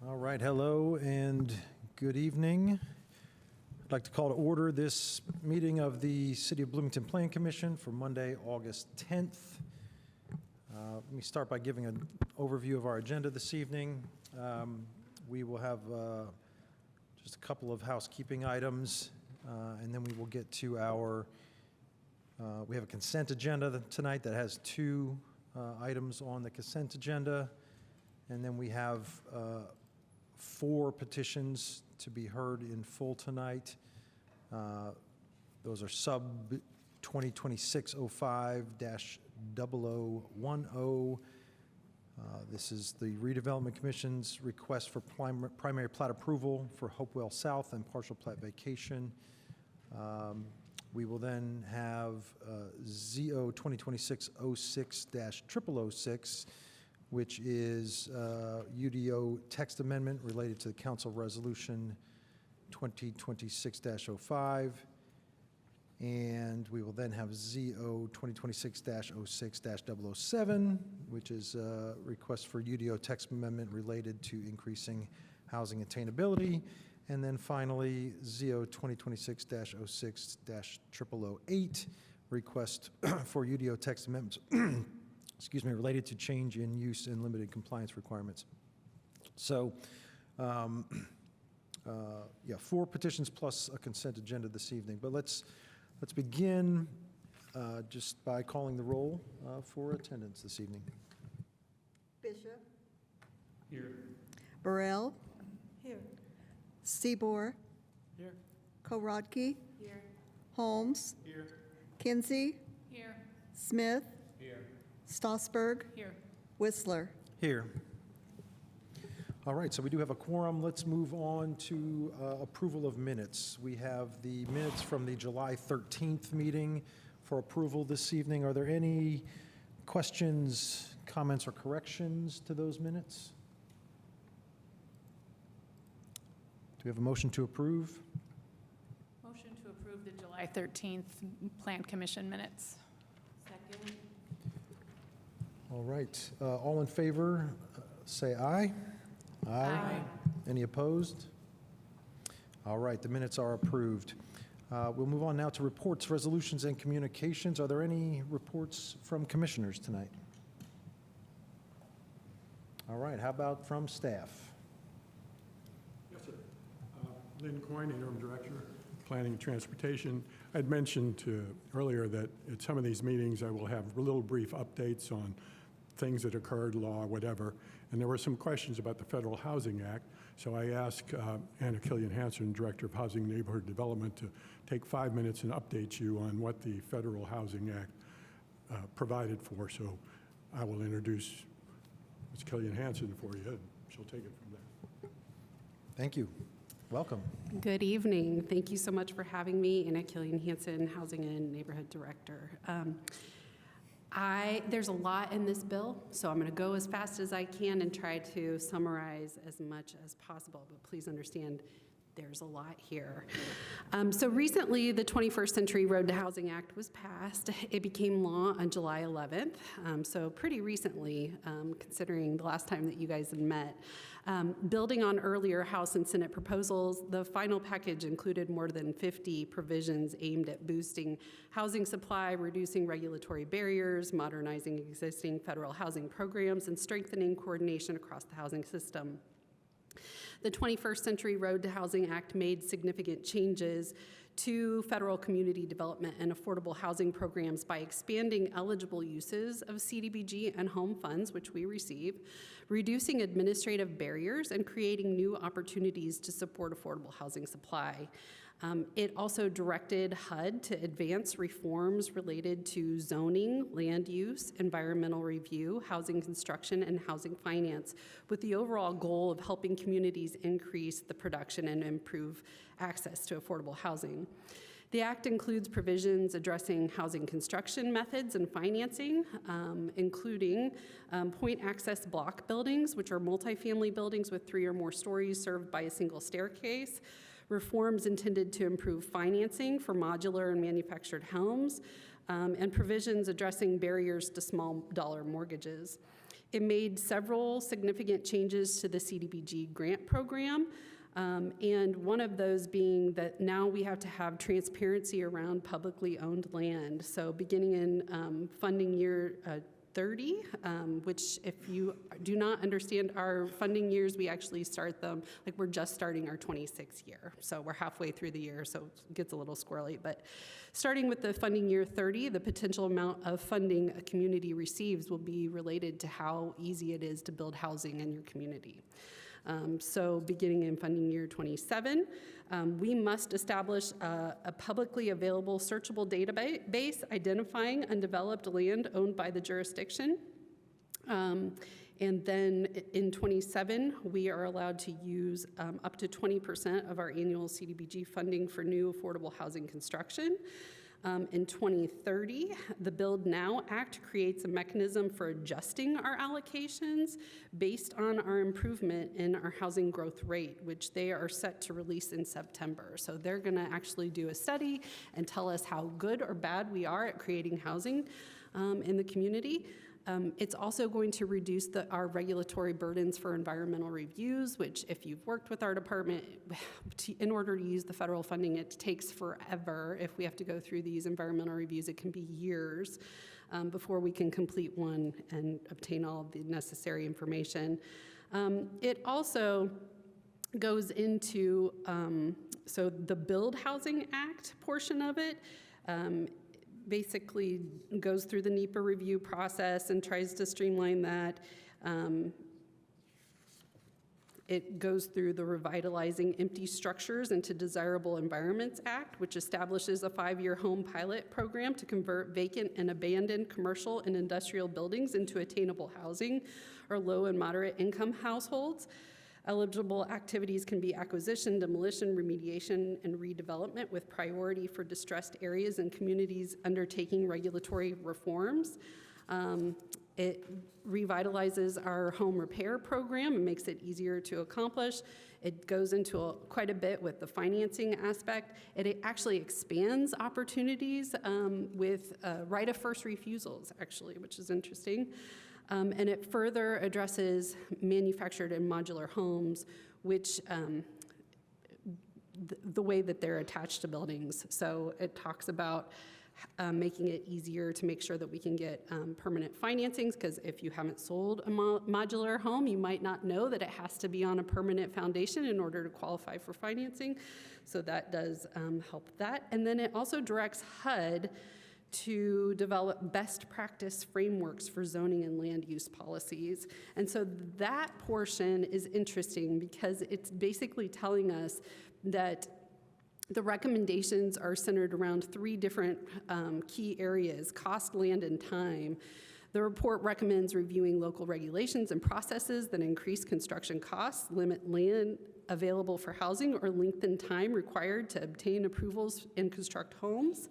All right, hello and good evening. I'd like to call to order this meeting of the City of Bloomington Plan Commission for Monday, August 10th. Let me start by giving an overview of our agenda this evening. We will have just a couple of housekeeping items, and then we will get to our, we have a consent agenda tonight that has two items on the consent agenda, and then we have 4 petitions to be heard in full tonight. Those are sub 2026-05-0010. This is the Redevelopment Commission's request for primary plat approval for Hopewell South and partial plat vacation. We will then have ZO 2026-06-0006, which is UDO text amendment related to the Council Resolution 2026-05. And we will then have ZO 2026-06-007, which is a request for UDO text amendment related to increasing housing attainability. And then finally, ZO 2026-06-0008, request for UDO text amendments excuse me, related to change in use and limited compliance requirements. So, yeah, 4 petitions plus a consent agenda this evening. But let's begin just by calling the roll for attendance this evening. Bishop. Here. Burrell. Here. Seabour. Here. Korodke. Here. Holmes. Here. Kinsey. Here. Smith. Here. Stossberg. Here. Whistler. Here. All right, so we do have a quorum. Let's move on to approval of minutes. We have the minutes from the July 13th meeting for approval this evening. Are there any questions, comments, or corrections to those minutes? Do we have a motion to approve? Motion to approve the July 13th Plan Commission minutes. Second. All right, all in favor, say aye. Aye. Any opposed? All right, the minutes are approved. We'll move on now to reports, resolutions, and communications. Are there any reports from commissioners tonight? All right, how about from staff? Yes, sir. Lynn Coyne, Interim Director, Planning and Transportation. I'd mentioned earlier that at some of these meetings I will have little brief updates on things that occurred, law, whatever. And there were some questions about the Federal Housing Act. So I asked Anna Killian-Hansen, Director of Housing and Neighborhood Development, to take 5 minutes and update you on what the Federal Housing Act provided for. So I will introduce Ms. Killian-Hansen for you, and she'll take it from there. Thank you. Welcome. Good evening. Thank you so much for having me. Anna Killian-Hansen, Housing and Neighborhood Director. There's a lot in this bill, so I'm going to go as fast as I can and try to summarize as much as possible, but please understand there's a lot here. So recently, the 21st Century Road to Housing Act was passed. It became law on July 11th, so pretty recently, considering the last time that you guys had met. Building on earlier House and Senate proposals, the final package included more than 50 provisions aimed at boosting housing supply, reducing regulatory barriers, modernizing existing federal housing programs, and strengthening coordination across the housing system. The 21st Century Road to Housing Act made significant changes to federal community development and affordable housing programs by expanding eligible uses of CDBG and home funds, which we receive, reducing administrative barriers, and creating new opportunities to support affordable housing supply. It also directed HUD to advance reforms related to zoning, land use, environmental review, housing construction, and housing finance, with the overall goal of helping communities increase the production and improve access to affordable housing. The Act includes provisions addressing housing construction methods and financing, including point access block buildings, which are multifamily buildings with 3 or more stories served by a single staircase, reforms intended to improve financing for modular and manufactured homes, and provisions addressing barriers to small dollar mortgages. It made several significant changes to the CDBG grant program, and one of those being that now we have to have transparency around publicly owned land. So beginning in funding year 30, which if you do not understand our funding years, we actually start them, like we're just starting our 26th year. So we're halfway through the year, so it gets a little squirrely. But starting with the funding year 30, the potential amount of funding a community receives will be related to how easy it is to build housing in your community. So beginning in funding year 27, we must establish a publicly available searchable database identifying undeveloped land owned by the jurisdiction. And then in 27, we are allowed to use up to 20% of our annual CDBG funding for new affordable housing construction. In 2030, the Build Now Act creates a mechanism for adjusting our allocations based on our improvement in our housing growth rate, which they are set to release in September. So they're going to actually do a study and tell us how good or bad we are at creating housing in the community. It's also going to reduce our regulatory burdens for environmental reviews, which if you've worked with our department, in order to use the federal funding, it takes forever. If we have to go through these environmental reviews, it can be years before we can complete one and obtain all of the necessary information. It also goes into, so the Build Housing Act portion of it, basically goes through the NEPA review process and tries to streamline that. It goes through the Revitalizing Empty Structures into Desirable Environments Act, which establishes a 5-year home pilot program to convert vacant and abandoned commercial and industrial buildings into attainable housing or low and moderate income households. Eligible activities can be acquisition, demolition, remediation, and redevelopment with priority for distressed areas and communities undertaking regulatory reforms. It revitalizes our home repair program and makes it easier to accomplish. It goes into quite a bit with the financing aspect. It actually expands opportunities with right of first refusals, actually, which is interesting. And it further addresses manufactured and modular homes, which the way that they're attached to buildings. So it talks about making it easier to make sure that we can get permanent financings, because if you haven't sold a modular home, you might not know that it has to be on a permanent foundation in order to qualify for financing. So that does help that. And then it also directs HUD to develop best practice frameworks for zoning and land use policies. And so that portion is interesting because it's basically telling us that the recommendations are centered around 3 different key areas: cost, land, and time. The report recommends reviewing local regulations and processes that increase construction costs, limit land available for housing, or lengthen time required to obtain approvals and construct homes.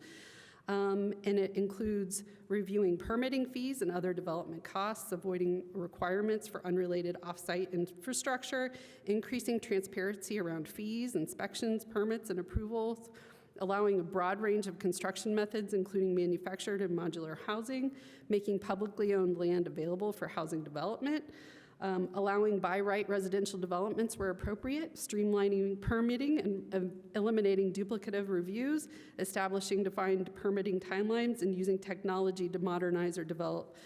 And it includes reviewing permitting fees and other development costs, avoiding requirements for unrelated off-site infrastructure, increasing transparency around fees, inspections, permits, and approvals, allowing a broad range of construction methods, including manufactured and modular housing, making publicly owned land available for housing development, allowing by-right residential developments where appropriate, streamlining permitting and eliminating duplicative reviews, establishing defined permitting timelines, and using technology to modernize or develop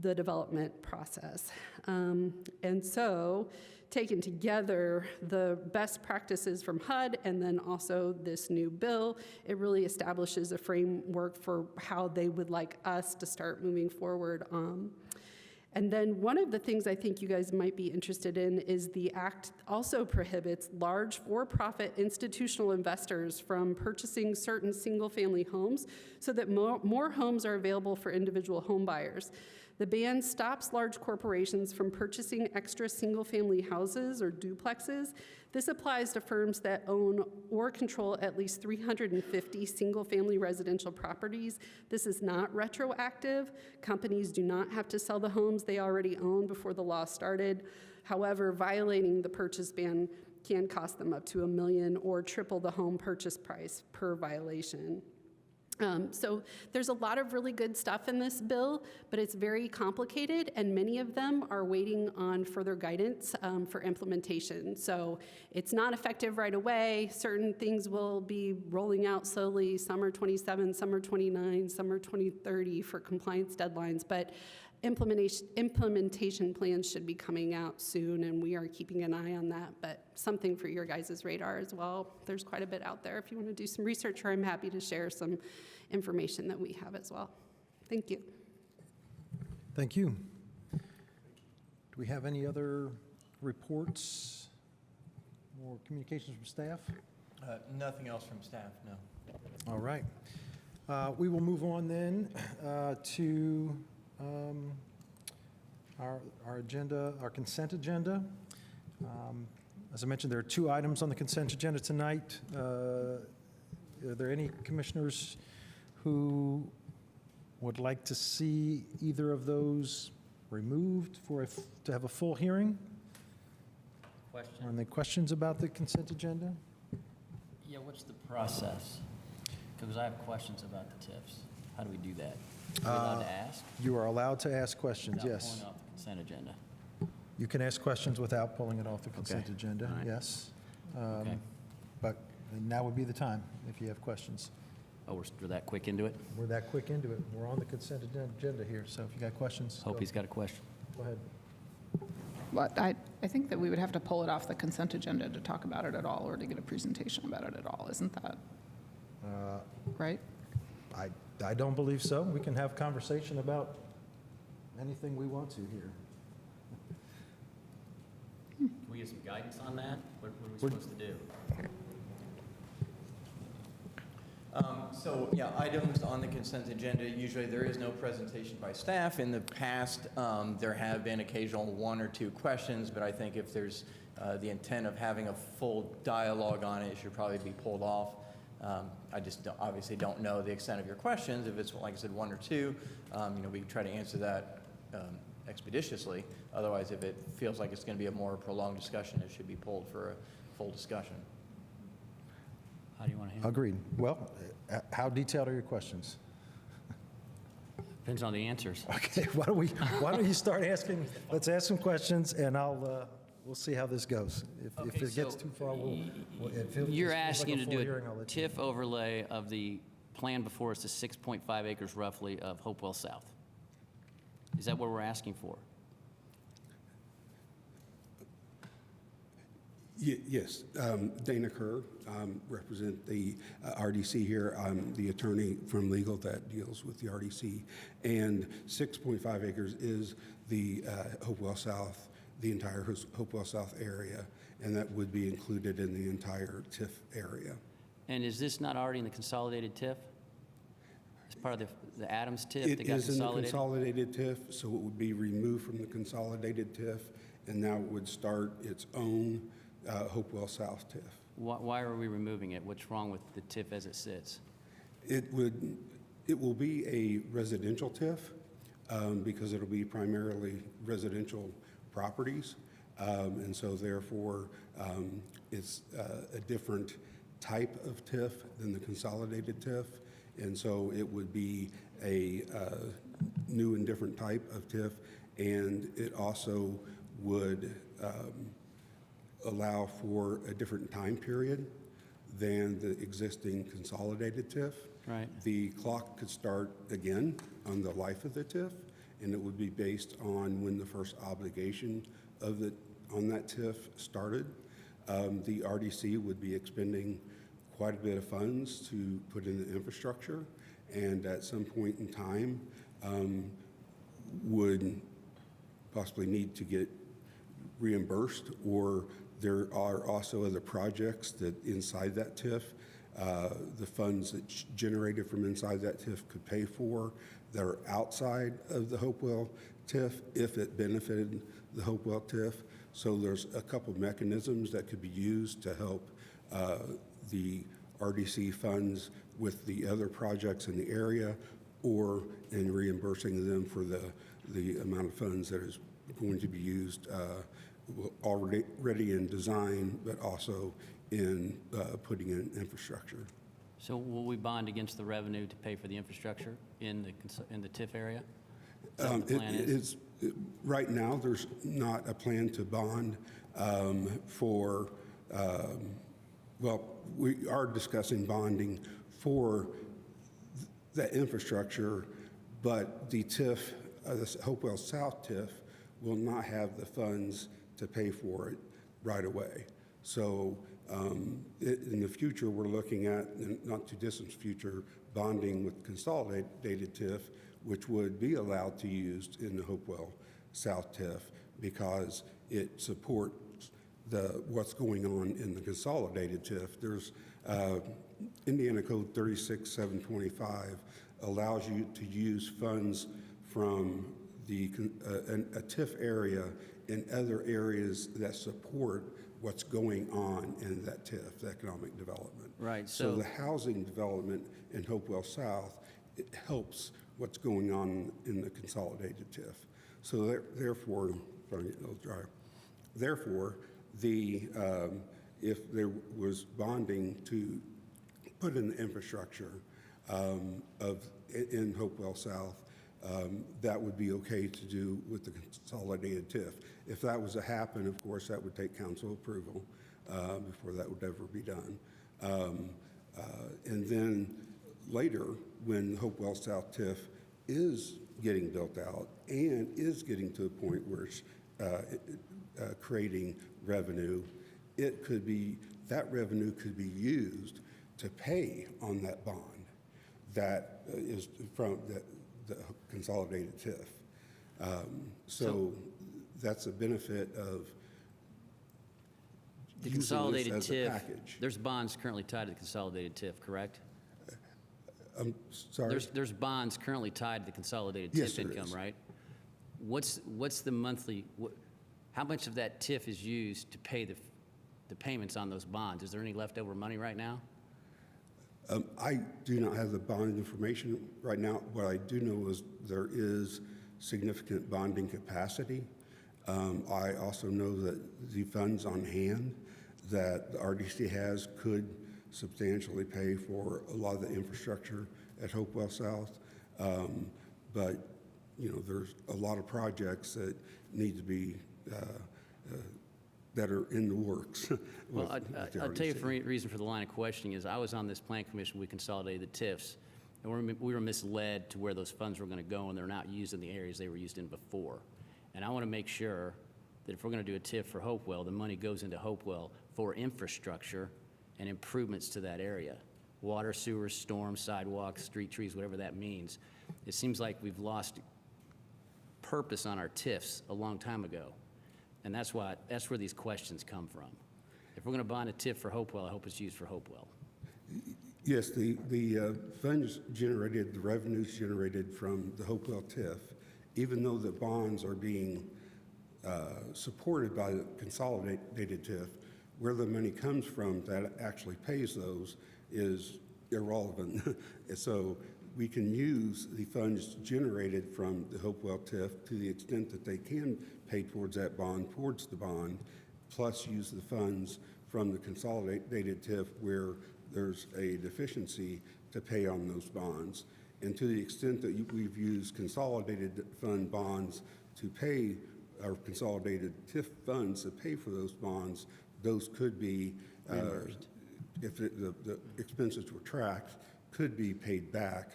the development process. And so, taken together, the best practices from HUD and then also this new bill, it really establishes a framework for how they would like us to start moving forward. And then one of the things I think you guys might be interested in is the act also prohibits large for-profit institutional investors from purchasing certain single-family homes so that more homes are available for individual home buyers. The ban stops large corporations from purchasing extra single-family houses or duplexes. This applies to firms that own or control at least 350 single-family residential properties. This is not retroactive. Companies do not have to sell the homes they already own before the law started. However, violating the purchase ban can cost them up to $1 million or triple the home purchase price per violation. So there's a lot of really good stuff in this bill, but it's very complicated, and many of them are waiting on further guidance for implementation. So it's not effective right away. Certain things will be rolling out slowly. Some are 27, some are 29, some are 2030 for compliance deadlines, but implementation plans should be coming out soon, and we are keeping an eye on that, but something for your guys' radar as well. There's quite a bit out there if you want to do some research, or I'm happy to share some information that we have as well. Thank you. Thank you. Do we have any other reports or communications from staff? Nothing else from staff, no. All right. We will move on then to our agenda, our consent agenda. As I mentioned, there are 2 items on the consent agenda tonight. Are there any commissioners who would like to see either of those removed to have a full hearing? Question? Are there questions about the consent agenda? Yeah, what's the process? Because I have questions about the TIFs. How do we do that? Are we allowed to ask? You are allowed to ask questions, Without yes. pulling off the consent agenda? You can ask questions without pulling it off the consent Okay. agenda, All right. yes. Okay. But now would be the time if you have questions. Oh, we're that quick into it? We're that quick into it. We're on the consent agenda here, so if you got questions, Hope go he's got a question. ahead. But I think that we would have to pull it off the consent agenda to talk about it at all, or to get a presentation about it at all, isn't that right? I don't believe so. We can have conversation about anything we want to here. Can we get some guidance on that? What are we supposed to do? So, yeah, items on the consent agenda, usually there is no presentation by staff. In the past, there have been occasional 1 or 2 questions, but I think if there's the intent of having a full dialogue on it, it should probably be pulled off. I just obviously don't know the extent of your questions. If it's, like I said, 1 or 2, we try to answer that expeditiously. Otherwise, if it feels like it's going to be a more prolonged discussion, it should be pulled for a full discussion. How do you want to handle it? Agreed. Well, how detailed are your questions? Depends on the answers. Okay, why don't you start asking, let's ask some questions, and we'll see how this goes. If Okay, it gets so too far, You're asking to do a TIF overlay of the plan before us, the 6.5 acres roughly of Hopewell South. Is that what we're asking for? Yes, Dana Kerr, represent the RDC here. I'm the attorney from legal that deals with the RDC. And 6.5 acres is the Hopewell South, the entire Hopewell South area, and that would be included in the entire TIF area. And is this not already in the consolidated TIF? It's part of the Adams TIF that It got is in the consolidated? consolidated TIF, so it would be removed from the consolidated TIF, and now it would start its own Hopewell South TIF. Why are we removing it? What's wrong with the TIF as it sits? It will be a residential TIF because it'll be primarily residential properties. And so therefore, it's a different type of TIF than the consolidated TIF. And so it would be a new and different type of TIF. And it also would allow for a different time period than the existing consolidated TIF. Right. The clock could start again on the life of the TIF, and it would be based on when the first obligation on that TIF started. The RDC would be expending quite a bit of funds to put in the infrastructure, and at some point in time would possibly need to get reimbursed, or there are also other projects that inside that TIF, the funds that's generated from inside that TIF could pay for that are outside of the Hopewell TIF if it benefited the Hopewell TIF. So there's a couple mechanisms that could be used to help the RDC funds with the other projects in the area, or in reimbursing them for the amount of funds that is going to be used already in design, but also in putting in infrastructure. So will we bond against the revenue to pay for the infrastructure in the TIF area? Is that what the plan is? Right now, there's not a plan to bond for, well, we are discussing bonding for that infrastructure, but the TIF, the Hopewell South TIF, will not have the funds to pay for it right away. So in the future, we're looking at, in not too distant future, bonding with consolidated TIF, which would be allowed to use in the Hopewell South TIF because it supports what's going on in the consolidated TIF. There's Indiana Code 36725 allows you to use funds from a TIF area in other areas that support what's going on in that TIF, the economic development. Right. So the housing development in Hopewell South, it helps what's going on in the consolidated TIF. So therefore, if I can get a little dry, therefore, if there was bonding to put in the infrastructure in Hopewell South, that would be okay to do with the consolidated TIF. If that was to happen, of course, that would take council approval before that would ever be done. And then later, when Hopewell South TIF is getting built out and is getting to a point where it's creating revenue, that revenue could be used to pay on that bond that is from the consolidated TIF. So that's a benefit of the using consolidated this as a TIF. package. There's bonds currently tied to the consolidated TIF, correct? I'm sorry? There's bonds currently tied to the consolidated Yes, TIF there income, is. right? What's the monthly, how much of that TIF is used to pay the payments on those bonds? Is there any leftover money right now? I do not have the bond information right now. What I do know is there is significant bonding capacity. I also know that the funds on hand that the RDC has could substantially pay for a lot of the infrastructure at Hopewell South. But, you know, there's a lot of projects that need to be, that are in the works. Well, with the I'll tell you RDC. the reason for the line of questioning is I was on this plan commission, we consolidated the TIFs, and we were misled to where those funds were going to go, and they're not used in the areas they were used in before. And I want to make sure that if we're going to do a TIF for Hopewell, the money goes into Hopewell for infrastructure and improvements to that area. Water, sewers, storms, sidewalks, street trees, whatever that means. It seems like we've lost purpose on our TIFs a long time ago. And that's where these questions come from. If we're going to bond a TIF for Hopewell, I hope it's used for Hopewell. Yes, the funds generated, the revenues generated from the Hopewell TIF, even though the bonds are being supported by the consolidated TIF, where the money comes from that actually pays those is irrelevant. So we can use the funds generated from the Hopewell TIF to the extent that they can pay towards that bond, towards the bond, plus use the funds from the consolidated TIF where there's a deficiency to pay on those bonds. And to the extent that we've used consolidated fund bonds to pay, our consolidated TIF funds to pay for those bonds, those could be, if the expenses were tracked, could be paid back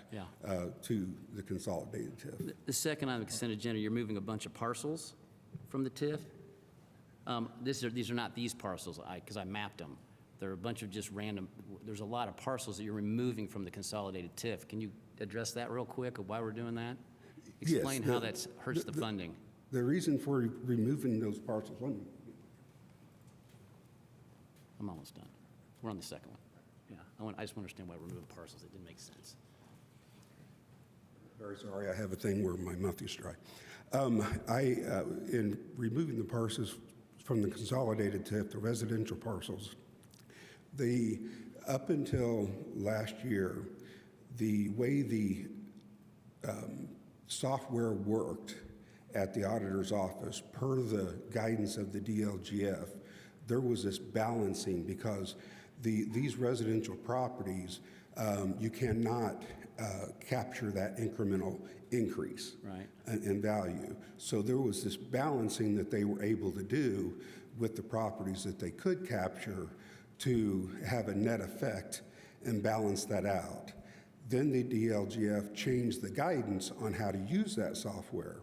to the consolidated TIF. The second on the consent agenda, you're moving a bunch of parcels from the TIF. These are not these parcels, because I mapped them. There are a bunch of just random, there's a lot of parcels that you're removing from the consolidated TIF. Can you address that real quick of why we're doing that? Explain how that hurts the funding. The reason for removing those parcels, I'm almost done. We're on the second one. Yeah, I just want to understand why we're moving parcels. It didn't make sense. very sorry, I have a thing where my mouth is dry. In removing the parcels from the consolidated TIF, the residential parcels, up until last year, the way the software worked at the auditor's office, per the guidance of the DLGF, there was this balancing because these residential properties, you cannot capture that incremental increase Right. in value. So there was this balancing that they were able to do with the properties that they could capture to have a net effect and balance that out. Then the DLGF changed the guidance on how to use that software.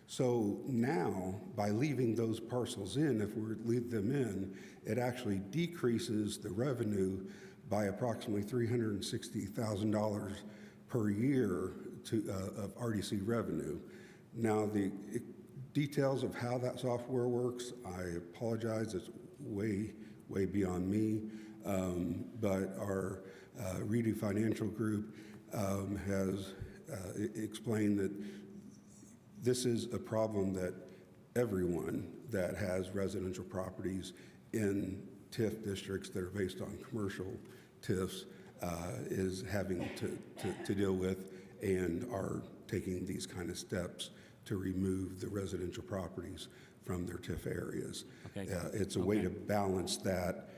So now, by leaving those parcels in, if we leave them in, it actually decreases the revenue by approximately $360,000 per year of RDC revenue. Now, the details of how that software works, I apologize, it's way beyond me, but our Redo Financial Group has explained that this is a problem that everyone that has residential properties in TIF districts that are based on commercial TIFs is having to deal with, and are taking these kind of steps to remove the residential properties from their TIF areas. Okay. It's a way to balance that,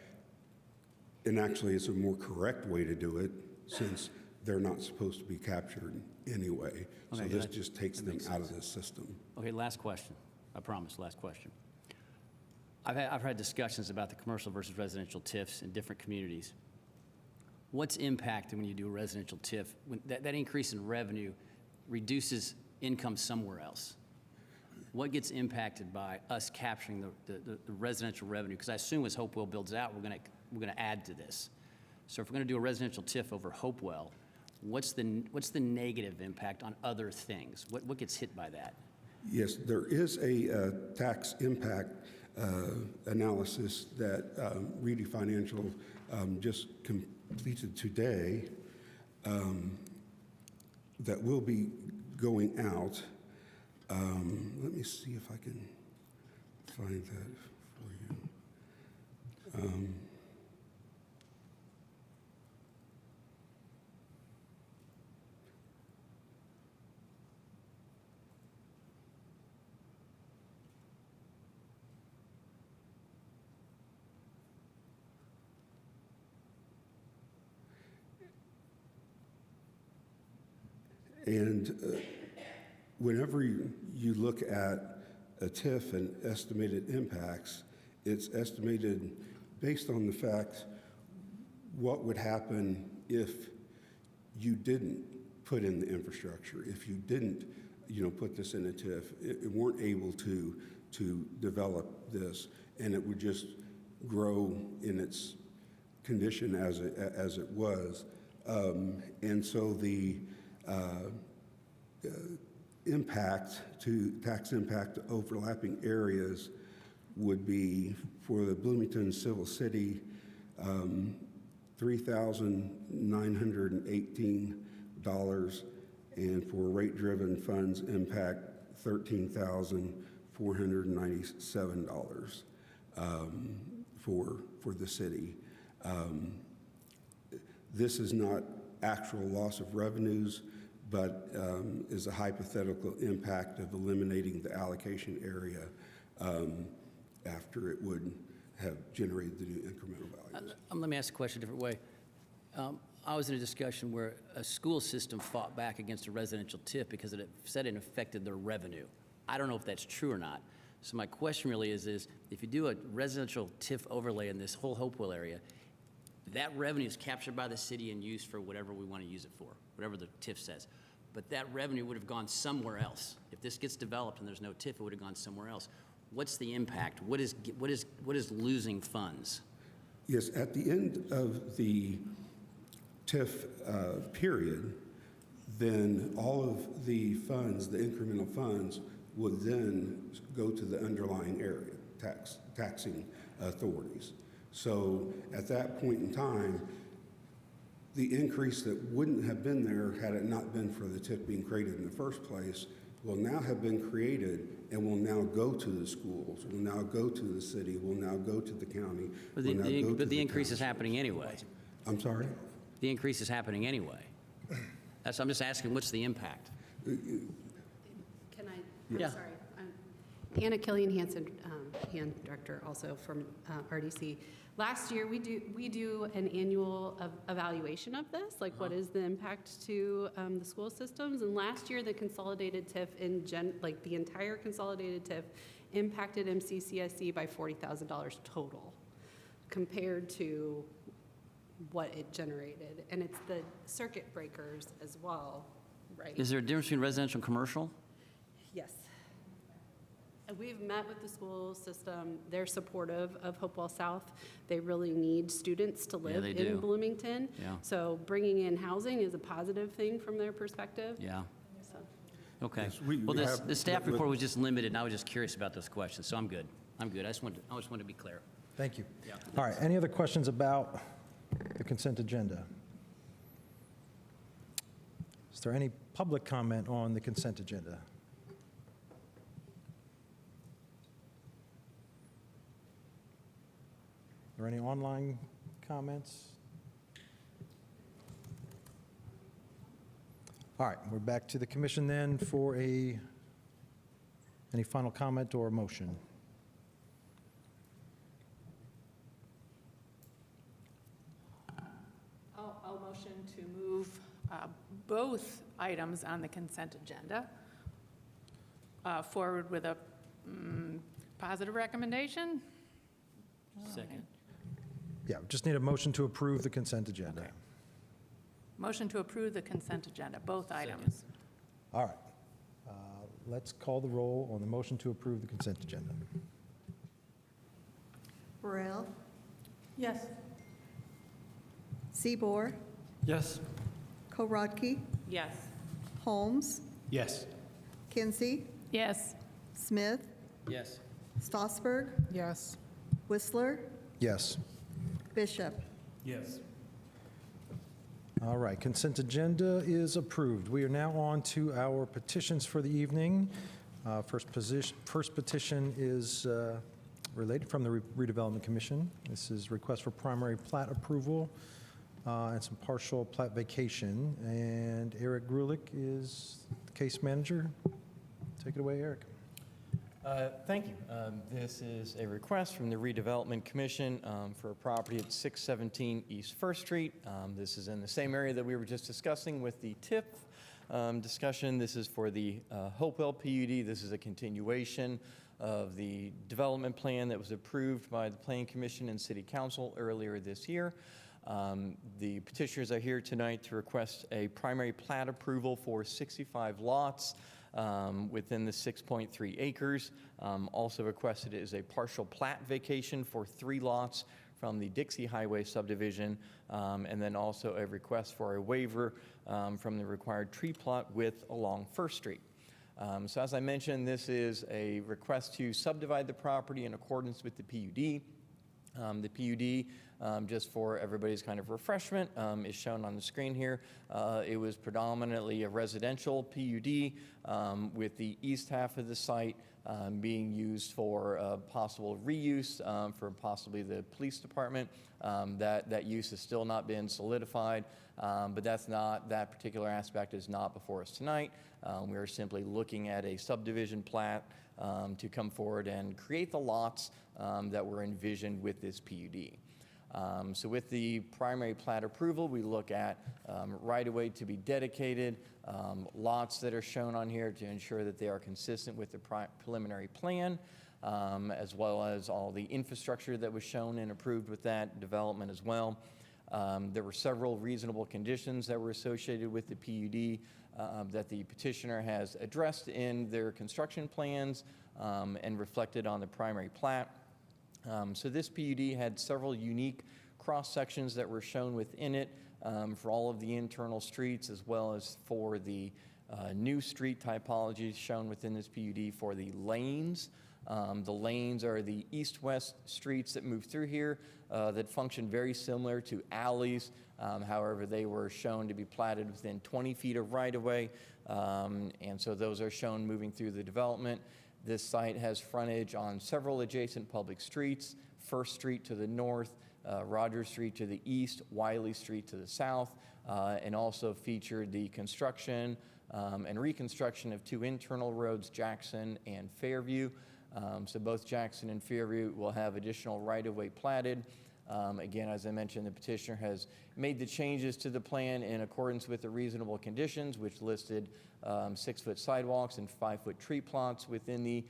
and actually it's a more correct way to do it since they're not supposed to be captured anyway. So Okay, this that- just takes that them makes out of sense. this system. Okay, last question. I promise, last question. I've had discussions about the commercial versus residential TIFs in different communities. What's impacted when you do a residential TIF? When that increase in revenue reduces income somewhere else. What gets impacted by us capturing the residential revenue? Because I assume as Hopewell builds out, we're going to add to this. So if we're going to do a residential TIF over Hopewell, what's the negative impact on other things? What gets hit by that? Yes, there is a tax impact analysis that Reedy Financial just completed today that will be going out. Let me see if I can find that for you. And whenever you look at a TIF and estimated impacts, it's estimated based on the fact what would happen if you didn't put in the infrastructure, if you didn't, put this in a TIF, it weren't able to develop this, and it would just grow in its condition as it was. And so the tax impact to overlapping areas would be for the Bloomington Civil City, $3,918, and for rate-driven funds impact, $13,497 for the city. This is not actual loss of revenues, but is a hypothetical impact of eliminating the allocation area after it would have generated the new incremental values. Let me ask the question a different way. I was in a discussion where a school system fought back against a residential TIF because it said it affected their revenue. I don't know if that's true or not. So my question really is if you do a residential TIF overlay in this whole Hopewell area, that revenue is captured by the city and used for whatever we want to use it for, whatever the TIF says. But that revenue would have gone somewhere else. If this gets developed and there's no TIF, it would have gone somewhere else. What's the impact? What is losing funds? Yes, at the end of the TIF period, then all of the funds, the incremental funds, would then go to the underlying area, taxing authorities. So at that point in time, the increase that wouldn't have been there had it not been for the TIF being created in the first place will now have been created and will now go to the schools, will now go to the city, will now go to the county. But the increase is happening anyway. I'm sorry? The increase is happening anyway. I'm just asking, what's the impact? Can I? Yeah. I'm sorry. Anna Killian Hansen, Director also from RDC. Last year, we do an annual evaluation of this, like what is the impact to the school systems? And last year, the consolidated TIF the entire consolidated TIF impacted MCCSD by $40,000 total, compared to what it generated. And it's the circuit breakers as well, right? Is there a difference between residential and commercial? Yes. And we've met with the school system. They're supportive of Hopewell South. They really need students to live they in do. Bloomington. Yeah. So bringing in housing is a positive thing from their perspective. Yeah. So, Okay. Yes, we Well, have- the staff but- report was just limited, and I was just curious about those questions, so I'm good. I'm good. I just wanted to be clear. Thank you. Yeah. All right, any other questions about the consent agenda? Is there any public comment on the consent agenda? Are there any online comments? All right, we're back to the commission then for any final comment or motion? I'll motion to move both items on the consent agenda forward with a positive recommendation. Second. Yeah, we just need a motion to approve the consent agenda. Okay. Motion to approve the consent agenda, both items. All right. Let's call the roll on the motion to approve the consent agenda. Burrell, Yes. Seaboard, Yes. Korodke, Yes. Holmes, Yes. Kinsey, Yes. Smith, Yes. Stossberg, Yes. Whistler, Yes. Bishop. Yes. All right, consent agenda is approved. We are now on to our petitions for the evening. First petition is related from the Redevelopment Commission. This is request for primary plat approval and some partial plat vacation. And Eric Grulich is the case manager. Take it away, Eric. Thank you. This is a request from the Redevelopment Commission for a property at 617 East First Street. This is in the same area that we were just discussing with the TIF discussion. This is for the Hopewell PUD. This is a continuation of the development plan that was approved by the Planning Commission and City Council earlier this year. The petitioners are here tonight to request a primary plat approval for 65 lots within the 6.3 acres. Also requested is a partial plat vacation for 3 lots from the Dixie Highway subdivision, and then also a request for a waiver from the required tree plot width along First Street. So as I mentioned, this is a request to subdivide the property in accordance with the PUD. The PUD, just for everybody's kind of refreshment, is shown on the screen here. It was predominantly a residential PUD with the east half of the site being used for possible reuse for possibly the police department. That use has still not been solidified, but that particular aspect is not before us tonight. We are simply looking at a subdivision plat to come forward and create the lots that were envisioned with this PUD. So with the primary plat approval, we look at right-of-way to be dedicated, lots that are shown on here to ensure that they are consistent with the preliminary plan, as well as all the infrastructure that was shown and approved with that development as well. There were several reasonable conditions that were associated with the PUD that the petitioner has addressed in their construction plans and reflected on the primary plat. So this PUD had several unique cross-sections that were shown within it for all of the internal streets, as well as for the new street typologies shown within this PUD for the lanes. The lanes are the east-west streets that move through here that function very similar to alleys. However, they were shown to be platted within 20 feet of right-of-way, and so those are shown moving through the development. This site has frontage on several adjacent public streets, First Street to the north, Rogers Street to the east, Wiley Street to the south, and also featured the construction and reconstruction of 2 internal roads, Jackson and Fairview. So both Jackson and Fairview will have additional right-of-way platted. Again, as I mentioned, the petitioner has made the changes to the plan in accordance with the reasonable conditions, which listed 6-foot sidewalks and 5-foot tree plots within the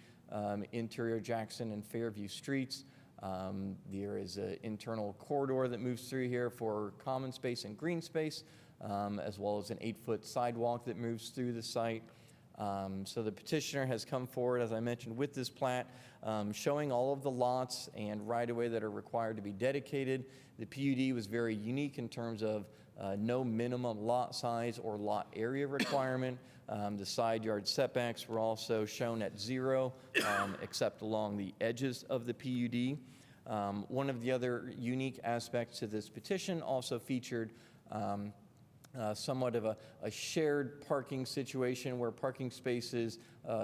interior Jackson and Fairview streets. There is an internal corridor that moves through here for common space and green space, as well as an 8-foot sidewalk that moves through the site. So the petitioner has come forward, as I mentioned, with this plat, showing all of the lots and right-of-way that are required to be dedicated. The PUD was very unique in terms of no minimum lot size or lot area requirement. The side yard setbacks were also shown at 0, except along the edges of the PUD. One of the other unique aspects to this petition also featured somewhat of a shared parking situation where parking spaces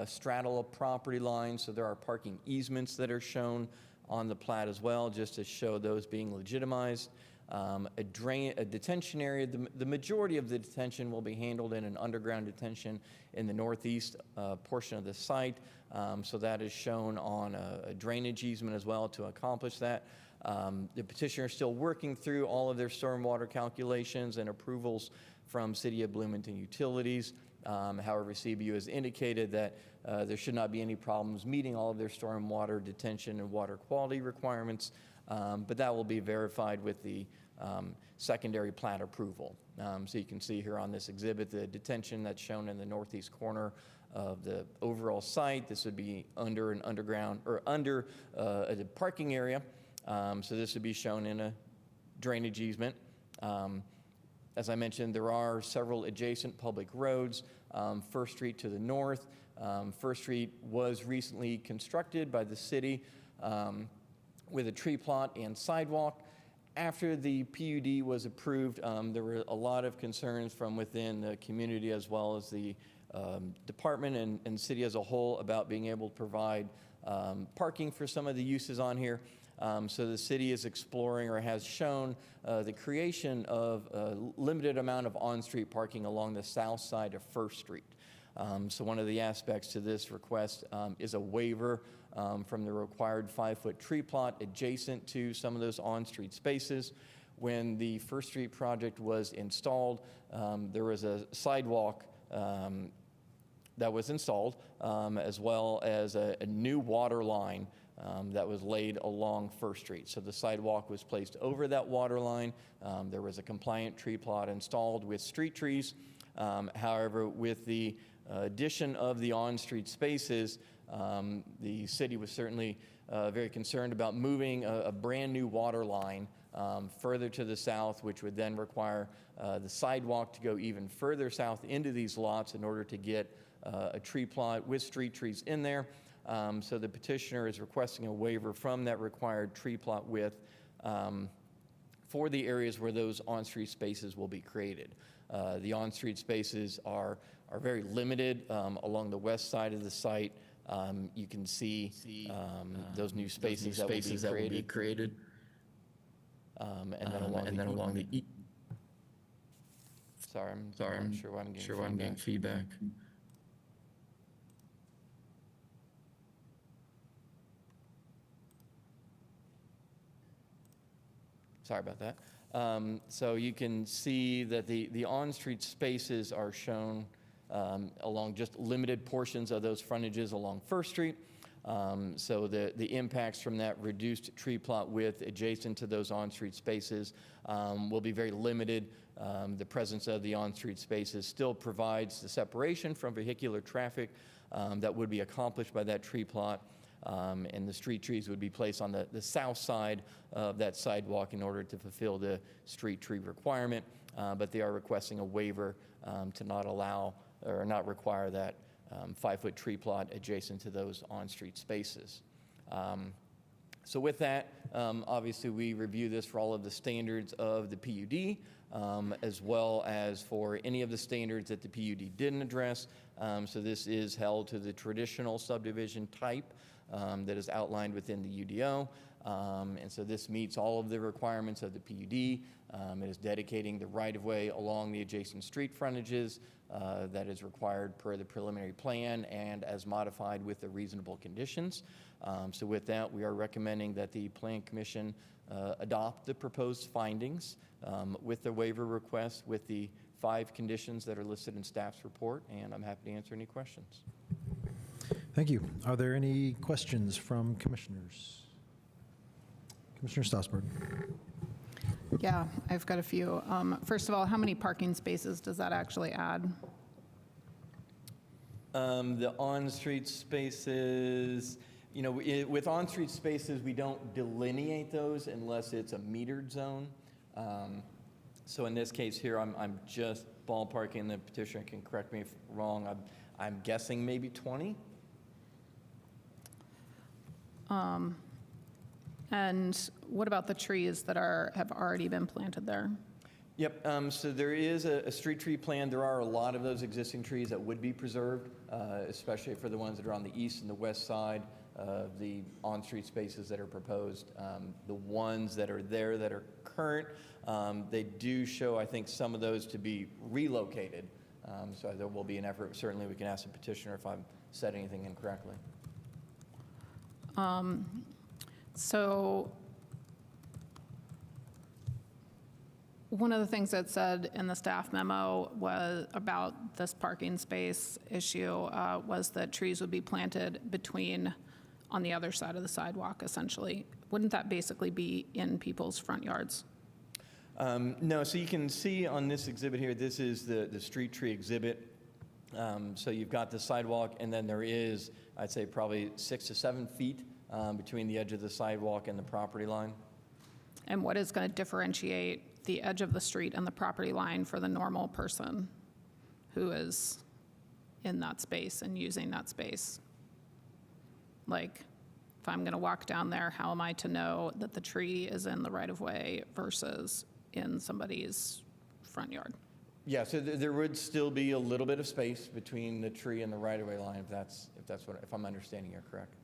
straddle a property line, so there are parking easements that are shown on the plat as well, just to show those being legitimized. A detention area, the majority of the detention will be handled in an underground detention in the northeast portion of the site, so that is shown on a drainage easement as well to accomplish that. The petitioner is still working through all of their stormwater calculations and approvals from City of Bloomington Utilities. However, CBU has indicated that there should not be any problems meeting all of their stormwater detention and water quality requirements, but that will be verified with the secondary plat approval. So you can see here on this exhibit the detention that's shown in the northeast corner of the overall site. This would be under an underground or under a parking area. So this would be shown in a drainage easement. As I mentioned, there are several adjacent public roads. First Street to the north. First Street was recently constructed by the city with a tree plot and sidewalk. After the PUD was approved, there were a lot of concerns from within the community as well as the department and city as a whole about being able to provide parking for some of the uses on here. So the city is exploring or has shown the creation of a limited amount of on-street parking along the south side of First Street. So one of the aspects to this request is a waiver from the required 5-foot tree plot adjacent to some of those on-street spaces. When the First Street project was installed, there was a sidewalk that was installed, as well as a new water line that was laid along First Street. So the sidewalk was placed over that water line. There was a compliant tree plot installed with street trees. However, with the addition of the on-street spaces, the city was certainly very concerned about moving a brand new water line further to the south, which would then require the sidewalk to go even further south into these lots in order to get a tree plot with street trees in there. So the petitioner is requesting a waiver from that required tree plot width for the areas where those on-street spaces will be created. The on-street spaces are very limited along the west side of the site. You can see those new spaces that will be created. And then along the east. Sorry, I'm not sure why I'm getting feedback. Sorry about that. So you can see that the on-street spaces are shown along just limited portions of those frontages along First Street. So the impacts from that reduced tree plot width adjacent to those on-street spaces will be very limited. The presence of the on-street spaces still provides the separation from vehicular traffic that would be accomplished by that tree plot. And the street trees would be placed on the south side of that sidewalk in order to fulfill the street tree requirement. But they are requesting a waiver to not allow or not require that 5-foot tree plot adjacent to those on-street spaces. So with that, obviously we review this for all of the standards of the PUD, as well as for any of the standards that the PUD didn't address. So this is held to the traditional subdivision type that is outlined within the UDO. And so this meets all of the requirements of the PUD. It is dedicating the right-of-way along the adjacent street frontages that is required per the preliminary plan and as modified with the reasonable conditions. So with that, we are recommending that the Plan Commission adopt the proposed findings with the waiver request with the 5 conditions that are listed in staff's report, and I'm happy to answer any questions. Thank you. Are there any questions from commissioners? Commissioner Stossberg. Yeah, I've got a few. First of all, how many parking spaces does that actually add? The on-street spaces, you know, with on-street spaces, we don't delineate those unless it's a metered zone. So in this case here, I'm just ballparking. The petitioner can correct me if wrong. I'm guessing maybe 20. And what about the trees that have already been planted there? Yep, so there is a street tree plan. There are a lot of those existing trees that would be preserved, especially for the ones that are on the east and the west side of the on-street spaces that are proposed. The ones that are there that are current, they do show, I think, some of those to be relocated. So there will be an effort. Certainly, we can ask the petitioner if I've said anything incorrectly. So one of the things that said in the staff memo was about this parking space issue was that trees would be planted on the other side of the sidewalk, essentially. Wouldn't that basically be in people's front yards? No, so you can see on this exhibit here, this is the street tree exhibit. So you've got the sidewalk, and then there is, I'd say, probably 6 to 7 feet between the edge of the sidewalk and the property line. And what is going to differentiate the edge of the street and the property line for the normal person who is in that space and using that space? Like, if I'm going to walk down there, how am I to know that the tree is in the right-of-way versus in somebody's front yard? Yeah, so there would still be a little bit of space between the tree and the right-of-way line, if I'm understanding you correct.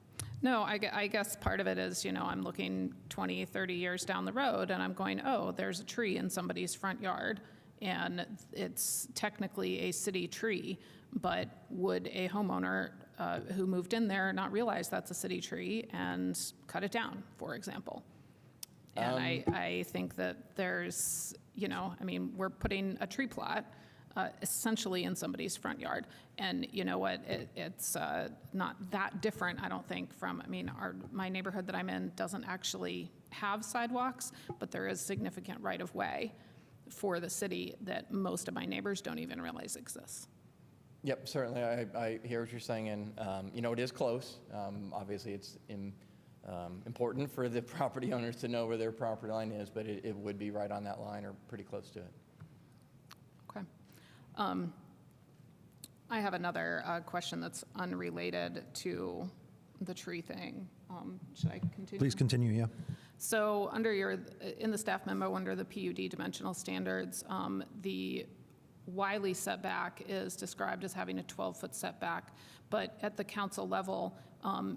No, I guess part of it is, I'm looking 20, 30 years down the road, and I'm going, oh, there's a tree in somebody's front yard, and it's technically a city tree, but would a homeowner who moved in there not realize that's a city tree and cut it down, for example? And I think that there's, we're putting a tree plot essentially in somebody's front yard. And you know what, it's not that different, I don't think, from, my neighborhood that I'm in doesn't actually have sidewalks, but there is significant right-of-way for the city that most of my neighbors don't even realize exists. Yep, certainly, I hear what you're saying, and, it is close. Obviously, it's important for the property owners to know where their property line is, but it would be right on that line or pretty close to it. Okay. I have another question that's unrelated to the tree thing. Should I continue? Please continue, yeah. So in the staff memo, under the PUD dimensional standards, the Wiley setback is described as having a 12-foot setback, but at the council level,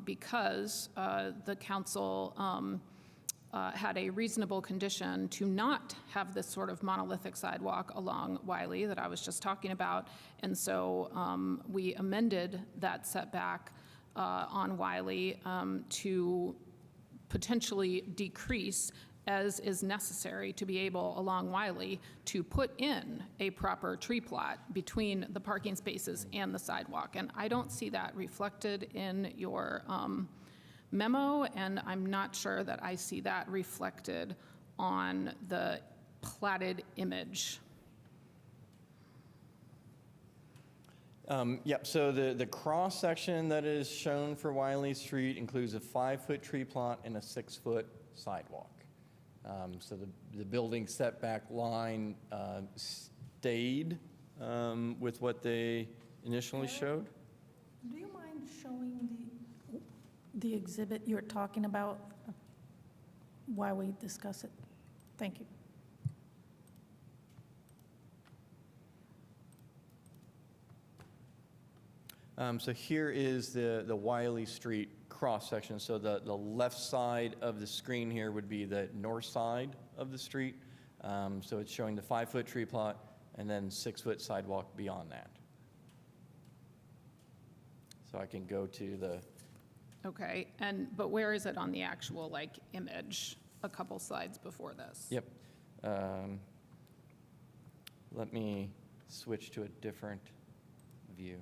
because the council had a reasonable condition to not have this sort of monolithic sidewalk along Wiley that I was just talking about, and so we amended that setback on Wiley to potentially decrease as is necessary to be able, along Wiley, to put in a proper tree plot between the parking spaces and the sidewalk. And I don't see that reflected in your memo, and I'm not sure that I see that reflected on the platted image. Yep, so the cross-section that is shown for Wiley Street includes a 5-foot tree plot and a 6-foot sidewalk. So the building setback line stayed with what they initially showed. Do you mind showing the exhibit you're talking about while we discuss it? Thank you. So here is the Wiley Street cross-section. So the left side of the screen here would be the north side of the street. So it's showing the 5-foot tree plot and then 6-foot sidewalk beyond that. So I can go to the, Okay, but where is it on the actual, like, image, a couple slides before this? yep. Let me switch to a different view.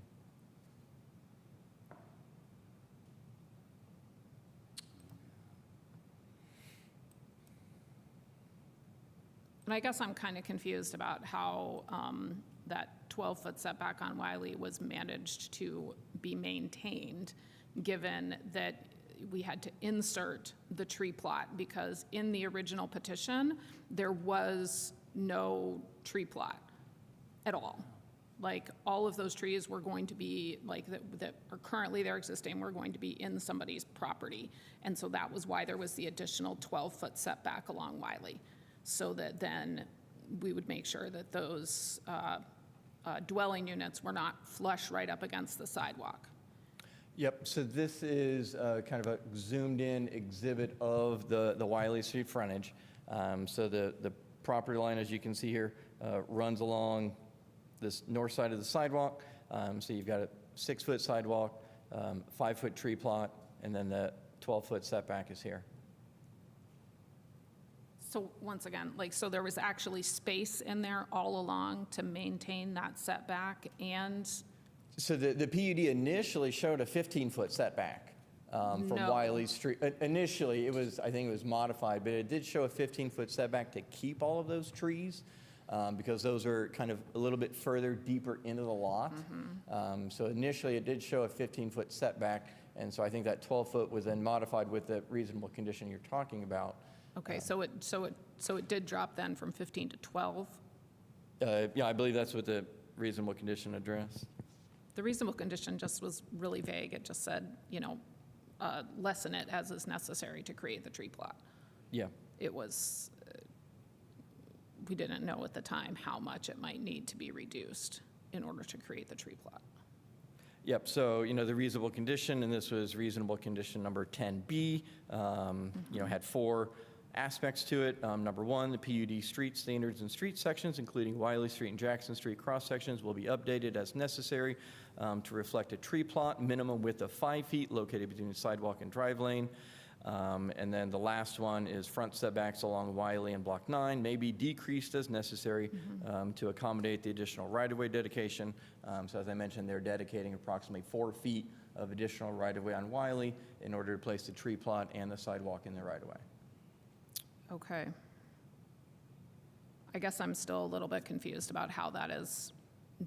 And I guess I'm kind of confused about how that 12-foot setback on Wiley was managed to be maintained, given that we had to insert the tree plot, because in the original petition, there was no tree plot at all. Like, all of those trees were going to be, like, that are currently there existing, were going to be in somebody's property. And so that was why there was the additional 12-foot setback along Wiley, so that then we would make sure that those dwelling units were not flush right up against the sidewalk. Yep, so this is kind of a zoomed-in exhibit of the Wiley Street frontage. So the property line, as you can see here, runs along this north side of the sidewalk. So you've got a 6-foot sidewalk, 5-foot tree plot, and then the 12-foot setback is here. So once again, like, so there was actually space in there all along to maintain that setback, and So the PUD initially showed a 15-foot setback from No. Wiley Street. Initially, it was, I think it was modified, but it did show a 15-foot setback to keep all of those trees, because those are kind of a little bit further, deeper into the lot. So initially, it did show a 15-foot setback, and so I think that 12-foot was then modified with the reasonable condition you're talking about. okay, so it did drop then from 15 to 12? Yeah, I believe that's what the reasonable condition addressed. The reasonable condition just was really vague. It just said, lessen it as is necessary to create the tree plot. Yeah. It was, we didn't know at the time how much it might need to be reduced in order to create the tree plot. Yep, so, the reasonable condition, and this was reasonable condition number 10B, had 4 aspects to it. Number 1, the PUD street standards and street sections, including Wiley Street and Jackson Street cross-sections, will be updated as necessary to reflect a tree plot, minimum width of 5 feet located between the sidewalk and drive lane. And then the last one is front setbacks along Wiley and Block 9 may be decreased as necessary to accommodate the additional right-of-way dedication. So as I mentioned, they're dedicating approximately 4 feet of additional right-of-way on Wiley in order to place the tree plot and the sidewalk in the right-of-way. Okay. I guess I'm still a little bit confused about how that is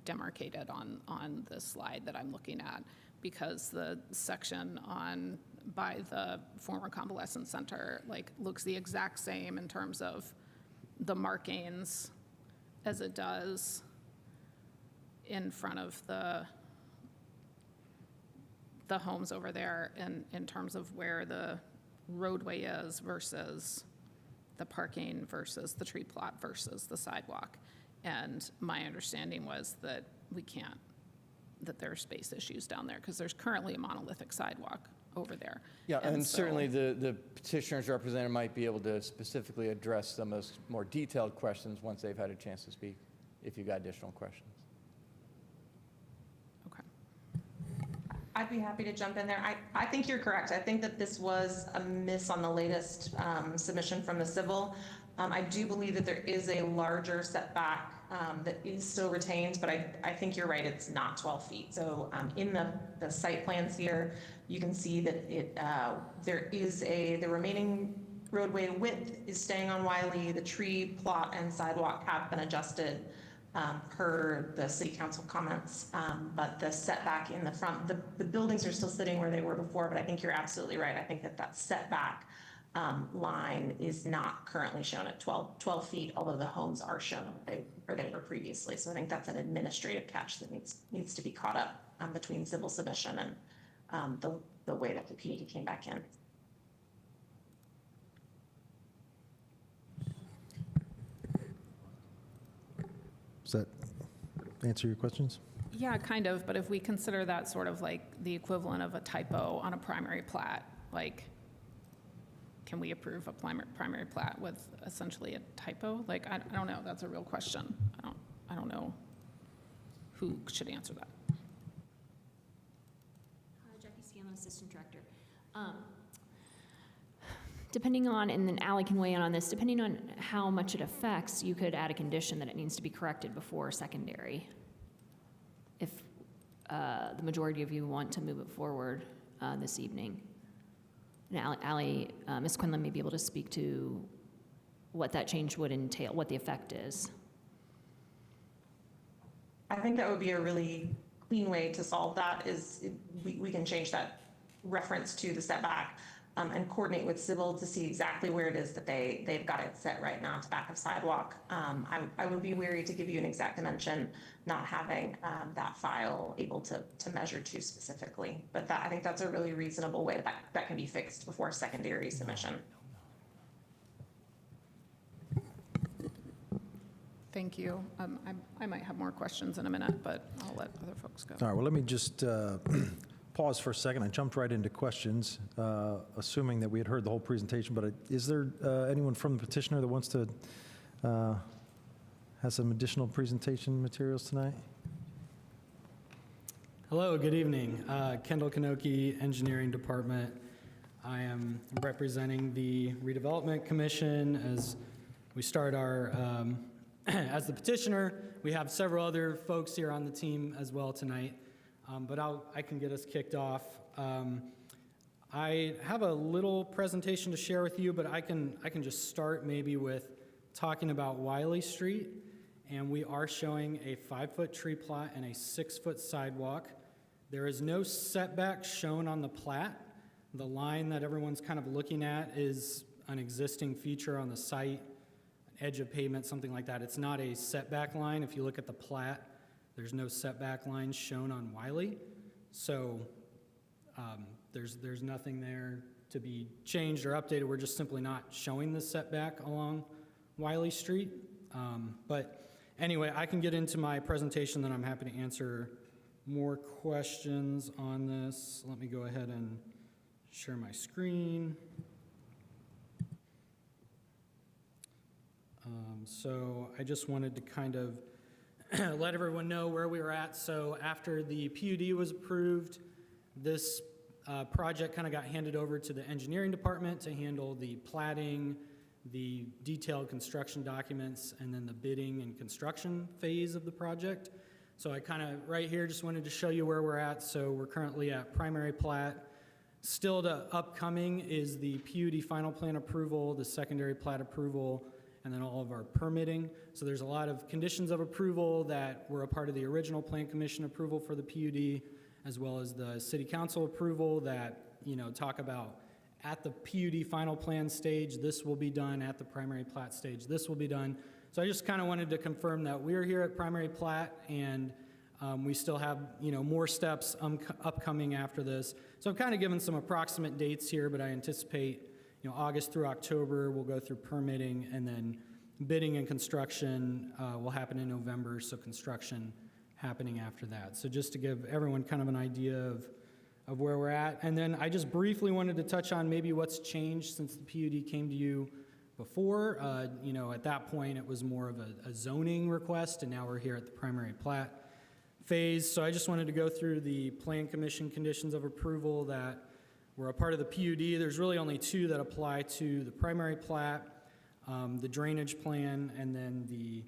demarcated on this slide that I'm looking at, because the section by the former convalescent center, like, looks the exact same in terms of the markings as it does in front of the homes over there, in terms of where the roadway is versus the parking versus the tree plot versus the sidewalk. And my understanding was that that there are space issues down there, because there's currently a monolithic sidewalk over there. Yeah, and so- certainly the petitioner's representative might be able to specifically address some of those more detailed questions once they've had a chance to speak, if you've got additional questions. Okay. I'd be happy to jump in there. I think you're correct. I think that this was a miss on the latest submission from the civil. I do believe that there is a larger setback that is still retained, but I think you're right, it's not 12 feet. So in the site plans here, you can see that the remaining roadway width is staying on Wiley. The tree plot and sidewalk have been adjusted per the city council comments, but the setback in the front, the buildings are still sitting where they were before, but I think you're absolutely right. I think that setback line is not currently shown at 12 feet, although the homes are shown where they were previously. So I think that's an administrative catch that needs to be caught up between civil submission and the way that the PUD came back in. Does that answer your questions? Yeah, kind of, but if we consider that sort of like the equivalent of a typo on a primary plat, like, can we approve a primary plat with essentially a typo? Like, I don't know, that's a real question. I don't know who should answer that. Jackie Scanlon, Assistant Director. Depending on, and then Ally can weigh in on this, depending on how much it affects, you could add a condition that it needs to be corrected before secondary. If the majority of you want to move it forward this evening. And Ally, Ms. Quinlan may be able to speak to what that change would entail, what the effect is. I think that would be a really clean way to solve that is we can change that reference to the setback and coordinate with Civil to see exactly where it is that they've got it set right now to back of sidewalk. I would be wary to give you an exact dimension, not having that file able to measure to specifically. But I think that's a really reasonable way that can be fixed before secondary submission. Thank you. I might have more questions in a minute, but I'll let other folks go. All right, well, let me just pause for a second. I jumped right into questions, assuming that we had heard the whole presentation, but is there anyone from the petitioner that wants to have some additional presentation materials tonight? Hello, good evening. Kendall Kanoki, Engineering Department. I am representing the Redevelopment Commission as we start our, as the petitioner. We have several other folks here on the team as well tonight, but I can get us kicked off. I have a little presentation to share with you, but I can just start maybe with talking about Wiley Street. And we are showing a 5-foot tree plot and a 6-foot sidewalk. There is no setback shown on the plat. The line that everyone's kind of looking at is an existing feature on the site, edge of pavement, something like that. It's not a setback line. If you look at the plat, there's no setback lines shown on Wiley. So there's nothing there to be changed or updated. We're just simply not showing the setback along Wiley Street. But anyway, I can get into my presentation, then I'm happy to answer more questions on this. Let me go ahead and share my screen. So I just wanted to kind of let everyone know where we were at. So after the PUD was approved, this project kind of got handed over to the engineering department to handle the platting, the detailed construction documents, and then the bidding and construction phase of the project. So I kind of, right here, just wanted to show you where we're at. So we're currently at primary plat. Still to upcoming is the PUD final plan approval, the secondary plat approval, and then all of our permitting. So there's a lot of conditions of approval that were a part of the original Plan Commission approval for the PUD, as well as the City Council approval that, talk about at the PUD final plan stage, this will be done. At the primary plat stage, this will be done. So I just kind of wanted to confirm that we're here at primary plat, and we still have, more steps upcoming after this. So I'm kind of giving some approximate dates here, but I anticipate, August through October, we'll go through permitting, and then bidding and construction will happen in November, so construction happening after that. So just to give everyone kind of an idea of where we're at. And then I just briefly wanted to touch on maybe what's changed since the PUD came to you before. At that point, it was more of a zoning request, and now we're here at the primary plat phase. So I just wanted to go through the Plan Commission conditions of approval that were a part of the PUD. There's really only two that apply to the primary plat, the drainage plan, and then the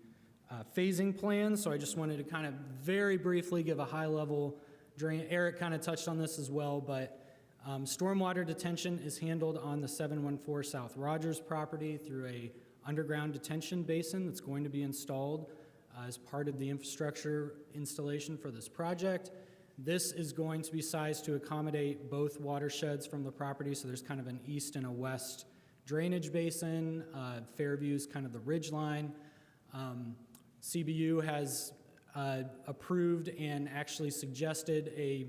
phasing plan. So I just wanted to kind of very briefly give a high-level drain. Eric kind of touched on this as well, but stormwater detention is handled on the 714 South Rogers property through a underground detention basin that's going to be installed as part of the infrastructure installation for this project. This is going to be sized to accommodate both watersheds from the property, so there's kind of an east and a west drainage basin. Fairview's kind of the ridge line. CBU has approved and actually suggested a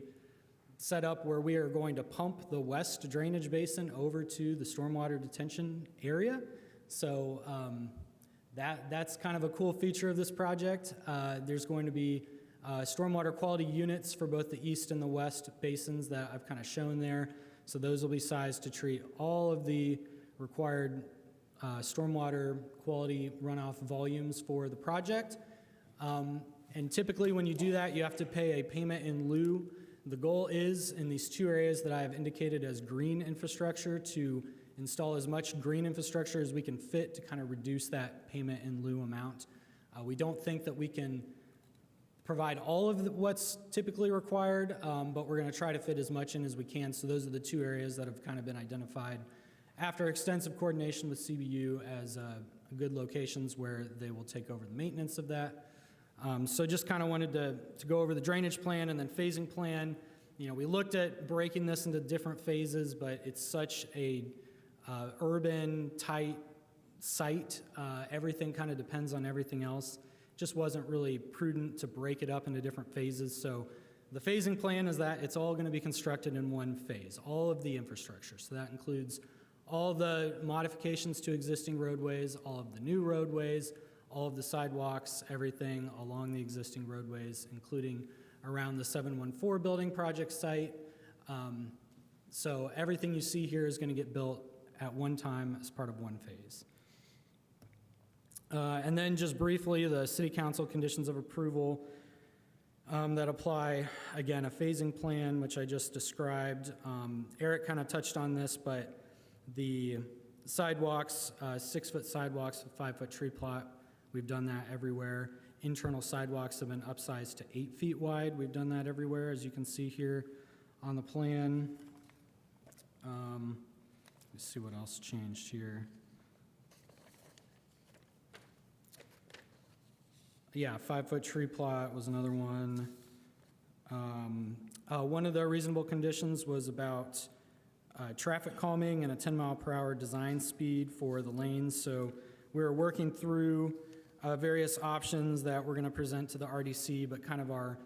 setup where we are going to pump the west drainage basin over to the stormwater detention area. So that's kind of a cool feature of this project. There's going to be stormwater quality units for both the east and the west basins that I've kind of shown there. So those will be sized to treat all of the required stormwater quality runoff volumes for the project. And typically when you do that, you have to pay a payment in lieu. The goal is in these two areas that I have indicated as green infrastructure to install as much green infrastructure as we can fit to kind of reduce that payment in lieu amount. We don't think that we can provide all of what's typically required, but we're going to try to fit as much in as we can. So those are the two areas that have kind of been identified after extensive coordination with CBU as good locations where they will take over the maintenance of that. So just kind of wanted to go over the drainage plan and then phasing plan. You know, we looked at breaking this into different phases, but it's such a urban, tight site. Everything kind of depends on everything else. Just wasn't really prudent to break it up into different phases. So the phasing plan is that it's all going to be constructed in one phase, all of the infrastructure. So that includes all the modifications to existing roadways, all of the new roadways, all of the sidewalks, everything along the existing roadways, including around the 714 building project site. So everything you see here is going to get built at one time as part of one phase. And then just briefly, the City Council conditions of approval that apply, again, a phasing plan, which I just described. Eric kind of touched on this, but the sidewalks, 6-foot sidewalks, 5-foot tree plot, we've done that everywhere. Internal sidewalks have been upsized to 8 feet wide. We've done that everywhere, as you can see here on the plan. Let's see what else changed here. Yeah, 5-foot tree plot was another one. One of the reasonable conditions was about traffic calming and a 10-mile-per-hour design speed for the lanes. So we were working through various options that we're going to present to the RDC, but kind of our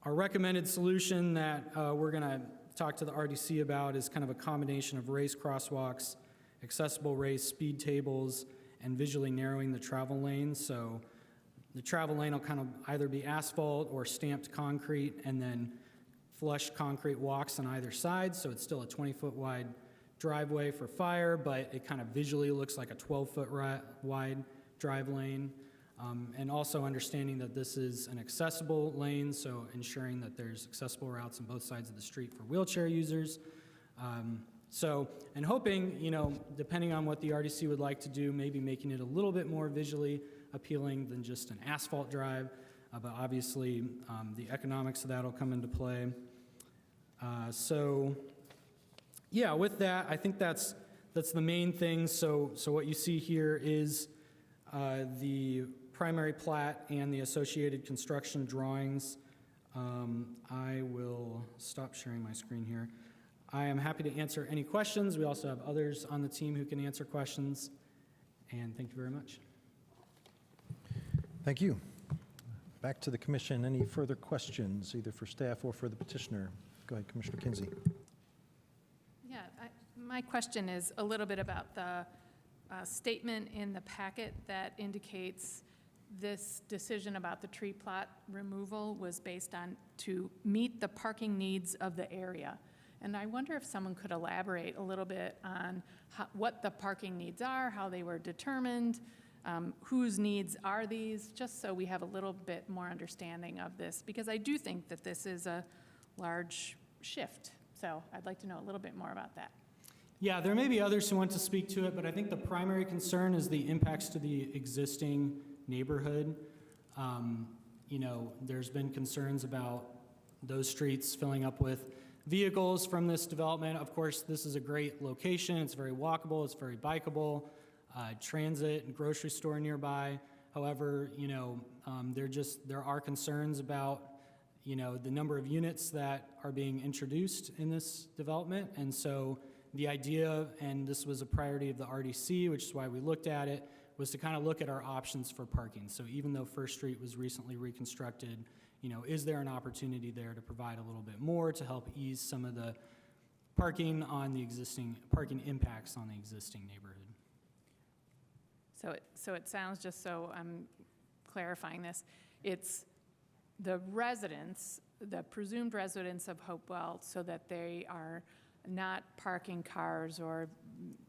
recommended solution that we're going to talk to the RDC about is kind of a combination of raised crosswalks, accessible raised speed tables, and visually narrowing the travel lanes. So the travel lane will kind of either be asphalt or stamped concrete, and then flush concrete walks on either side. So it's still a 20-foot wide driveway for fire, but it kind of visually looks like a 12-foot wide drive lane. And also understanding that this is an accessible lane, so ensuring that there's accessible routes on both sides of the street for wheelchair users. And hoping, you know, depending on what the RDC would like to do, maybe making it a little bit more visually appealing than just an asphalt drive. But obviously, the economics of that will come into play. Yeah, with that, I think that's the main thing. So what you see here is the primary plat and the associated construction drawings. I will stop sharing my screen here. I am happy to answer any questions. We also have others on the team who can answer questions. And thank you very much. Thank you. Back to the commission. Any further questions, either for staff or for the petitioner? Go ahead, Commissioner Kinsey. Yeah, my question is a little bit about the statement in the packet that indicates this decision about the tree plot removal was based on to meet the parking needs of the area. And I wonder if someone could elaborate a little bit on what the parking needs are, how they were determined, whose needs are these, just so we have a little bit more understanding of this, because I do think that this is a large shift. So I'd like to know a little bit more about that. Yeah, there may be others who want to speak to it, but I think the primary concern is the impacts to the existing neighborhood. You know, there's been concerns about those streets filling up with vehicles from this development. Of course, this is a great location. It's very walkable. It's very bikeable. Transit and grocery store nearby. However, you know, there are concerns about, you know, the number of units that are being introduced in this development. And so the idea, and this was a priority of the RDC, which is why we looked at it, was to kind of look at our options for parking. So even though First Street was recently reconstructed, you know, is there an opportunity there to provide a little bit more to help ease some of the parking impacts on the existing neighborhood? So it sounds, just so I'm clarifying this, it's the residents, the presumed residents of Hopewell, so that they are not parking cars or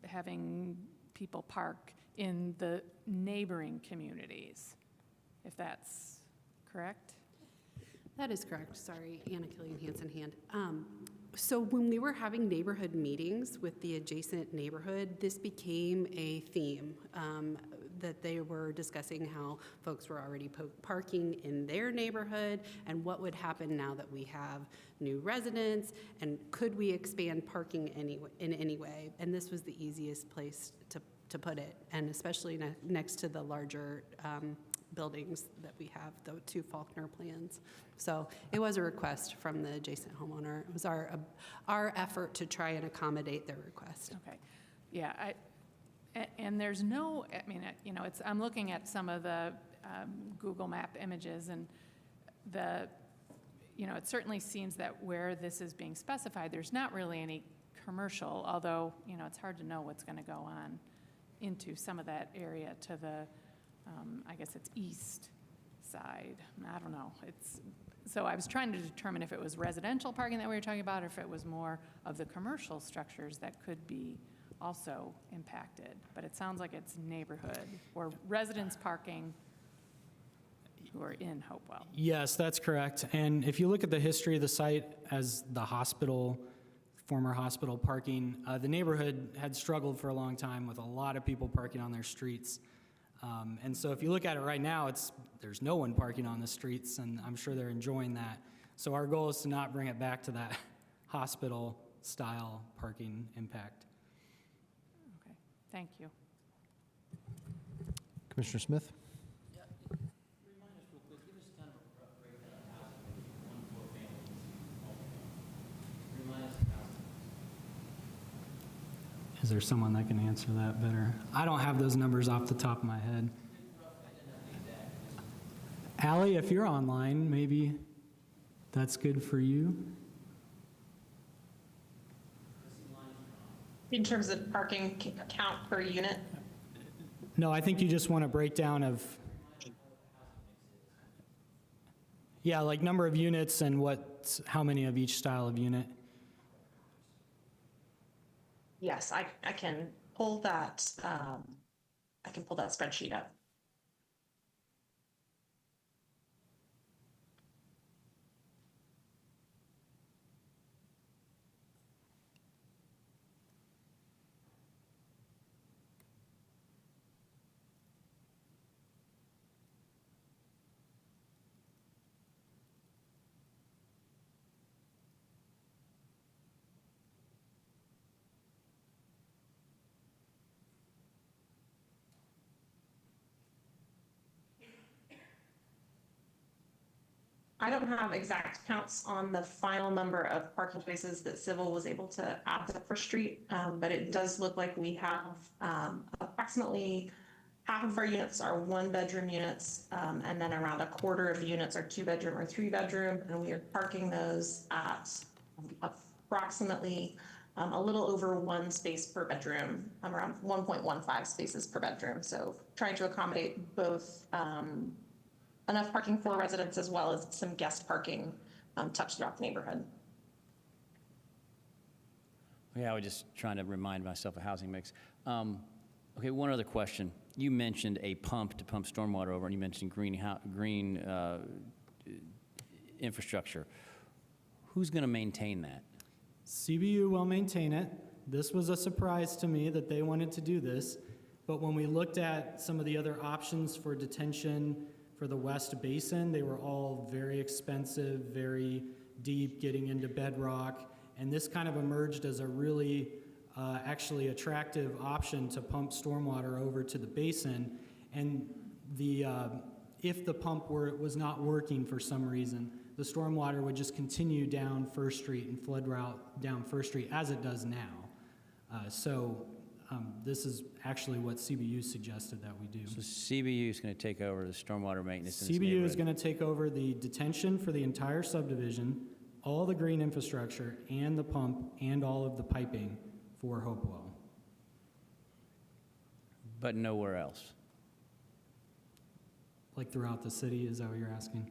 having people park in the neighboring communities, if that's correct? That is correct. Sorry, Anna Killian, Hands in Hand. So when we were having neighborhood meetings with the adjacent neighborhood, this became a theme that they were discussing how folks were already parking in their neighborhood and what would happen now that we have new residents, and could we expand parking in any way? And this was the easiest place to put it, and especially next to the larger buildings that we have, the two Faulkner plans. So it was a request from the adjacent homeowner. It was our effort to try and accommodate their request. Okay, yeah, and there's no, I mean, you know, I'm looking at some of the Google Map images, and you know, it certainly seems that where this is being specified, there's not really any commercial, although, you know, it's hard to know what's going to go on into some of that area to the, I guess it's east side. I don't know. So I was trying to determine if it was residential parking that we were talking about, or if it was more of the commercial structures that could be also impacted. But it sounds like it's neighborhood or residents parking who are in Hopewell. Yes, that's correct. And if you look at the history of the site as the hospital, former hospital parking, the neighborhood had struggled for a long time with a lot of people parking on their streets. And so if you look at it right now, there's no one parking on the streets, and I'm sure they're enjoying that. So our goal is to not bring it back to that hospital-style parking impact. Okay, thank you. Commissioner Smith? Is there someone that can answer that better? I don't have those numbers off the top of my head. Allie, if you're online, maybe that's good for you. In terms of parking count per unit? No, I think you just want a breakdown of, yeah, like number of units and how many of each style of unit. Yes, I can pull that. I can pull that spreadsheet up. I don't have exact counts on the final number of parking spaces that Civil was able to add to First Street, but it does look like we have approximately half of our units are one-bedroom units, and then around a quarter of units are two-bedroom or three-bedroom, and we are parking those at approximately a little over one space per bedroom, around 1.15 spaces per bedroom. So trying to accommodate both enough parking for residents as well as some guest parking tucked throughout the neighborhood. Yeah, I was just trying to remind myself of housing mix. Okay, one other question. You mentioned a pump to pump stormwater over, and you mentioned green infrastructure. Who's going to maintain that? CBU will maintain it. This was a surprise to me that they wanted to do this, but when we looked at some of the other options for detention for the West Basin, they were all very expensive, very deep, getting into bedrock, and this kind of emerged as a really actually attractive option to pump stormwater over to the basin. And if the pump was not working for some reason, the stormwater would just continue down First Street and flood route down First Street as it does now. This is actually what CBU suggested that we do. So CBU is going to take over the stormwater maintenance in this CBU neighborhood. is going to take over the detention for the entire subdivision, all the green infrastructure, and the pump, and all of the piping for Hopewell. But nowhere else. Like throughout the city, is that what you're asking?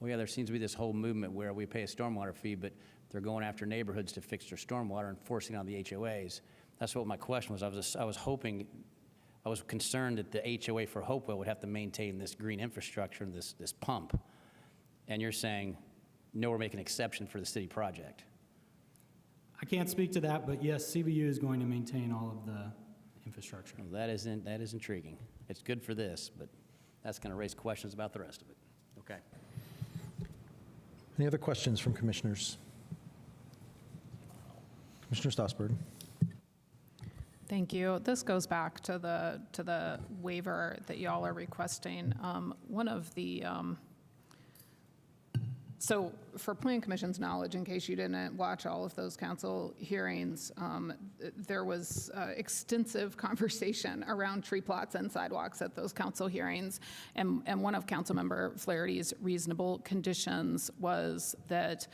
well, yeah, there seems to be this whole movement where we pay a stormwater fee, but they're going after neighborhoods to fix their stormwater and forcing it on the HOAs. That's what my question was. I was concerned that the HOA for Hopewell would have to maintain this green infrastructure and this pump. And you're saying, no, we're making an exception for the city project. I can't speak to that, but yes, CBU is going to maintain all of the infrastructure. Well, that is intriguing. It's good for this, but that's going to raise questions about the rest of it. Okay. Any other questions from commissioners? Commissioner Stossberg. Thank you. This goes back to the waiver that y'all are requesting. One of the, so for Plan Commission's knowledge, in case you didn't watch all of those council hearings, there was extensive conversation around tree plots and sidewalks at those council hearings. And one of Councilmember Flaherty's reasonable conditions was that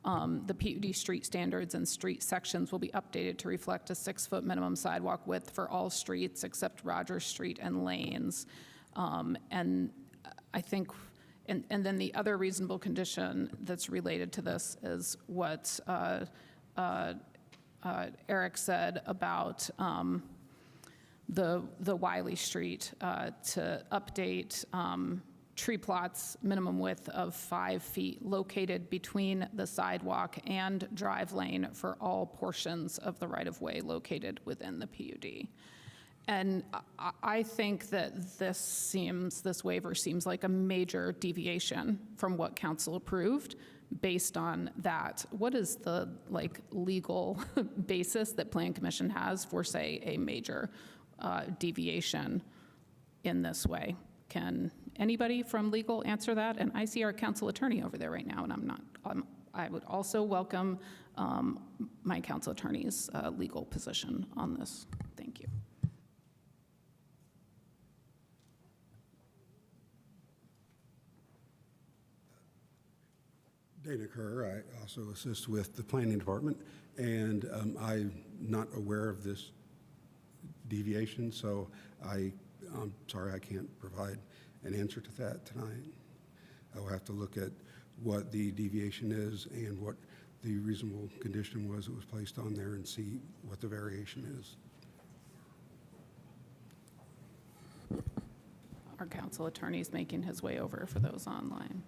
the PUD street standards and street sections will be updated to reflect a 6-foot minimum sidewalk width for all streets except Rogers Street and lanes. And I think, and then the other reasonable condition that's related to this is what Eric said about the Wiley Street to update tree plots, minimum width of 5 feet, located between the sidewalk and drive lane for all portions of the right-of-way located within the PUD. And I think that this waiver seems like a major deviation from what council approved based on that. What is the legal basis that Plan Commission has for, say, a major deviation in this way? Can anybody from legal answer that? And I see our council attorney over there right now, and I would also welcome my council attorney's legal position on this. Thank you. Dana Kerr, I also assist with the planning department, and I'm not aware of this deviation, so I'm sorry I can't provide an answer to that tonight. I will have to look at what the deviation is and what the reasonable condition was that was placed on there and see what the variation is. Our council attorney is making his way over for those online.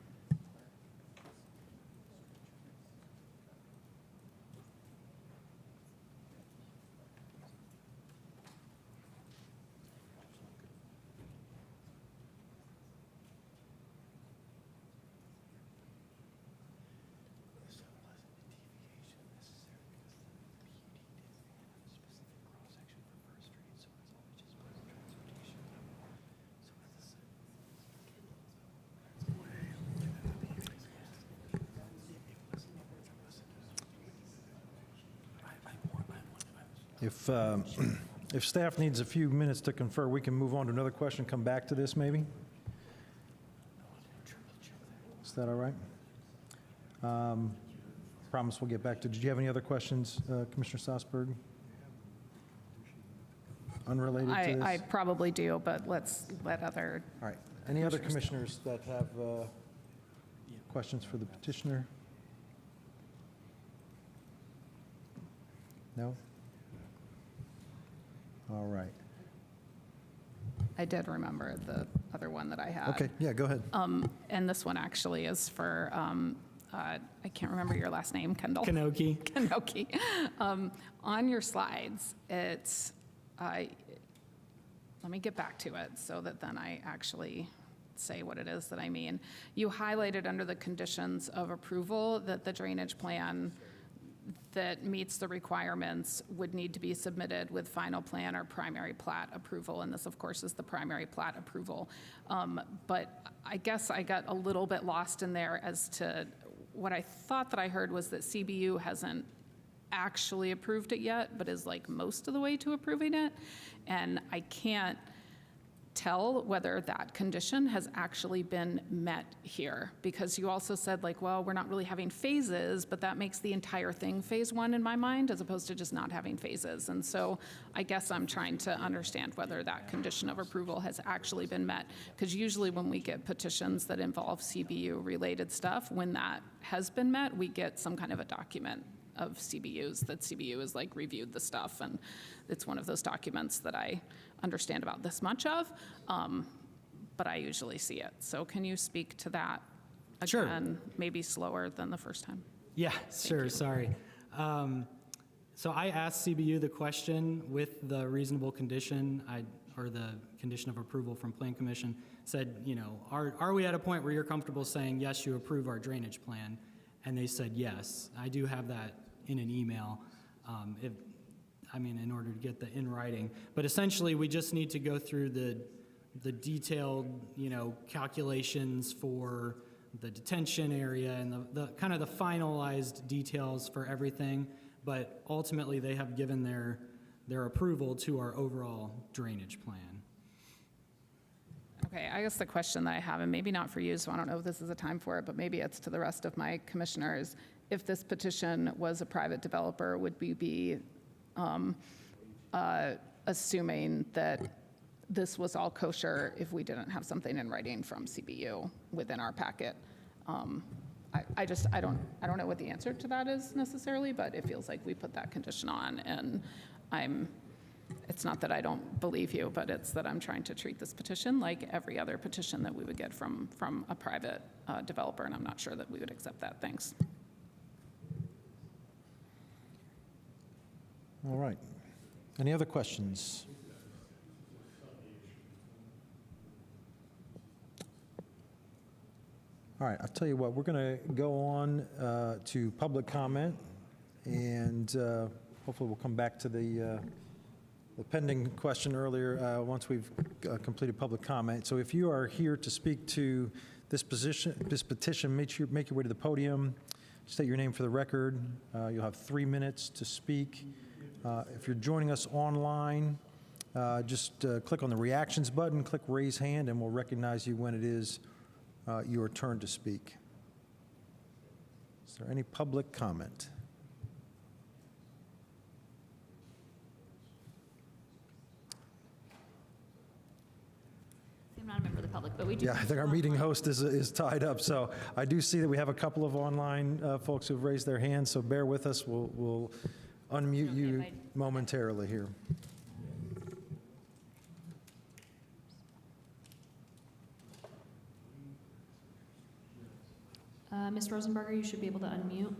If staff needs a few minutes to confer, we can move on to another question, come back to this maybe? Is that all right? Promise we'll get back to, did you have any other questions, Commissioner Stossberg? Unrelated to this? I probably do, but let's let other. All right. Any other commissioners that have questions for the petitioner? No? All right. I did remember the other one that I had. Okay, yeah, go ahead. And this one actually is for, I can't remember your last name, Kendall. Kanoki. Kanoki. On your slides, it's, let me get back to it so that then I actually say what it is that I mean. You highlighted under the conditions of approval that the drainage plan that meets the requirements would need to be submitted with final plan or primary plat approval, and this, of course, is the primary plat approval. But I guess I got a little bit lost in there as to what I thought that I heard was that CBU hasn't actually approved it yet, but is like most of the way to approving it, and I can't tell whether that condition has actually been met here. Because you also said like, well, we're not really having phases, but that makes the entire thing phase one in my mind, as opposed to just not having phases. And so I guess I'm trying to understand whether that condition of approval has actually been met. Because usually when we get petitions that involve CBU-related stuff, when that has been met, we get some kind of a document of CBUs, that CBU has like reviewed the stuff, and it's one of those documents that I understand about this much of, but I usually see it. So can you speak to that Sure. again, maybe slower than the first time? Yeah, sure, sorry. So I asked CBU the question with the reasonable condition, or the condition of approval from Plan Commission, said, you know, are we at a point where you're comfortable saying, yes, you approve our drainage plan? And they said yes. I do have that in an email, in order to get the in writing. But essentially, we just need to go through the detailed, calculations for the detention area and the kind of the finalized details for everything. But ultimately, they have given their approval to our overall drainage plan. Okay, I guess the question that I have, and maybe not for you, so I don't know if this is a time for it, but maybe it's to the rest of my commissioners. If this petition was a private developer, would we be assuming that this was all kosher if we didn't have something in writing from CBU within our packet? I don't know what the answer to that is necessarily, but it feels like we put that condition on, and it's not that I don't believe you, but it's that I'm trying to treat this petition like every other petition that we would get from a private developer, and I'm not sure that we would accept that. Thanks. All right. Any other questions? All right, I'll tell you what, we're going to go on to public comment, and hopefully we'll come back to the pending question earlier once we've completed public comment. So if you are here to speak to this petition, make your way to the podium, state your name for the record. You'll have 3 minutes to speak. If you're joining us online, just click on the reactions button, click raise hand, and we'll recognize you when it is your turn to speak. Is there any public comment? I'm not a member of the public, but we do. Yeah, I think our meeting host is tied up, so I do see that we have a couple of online folks who've raised their hands, so bear with us. We'll unmute you momentarily here. Ms. Rosenberger, you should be able to unmute.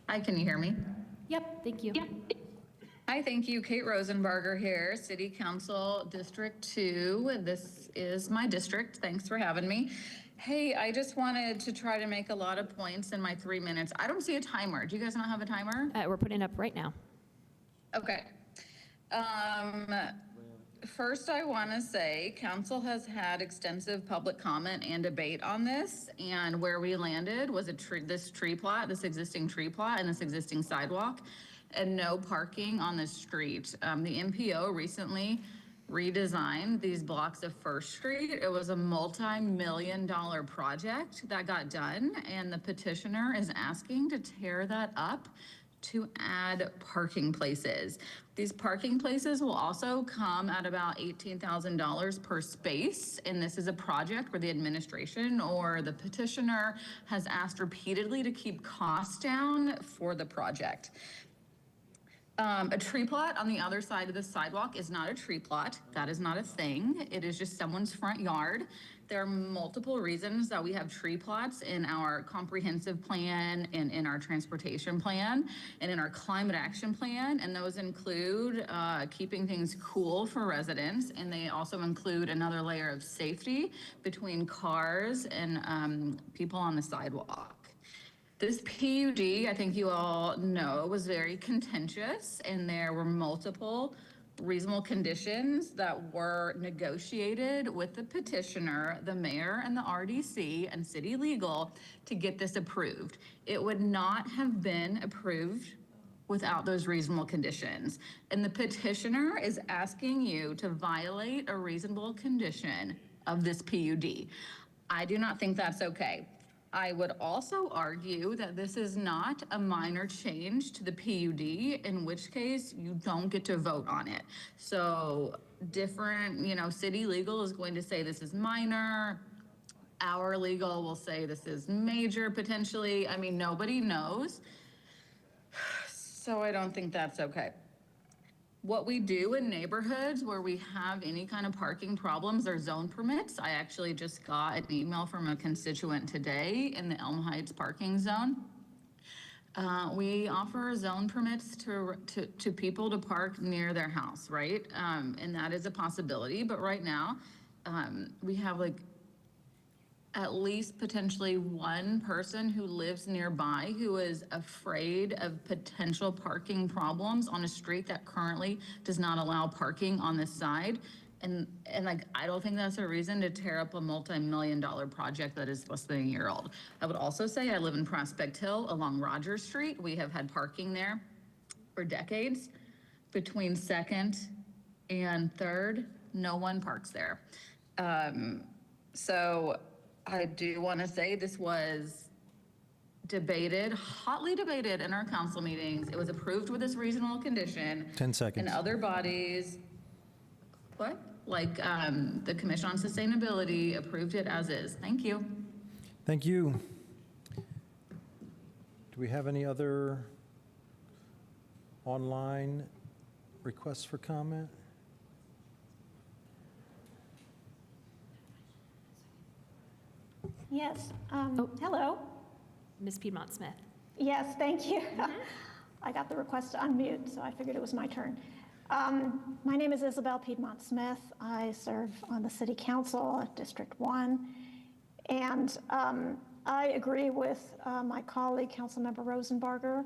Hi, can you hear me? Yep, thank you. Hi, thank you. Kate Rosenberger here, City Council District 2. This is my district. Thanks for having me. Hey, I just wanted to try to make a lot of points in my 3 minutes. I don't see a timer. Do you guys not have a timer? We're putting it up right now. Okay. First, I want to say council has had extensive public comment and debate on this, and where we landed was this existing tree plot and this existing sidewalk, and no parking on the street. The MPO recently redesigned these blocks of First Street. It was a multi-million-dollar project that got done, and the petitioner is asking to tear that up to add parking places. These parking places will also come at about $18,000 per space, and this is a project where the administration or the petitioner has asked repeatedly to keep costs down for the project. A tree plot on the other side of the sidewalk is not a tree plot. That is not a thing. It is just someone's front yard. There are multiple reasons that we have tree plots in our comprehensive plan and in our transportation plan and in our climate action plan. And those include keeping things cool for residents. And they also include another layer of safety between cars and people on the sidewalk. This PUD, I think you all know, was very contentious, and there were multiple reasonable conditions that were negotiated with the petitioner, the mayor, and the RDC and city legal to get this approved. It would not have been approved without those reasonable conditions. And the petitioner is asking you to violate a reasonable condition of this PUD. I do not think that's okay. I would also argue that this is not a minor change to the PUD, in which case you don't get to vote on it. So different, city legal is going to say this is minor. Our legal will say this is major potentially. I mean, nobody knows. So I don't think that's okay. What we do in neighborhoods where we have any kind of parking problems are zone permits. I actually just got an email from a constituent today in the Elm Heights parking zone. We offer zone permits to people to park near their house, right? And that is a possibility, but right now, we have at least potentially one person who lives nearby who is afraid of potential parking problems on a street that currently does not allow parking on this side. And I don't think that's a reason to tear up a multi-million-dollar project that is less than a year old. I would also say I live in Prospect Hill along Rogers Street. We have had parking there for decades. Between 2nd and 3rd, no one parks there. So I do want to say this was debated, hotly debated in our council meetings. It was approved with this reasonable condition. 10 seconds. And other bodies, the Commission on Sustainability approved it as is. Thank you. Thank you. Do we have any other online requests for comment? Yes. Hello. Ms. Piedmont Smith. Yes, thank you. I got the request to unmute, so I figured it was my turn. My name is Isabel Piedmont Smith. I serve on the City Council at District 1. And I agree with my colleague, Councilmember Rosenbarger,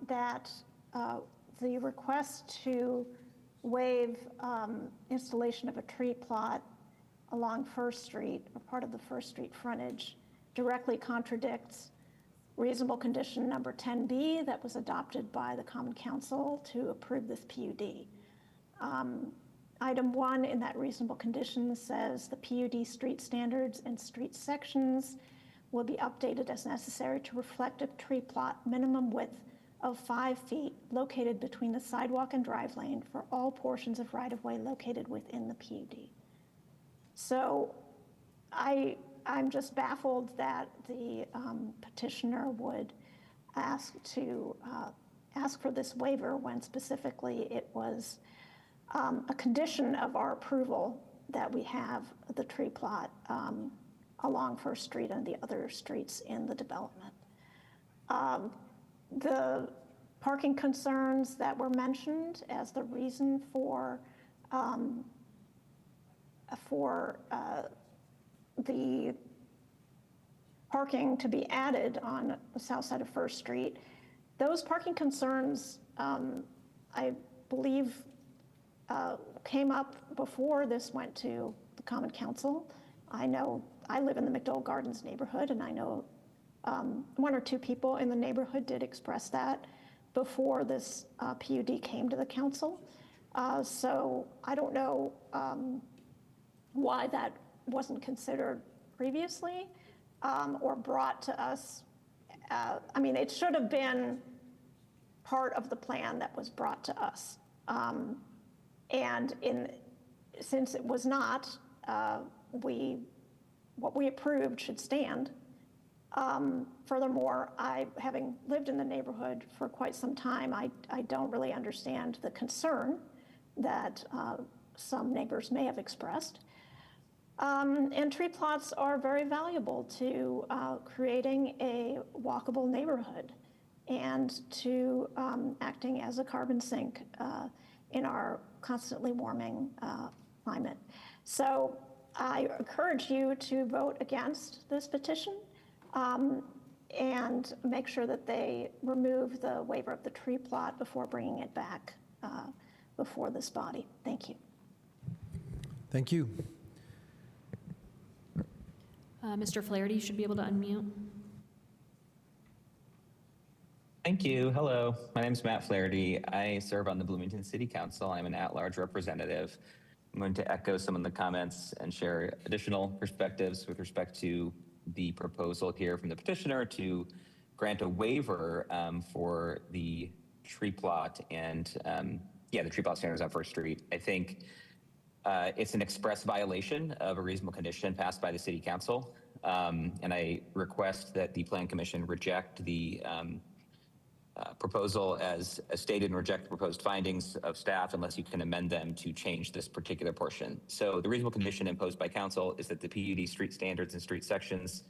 that the request to waive installation of a tree plot along First Street, or part of the First Street frontage, directly contradicts reasonable condition number 10B that was adopted by the Common Council to approve this PUD. Item 1 in that reasonable condition says the PUD street standards and street sections will be updated as necessary to reflect a tree plot minimum width of 5 feet located between the sidewalk and drive lane for all portions of right-of-way located within the PUD. So I'm just baffled that the petitioner would ask for this waiver when specifically it was a condition of our approval that we have the tree plot along First Street and the other streets in the development. The parking concerns that were mentioned as the reason for the parking to be added on the south side of First Street, those parking concerns, I believe, came up before this went to the Common Council. I know I live in the McDowell Gardens neighborhood, and I know 1 or 2 people in the neighborhood did express that before this PUD came to the council. So I don't know why that wasn't considered previously or brought to us. I mean, it should have been part of the plan that was brought to us. And since it was not, what we approved should stand. Furthermore, having lived in the neighborhood for quite some time, I don't really understand the concern that some neighbors may have expressed. And tree plots are very valuable to creating a walkable neighborhood and to acting as a carbon sink in our constantly warming climate. So I encourage you to vote against this petition and make sure that they remove the waiver of the tree plot before bringing it back before this body. Thank you. Thank you. Mr. Flaherty, you should be able to unmute. Thank you. Hello, my name is Matt Flaherty. I serve on the Bloomington City Council. I'm an at-large representative. I'm going to echo some of the comments and share additional perspectives with respect to the proposal here from the petitioner to grant a waiver for the tree plot and the tree plot standards on First Street. I think it's an express violation of a reasonable condition passed by the City Council, and I request that the Plan Commission reject the proposal as stated and reject the proposed findings of staff unless you can amend them to change this particular portion. So the reasonable condition imposed by council is that the PUD street standards and street sections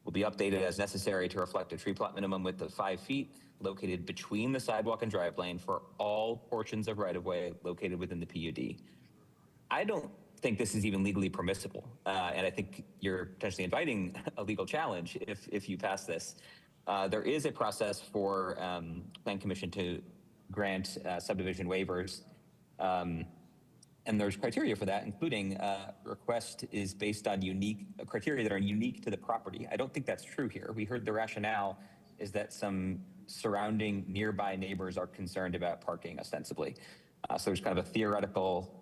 will be updated as necessary to reflect a tree plot minimum width of 5 feet located between the sidewalk and drive lane for all portions of right-of-way located within the PUD. I don't think this is even legally permissible, and I think you're potentially inviting a legal challenge if you pass this. There is a process for Plan Commission to grant subdivision waivers, and there's criteria for that, including request is based on unique criteria that are unique to the property. I don't think that's true here. We heard the rationale is that some surrounding nearby neighbors are concerned about parking ostensibly. So there's kind of a theoretical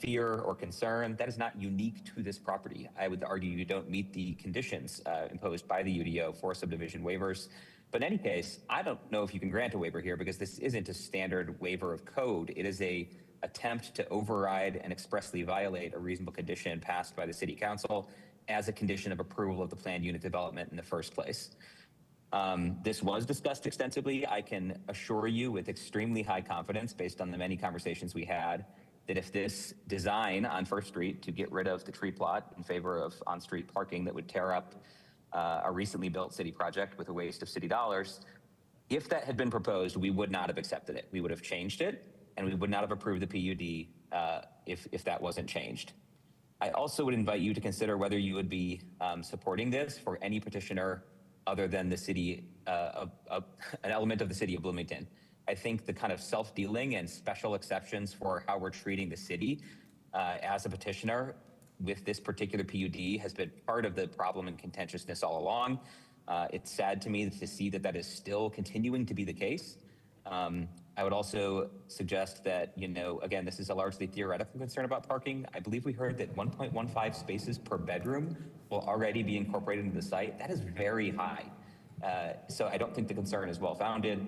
fear or concern that is not unique to this property. I would argue you don't meet the conditions imposed by the UDO for subdivision waivers. But in any case, I don't know if you can grant a waiver here because this isn't a standard waiver of code. It is a attempt to override and expressly violate a reasonable condition passed by the City Council as a condition of approval of the planned unit development in the first place. This was discussed extensively. I can assure you with extremely high confidence based on the many conversations we had that if this design on First Street to get rid of the tree plot in favor of on-street parking that would tear up a recently built city project with a waste of city dollars, if that had been proposed, we would not have accepted it. We would have changed it, and we would not have approved the PUD if that wasn't changed. I also would invite you to consider whether you would be supporting this for any petitioner other than the city, an element of the city of Bloomington. I think the kind of self-dealing and special exceptions for how we're treating the city as a petitioner with this particular PUD has been part of the problem and contentiousness all along. It's sad to me to see that that is still continuing to be the case. I would also suggest that, again, this is a largely theoretical concern about parking. I believe we heard that 1.15 spaces per bedroom will already be incorporated into the site. That is very high. So I don't think the concern is well-founded.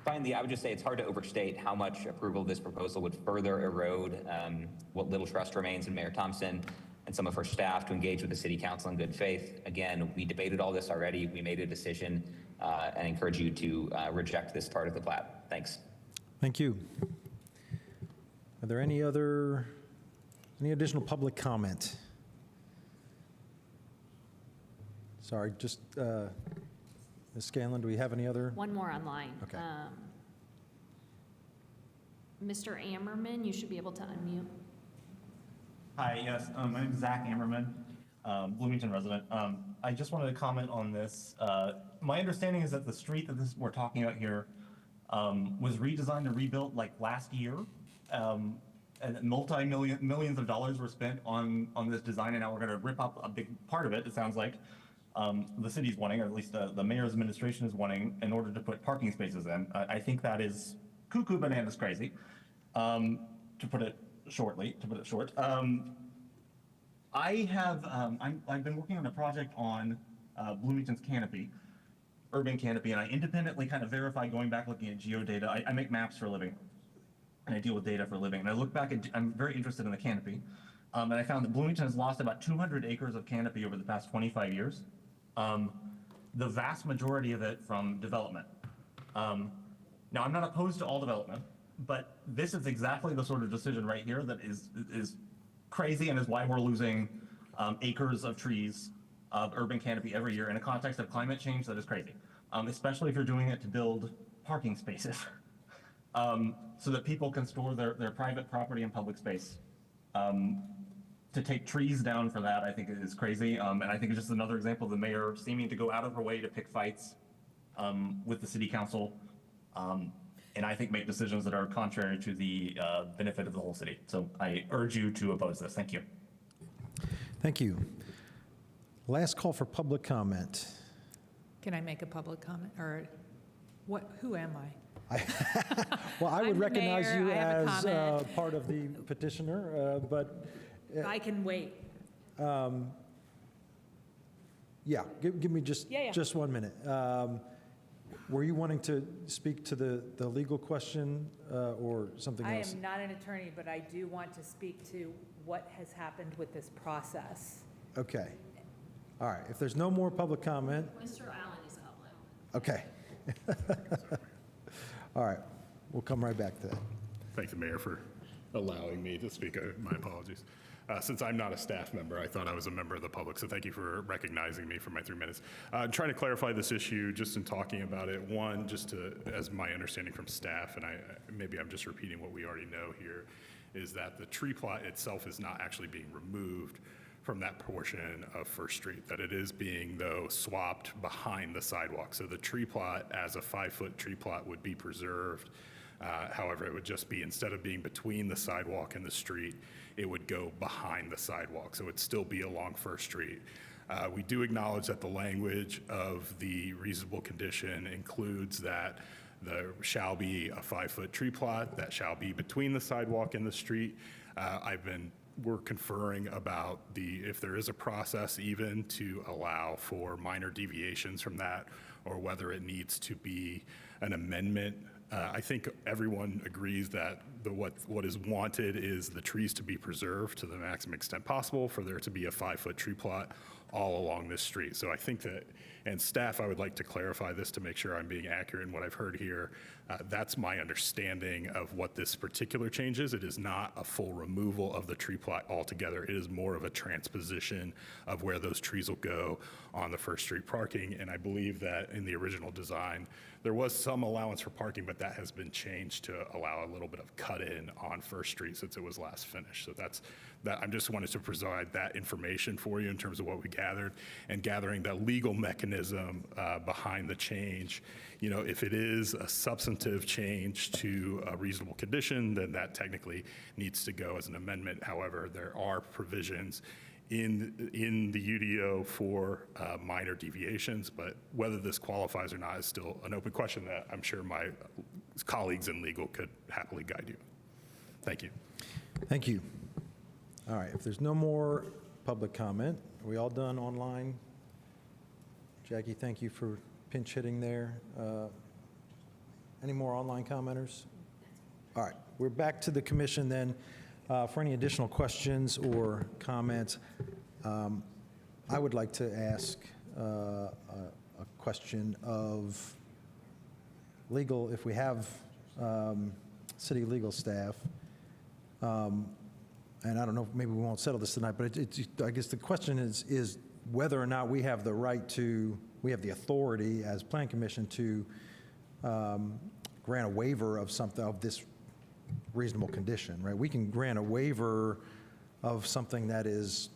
Finally, I would just say it's hard to overstate how much approval of this proposal would further erode what little trust remains in Mayor Thompson and some of her staff to engage with the City Council in good faith. Again, we debated all this already. We made a decision and encourage you to reject this part of the plat. Thanks. Thank you. Are there any additional public comment? Sorry, just Ms. Scanlon, do we have any other? One more online. Okay. Mr. Ammerman, you should be able to unmute. Hi, yes, my name is Zach Ammerman, Bloomington resident. I just wanted to comment on this. My understanding is that the street that we're talking about here was redesigned and rebuilt like last year. And millions of dollars were spent on this design, and now we're going to rip up a big part of it, it sounds like. The city's wanting, or at least the mayor's administration is wanting, in order to put parking spaces in. I think that is cuckoo bananas crazy, to put it short. I've been working on a project on Bloomington's canopy, urban canopy, and I independently kind of verify going back looking at geodata. I make maps for a living, and I deal with data for a living. And I look back and I'm very interested in the canopy. And I found that Bloomington has lost about 200 acres of canopy over the past 25 years. The vast majority of it from development. Now, I'm not opposed to all development, but this is exactly the sort of decision right here that is crazy and is why we're losing acres of trees of urban canopy every year in a context of climate change that is crazy, especially if you're doing it to build parking spaces so that people can store their private property and public space. To take trees down for that, I think is crazy. And I think it's just another example of the mayor seeming to go out of her way to pick fights with the city council. And I think make decisions that are contrary to the benefit of the whole city. So I urge you to oppose this. Thank you. Thank you. Last call for public comment. Can I make a public comment or Who am I? Well, I would I'm the recognize mayor. you I have a as comment. part of the petitioner, but I can wait. yeah, give me just, Yeah, yeah. just 1 minute. Were you wanting to speak to the legal question or something I else? am not an attorney, but I do want to speak to what has happened with this process. Okay. All right, if there's no more public comment, Mr. Allen is out loud. okay. All right, we'll come right back to that. Thank the mayor for allowing me to speak. My apologies. Since I'm not a staff member, I thought I was a member of the public, so thank you for recognizing me for my 3 minutes. I'm trying to clarify this issue just in talking about it. One, just to, as my understanding from staff, and maybe I'm just repeating what we already know here, is that the tree plot itself is not actually being removed from that portion of First Street, that it is being, though, swapped behind the sidewalk. So the tree plot as a 5-foot tree plot would be preserved. However, it would just be, instead of being between the sidewalk and the street, it would go behind the sidewalk. So it'd still be along First Street. We do acknowledge that the language of the reasonable condition includes that there shall be a 5-foot tree plot that shall be between the sidewalk and the street. We're conferring about if there is a process even to allow for minor deviations from that, or whether it needs to be an amendment. I think everyone agrees that what is wanted is the trees to be preserved to the maximum extent possible, for there to be a 5-foot tree plot all along this street. So I think that, and staff, I would like to clarify this to make sure I'm being accurate in what I've heard here. That's my understanding of what this particular change is. It is not a full removal of the tree plot altogether. It is more of a transposition of where those trees will go on the First Street parking. And I believe that in the original design, there was some allowance for parking, but that has been changed to allow a little bit of cut-in on First Street since it was last finished. So that's that. I just wanted to provide that information for you in terms of what we gathered, and gathering the legal mechanism behind the change. You know, if it is a substantive change to a reasonable condition, then that technically needs to go as an amendment. However, there are provisions in the UDO for minor deviations, but whether this qualifies or not is still an open question that I'm sure my colleagues in legal could happily guide you. Thank you. Thank you. All right, if there's no more public comment, are we all done online? Jackie, thank you for pinch hitting there. Any more online commenters? All right, we're back to the commission then. For any additional questions or comments, I would like to ask a question of legal, if we have city legal staff. And I don't know, maybe we won't settle this tonight, but I guess the question is whether or not we have the right to, we have the authority as Plan Commission to grant a waiver of something, of this reasonable condition, right? We can grant a waiver of something that is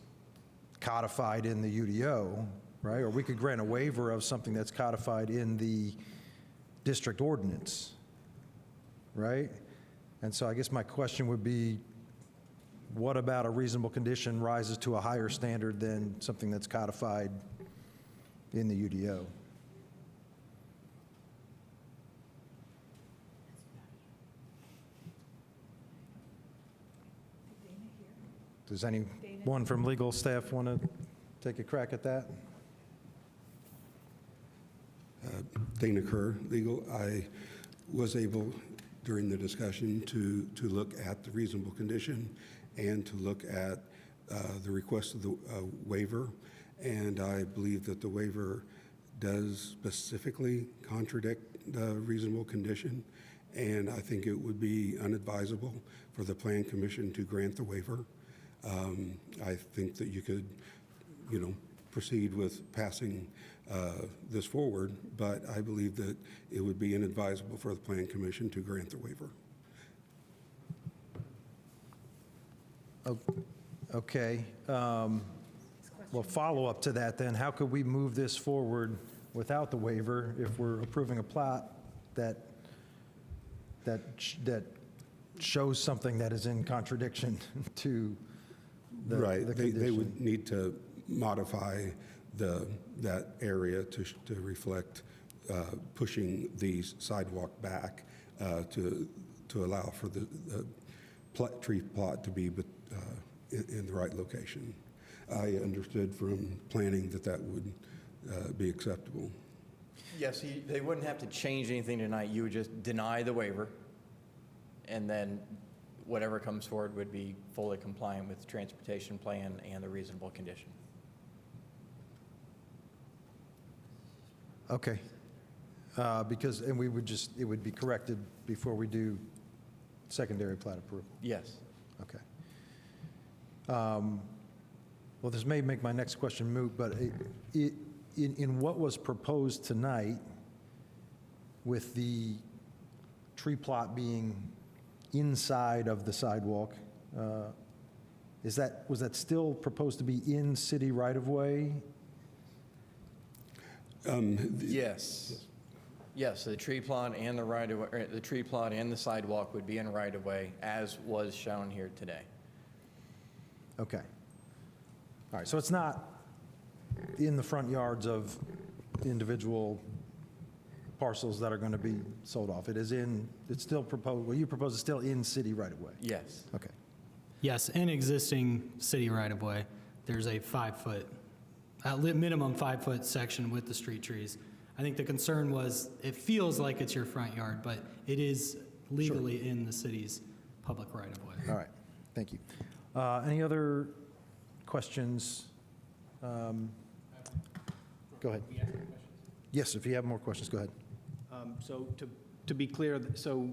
codified in the UDO, right? Or we could grant a waiver of something that's codified in the district ordinance, right? And so I guess my question would be, what about a reasonable condition rises to a higher standard than something that's codified in the UDO? Does anyone from legal staff want to take a crack at that? Dana Kerr, legal. I was able during the discussion to look at the reasonable condition and to look at the request of the waiver. And I believe that the waiver does specifically contradict the reasonable condition. And I think it would be unadvisable for the Plan Commission to grant the waiver. I think that you could, proceed with passing this forward, but I believe that it would be inadvisable for the Plan Commission to grant the waiver. Okay. Well, follow up to that then, how could we move this forward without the waiver if we're approving a plot that shows something that is in contradiction to the condition? They would need to modify that area to reflect pushing the sidewalk back to allow for the tree plot to be in the right location. I understood from planning that that would be acceptable. Yes, they wouldn't have to change anything tonight. You would just deny the waiver, and then whatever comes forward would be fully compliant with the transportation plan and the reasonable condition. Okay. Because, and we would just, it would be corrected before we do secondary plat approval. Yes. Okay. Well, this may make my next question moot, but in what was proposed tonight with the tree plot being inside of the sidewalk, was that still proposed to be in city right-of-way? Yes. Yes, the tree plot and the right-of-way, the tree plot and the sidewalk would be in right-of-way, as was shown here today. Okay. All right, so it's not in the front yards of individual parcels that are going to be sold off. It's still proposed, well, you propose it's still in city right-of-way? Yes. Okay. Yes, in existing city right-of-way, there's a 5-foot, minimum 5-foot section with the street trees. I think the concern was, it feels like it's your front yard, but it is legally in the city's public right-of-way. All right, thank you. Any other questions? Go ahead. Yes, if you have more questions, go ahead. So to be clear, so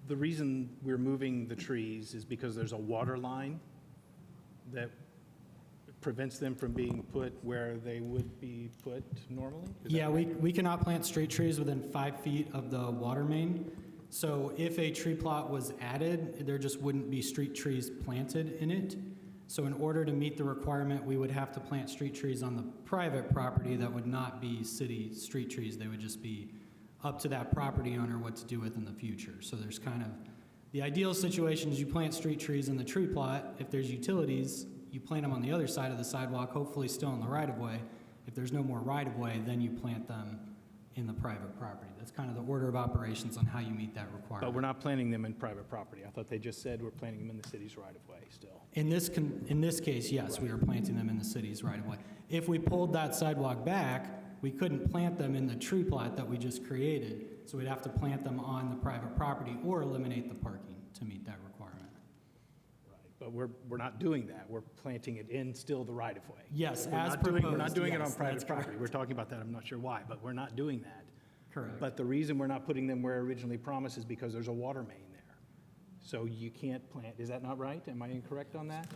the reason we're moving the trees is because there's a water line that prevents them from being put where they would be put normally? Yeah, we cannot plant street trees within 5 feet of the water main. So if a tree plot was added, there just wouldn't be street trees planted in it. So in order to meet the requirement, we would have to plant street trees on the private property that would not be city street trees. They would just be up to that property owner what to do with in the future. So there's kind of, the ideal situation is you plant street trees in the tree plot. If there's utilities, you plant them on the other side of the sidewalk, hopefully still in the right-of-way. If there's no more right-of-way, then you plant them in the private property. That's kind of the order of operations on how you meet that requirement. But we're not planting them in private property. I thought they just said we're planting them in the city's right-of-way still. In this case, yes, we are planting them in the city's right-of-way. If we pulled that sidewalk back, we couldn't plant them in the tree plot that we just created, so we'd have to plant them on the private property or eliminate the parking to meet that requirement. But we're not doing that. We're planting it in still the right-of-way. Yes, We're as not doing, We're proposed, not doing it yes, on private that's property. correct. We're talking about that, I'm not sure why, but we're not doing that. Correct. But the reason we're not putting them where originally promised is because there's a water main there. So you can't plant, is that not right? Am I incorrect on that?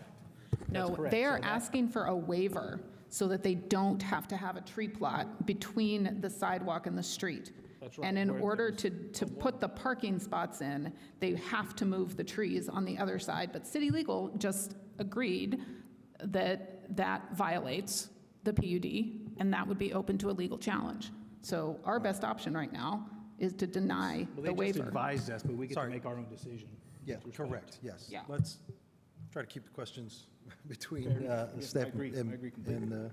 No, correct. they are So that- asking for a waiver so that they don't have to have a tree plot between the sidewalk and the street. That's right. And in Where order to put the parking spots in, they have to move the trees on the other side. But City Legal just agreed that that violates the PUD, and that would be open to a legal challenge. So our best option right now is to deny Well, the they just waiver. advised us, but we get to Sorry. make our own decision. Yeah, with respect. correct, yes. Yeah. Let's try to keep the questions between Yes, staff I agree completely. and the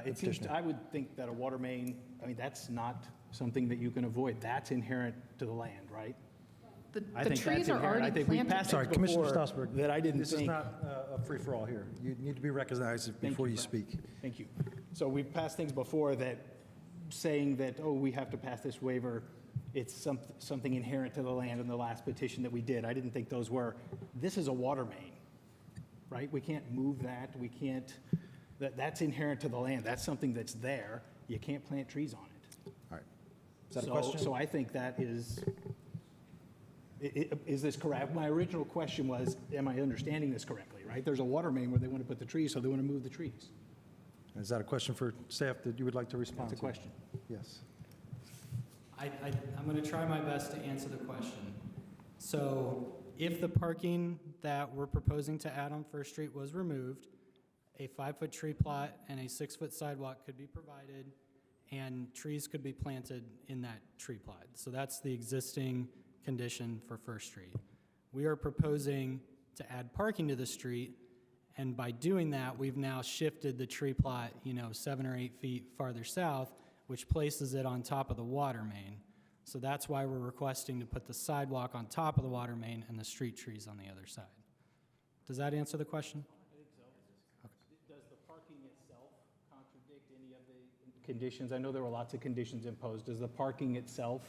It seems, petitioner. I would think that a water main, I mean, that's not something that you can avoid. That's inherent to the land, right? The I the think trees that's are inherent. I already think we planted. passed Sorry, things Commissioner before Strasburg. that I didn't This is think. not a free-for-all here. You need to be recognized before you speak. Thank you. So we've passed things before that saying that, oh, we have to pass this waiver, it's something inherent to the land in the last petition that we did. I didn't think those were. This is a water main, right? We can't move that. We can't, that's inherent to the land. That's something that's there. You can't plant trees on it. All right. Is that a question? So I think that is this correct? My original question was, am I understanding this correctly, right? There's a water main where they want to put the trees, so they want to move the trees. Is that a question for staff that you would like to respond to? That's a question. Yes. I'm going to try my best to answer the question. So if the parking that we're proposing to add on First Street was removed, a 5-foot tree plot and a 6-foot sidewalk could be provided, and trees could be planted in that tree plot. So that's the existing condition for First Street. We are proposing to add parking to the street, and by doing that, we've now shifted the tree plot, 7 or 8 feet farther south, which places it on top of the water main. So that's why we're requesting to put the sidewalk on top of the water main and the street trees on the other side. Does that answer the question? I think so. Does the parking itself contradict any of the conditions? I know there were lots of conditions imposed. Does the parking itself,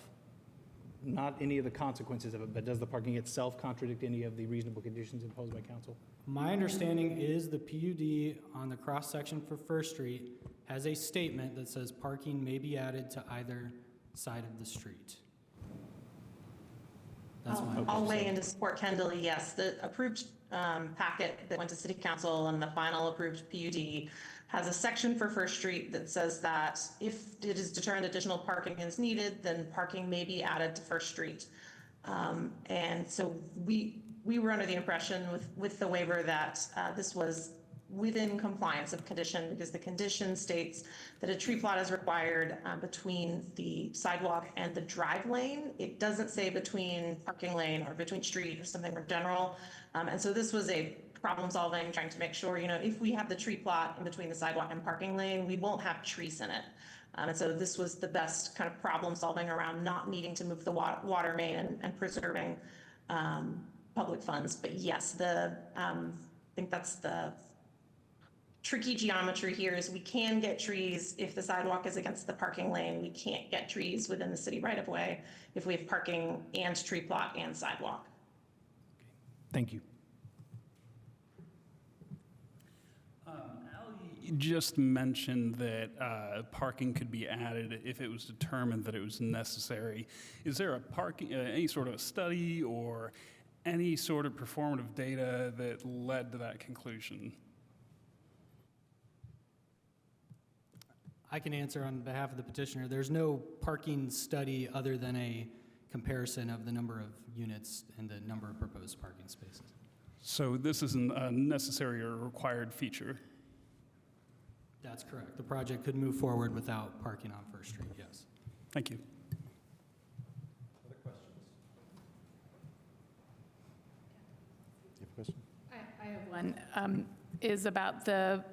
not any of the consequences of it, but does the parking itself contradict any of the reasonable conditions imposed by council? My understanding is the PUD on the cross-section for First Street has a statement that says parking may be added to either side of the street. That's my I'll weigh in to support Kendall. Yes, the approved packet that went to City Council and the final approved PUD has a section for First Street that says that if it is determined additional parking is needed, then parking may be added to First Street. And so we were under the impression with the waiver that this was within compliance of condition, because the condition states that a tree plot is required between the sidewalk and the drive lane. It doesn't say between parking lane or between street or something more general. And so this was a problem solving, trying to make sure, if we have the tree plot in between the sidewalk and parking lane, we won't have trees in it. And so this was the best kind of problem solving around not needing to move the water main and preserving public funds. But yes, I think that's the tricky geometry here is we can get trees if the sidewalk is against the parking lane. We can't get trees within the city right of way if we have parking and tree plot and sidewalk. Thank you. Ali just mentioned that parking could be added if it was determined that it was necessary. Is there a any sort of a study or any sort of performative data that led to that conclusion? I can answer on behalf of the petitioner. There's no parking study other than a comparison of the number of units and the number of proposed parking spaces. So this isn't a necessary or required feature? That's correct. The project could move forward without parking on First Street, yes. Thank you. Other questions? Do you have a question? I have one, is about the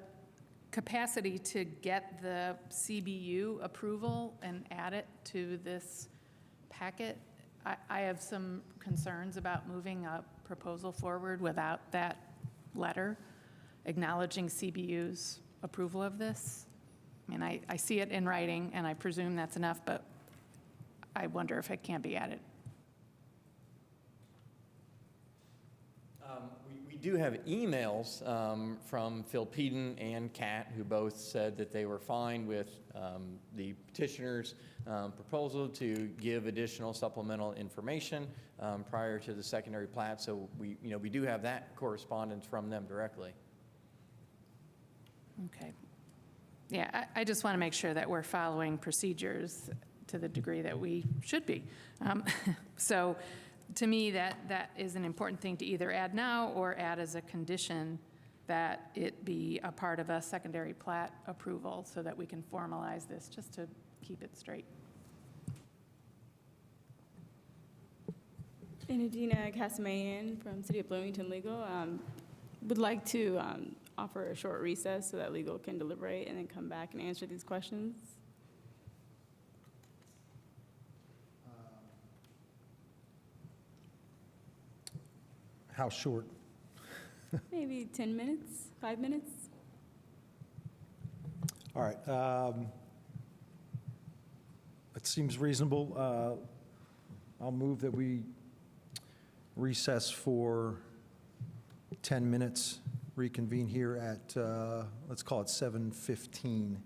capacity to get the CBU approval and add it to this packet. I have some concerns about moving a proposal forward without that letter acknowledging CBU's approval of this. I mean, I see it in writing, and I presume that's enough, but I wonder if it can be added. We do have emails from Phil Peden and Kat, who both said that they were fine with the petitioner's proposal to give additional supplemental information prior to the secondary plat. So we do have that correspondence from them directly. Okay. Yeah, I just want to make sure that we're following procedures to the degree that we should be. So to me, that is an important thing to either add now or add as a condition that it be a part of a secondary plat approval so that we can formalize this, just to keep it straight. Benedina Casamayan from City of Bloomington Legal. Would like to offer a short recess so that legal can deliberate and then come back and answer these questions. How short? Maybe 10 minutes, 5 minutes. All right. It seems reasonable. I'll move that we recess for 10 minutes, reconvene here at, let's call it 7:15.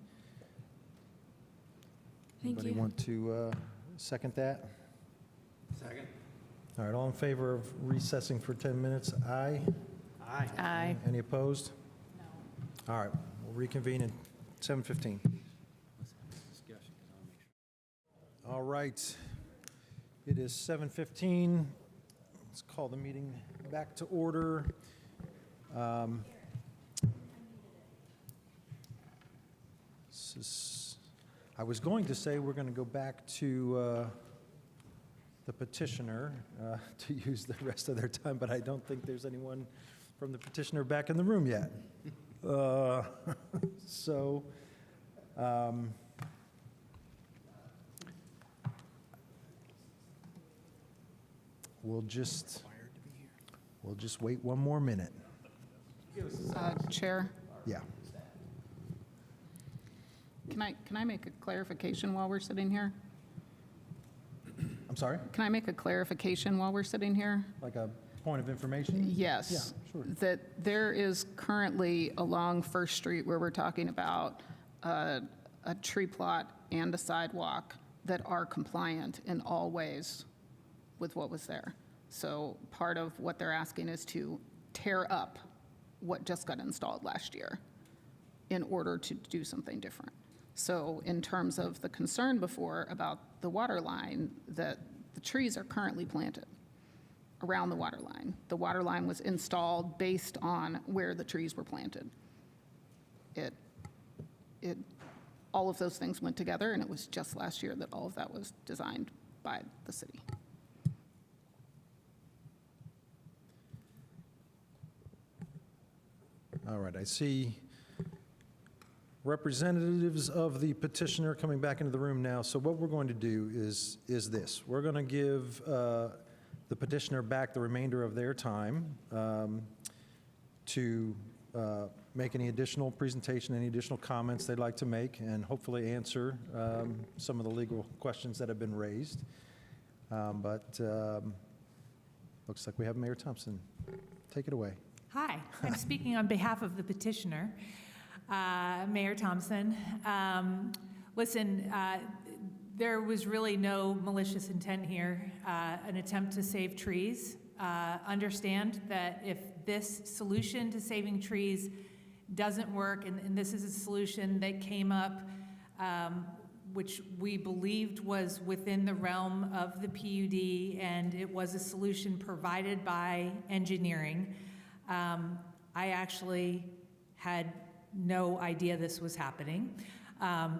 Anybody want to second that? Second. All right, all in favor of recessing for 10 minutes? Aye? Aye. Aye. Any opposed? No. All right, we'll reconvene at 7:15. All right, it is 7:15. Let's call the meeting back to order. I was going to say we're going to go back to the petitioner to use the rest of their time, but I don't think there's anyone from the petitioner back in the room yet. So we'll just wait one more minute. Chair, Yeah. can I make a clarification while we're sitting here? I'm sorry? Can I make a clarification while we're sitting here? Like a point of information? Yes. Yeah, sure. That there is currently along First Street where we're talking about a tree plot and a sidewalk that are compliant in all ways with what was there. So part of what they're asking is to tear up what just got installed last year in order to do something different. So in terms of the concern before about the water line, that the trees are currently planted around the water line. The water line was installed based on where the trees were planted. All of those things went together, and it was just last year that all of that was designed by the city. All right, I see representatives of the petitioner coming back into the room now. So what we're going to do is this. We're going to give the petitioner back the remainder of their time to make any additional presentation, any additional comments they'd like to make, and hopefully answer some of the legal questions that have been raised. But looks like we have Mayor Thompson. Take it away. Hi, I'm speaking on behalf of the petitioner, Mayor Thompson. Listen, there was really no malicious intent here, an attempt to save trees. Understand that if this solution to saving trees doesn't work, and this is a solution that came up, which we believed was within the realm of the PUD, and it was a solution provided by engineering. I actually had no idea this was happening.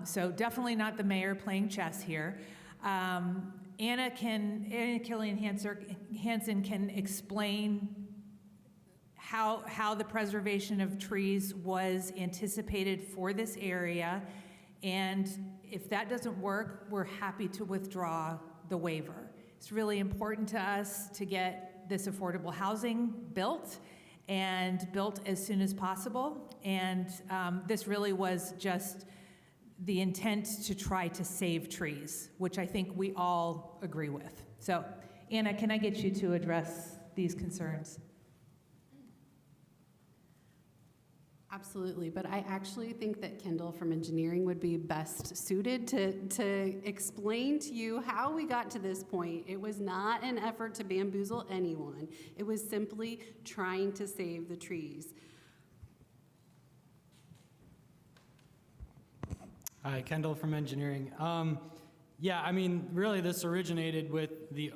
So definitely not the mayor playing chess here. Anna Killian Hansen can explain how the preservation of trees was anticipated for this area. And if that doesn't work, we're happy to withdraw the waiver. It's really important to us to get this affordable housing built, and built as soon as possible. And this really was just the intent to try to save trees, which I think we all agree with. So, Anna, can I get you to address these concerns? Absolutely, but I actually think that Kendall from engineering would be best suited to explain to you how we got to this point. It was not an effort to bamboozle anyone. It was simply trying to save the trees. Hi, Kendall from engineering. Yeah, I mean, really this originated with the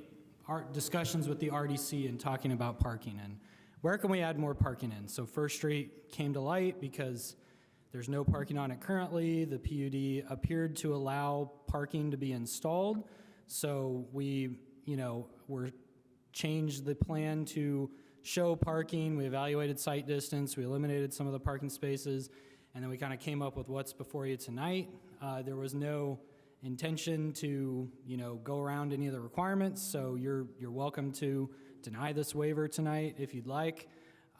discussions with the RDC and talking about parking and where can we add more parking in? So First Street came to light because there's no parking on it currently. The PUD appeared to allow parking to be installed. So we, changed the plan to show parking. We evaluated site distance. We eliminated some of the parking spaces. And then we kind of came up with what's before you tonight. There was no intention to, go around any of the requirements. So you're welcome to deny this waiver tonight if you'd like,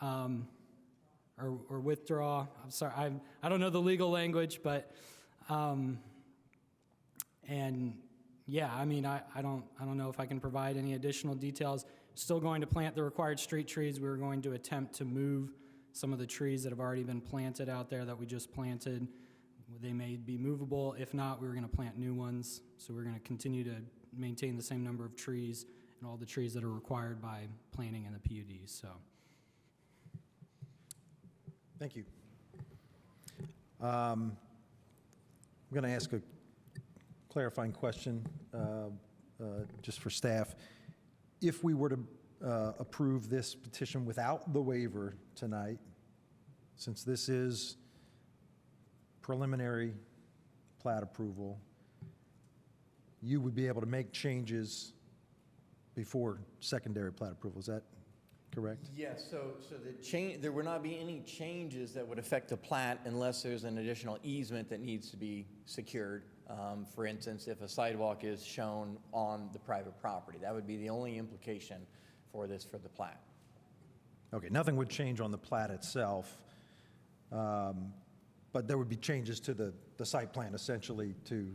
or withdraw. I'm sorry, I don't know the legal language, but, and yeah, I mean, I don't know if I can provide any additional details. Still going to plant the required street trees. We're going to attempt to move some of the trees that have already been planted out there that we just planted. They may be movable. If not, we're going to plant new ones. So we're going to continue to maintain the same number of trees and all the trees that are required by planning in the PUD. So, thank you. I'm going to ask a clarifying question just for staff. If we were to approve this petition without the waiver tonight, since this is preliminary plat approval, you would be able to make changes before secondary plat approval. Is that correct? Yes, so there would not be any changes that would affect the plat unless there's an additional easement that needs to be secured. For instance, if a sidewalk is shown on the private property, that would be the only implication for this for the plat. Okay, nothing would change on the plat itself, but there would be changes to the site plan essentially to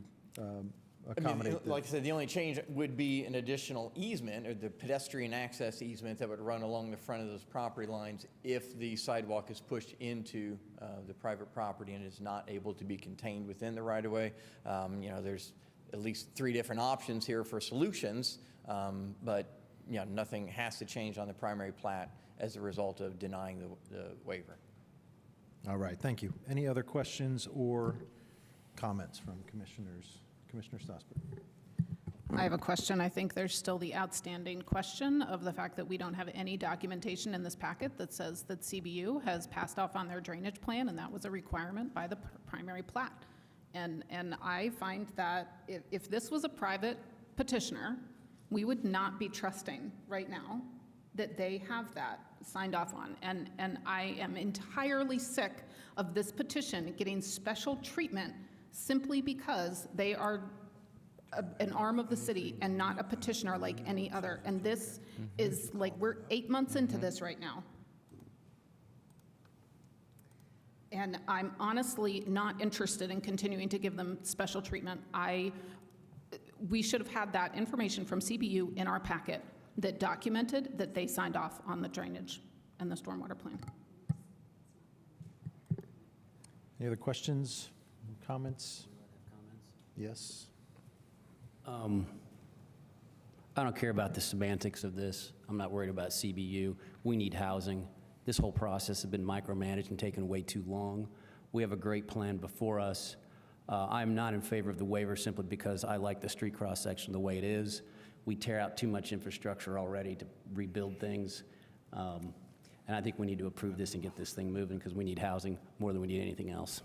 accommodate. Like I said, the only change would be an additional easement, or the pedestrian access easement that would run along the front of those property lines if the sidewalk is pushed into the private property and is not able to be contained within the right-of-way. There's at least 3 different options here for solutions, but nothing has to change on the primary plat as a result of denying the waiver. All right, thank you. Any other questions or comments from commissioners? Commissioner Stossberg. I have a question. I think there's still the outstanding question of the fact that we don't have any documentation in this packet that says that CBU has passed off on their drainage plan, and that was a requirement by the primary plat. And I find that if this was a private petitioner, we would not be trusting right now that they have that signed off on. And I am entirely sick of this petition getting special treatment simply because they are an arm of the city and not a petitioner like any other. And this is like, we're 8 months into this right now. And I'm honestly not interested in continuing to give them special treatment. We should have had that information from CBU in our packet that documented that they signed off on the drainage and the stormwater plan. Any other questions, comments? Yes. I don't care about the semantics of this. I'm not worried about CBU. We need housing. This whole process has been micromanaged and taken way too long. We have a great plan before us. I'm not in favor of the waiver simply because I like the street cross section the way it is. We tear out too much infrastructure already to rebuild things. And I think we need to approve this and get this thing moving because we need housing more than we need anything else.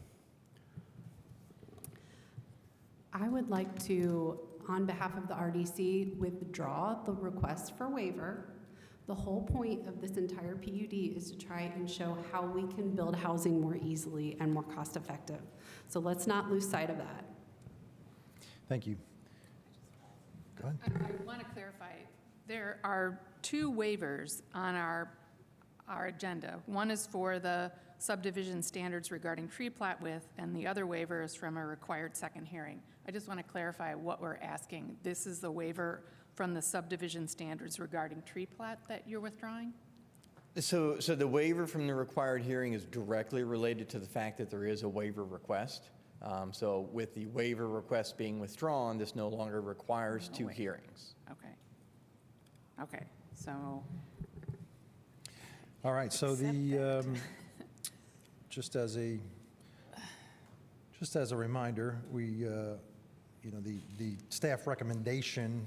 I would like to, on behalf of the RDC, withdraw the request for waiver. The whole point of this entire PUD is to try and show how we can build housing more easily and more cost effective. So let's not lose sight of that. Thank you. Go ahead. I want to clarify, there are 2 waivers on our agenda. One is for the subdivision standards regarding tree plat width, and the other waiver is from a required second hearing. I just want to clarify what we're asking. This is the waiver from the subdivision standards regarding tree plat that you're withdrawing? So the waiver from the required hearing is directly related to the fact that there is a waiver request. So with the waiver request being withdrawn, this no longer requires 2 hearings. Okay. Okay, so. All right, so the, just as a reminder, we, the staff recommendation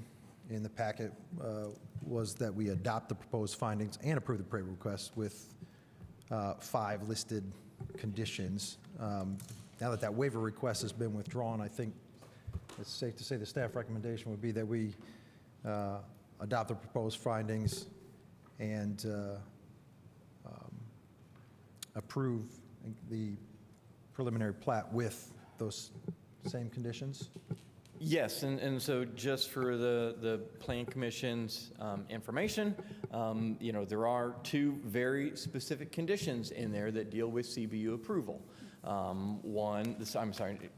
in the packet was that we adopt the proposed findings and approve the waiver request with 5 listed conditions. Now that that waiver request has been withdrawn, I think it's safe to say the staff recommendation would be that we adopt the proposed findings and approve the preliminary plat with those same conditions? Yes, and so just for the Plan Commission's information, there are 2 very specific conditions in there that deal with CBU approval.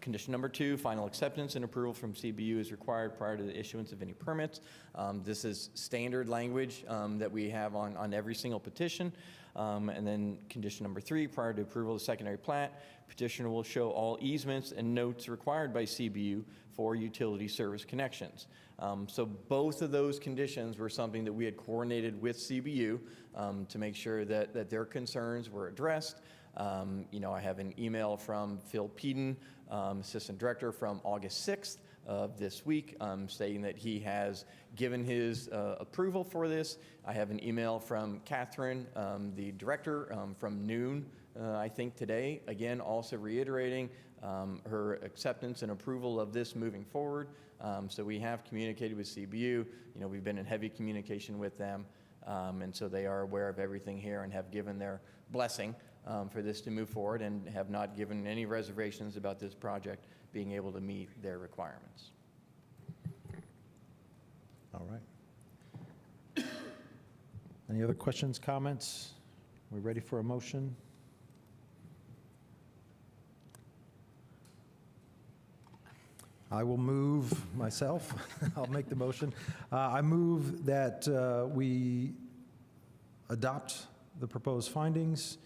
Condition number 2, final acceptance and approval from CBU is required prior to the issuance of any permits. This is standard language that we have on every single petition. And then condition number 3, prior to approval of the secondary plat, petitioner will show all easements and notes required by CBU for utility service connections. So both of those conditions were something that we had coordinated with CBU to make sure that their concerns were addressed. I have an email from Phil Peden, Assistant Director, from August 6th of this week stating that he has given his approval for this. I have an email from Catherine, the Director, from noon, I think today, again, also reiterating her acceptance and approval of this moving forward. So we have communicated with CBU. We've been in heavy communication with them, and so they are aware of everything here and have given their blessing for this to move forward and have not given any reservations about this project being able to meet their requirements. All right. Any other questions, comments? We ready for a motion? I will move myself. I'll make the motion. I move that we adopt the proposed findings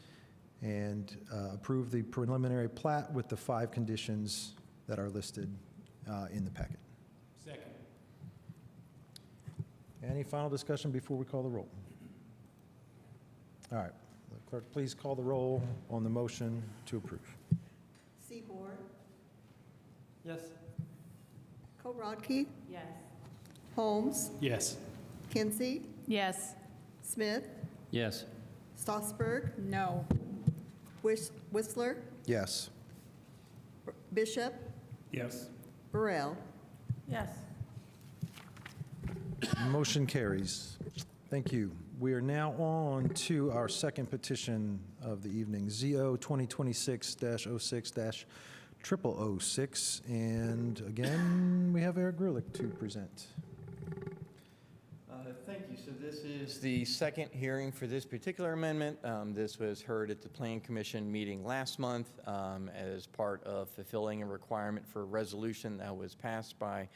and approve the preliminary plat with the 5 conditions that are listed in the packet. Second. Any final discussion before we call the roll? All right. Clerk, please call the roll on the motion to approve. Seaborn, Yes. Korodke, Yes. Holmes, Yes. Kinsey, Yes. Smith, Yes. Stossberg, No. Whistler, Yes. Bishop, Yes. Burrell. Yes. Motion carries. Thank you. We are now on to our second petition of the evening, ZO 2026-06-0006. And again, we have Eric Grulich to present. Thank you. So this is the second hearing for this particular amendment. This was heard at the Plan Commission meeting last month as part of fulfilling a requirement for a resolution that was passed by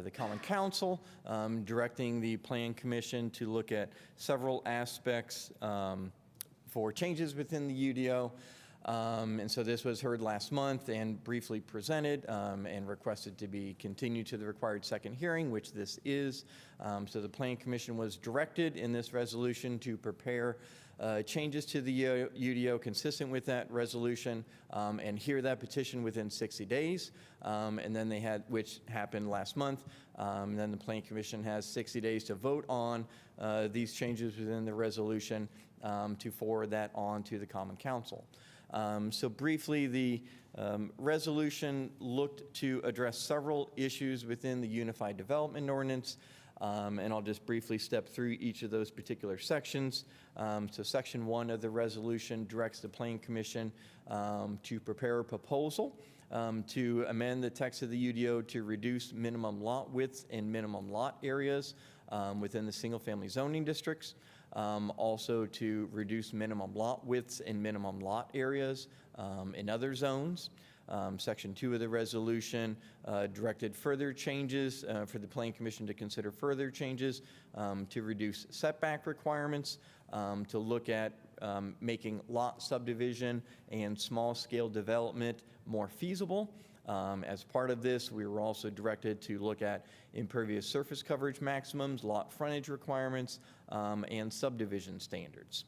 the Common Council, directing the Plan Commission to look at several aspects for changes within the UDO. And so this was heard last month and briefly presented and requested to be continued to the required second hearing, which this is. So the Plan Commission was directed in this resolution to prepare changes to the UDO consistent with that resolution and hear that petition within 60 days. And then they had, which happened last month, and then the Plan Commission has 60 days to vote on these changes within the resolution to forward that on to the Common Council. So briefly, the resolution looked to address several issues within the Unified Development Ordinance, and I'll just briefly step through each of those particular sections. So Section 1 of the resolution directs the Plan Commission to prepare a proposal to amend the text of the UDO to reduce minimum lot widths and minimum lot areas within the single-family zoning districts. Also to reduce minimum lot widths and minimum lot areas in other zones. Section 2 of the resolution directed further changes for the Plan Commission to consider further changes to reduce setback requirements, to look at making lot subdivision and small-scale development more feasible. As part of this, we were also directed to look at impervious surface coverage maximums, lot frontage requirements, and subdivision standards.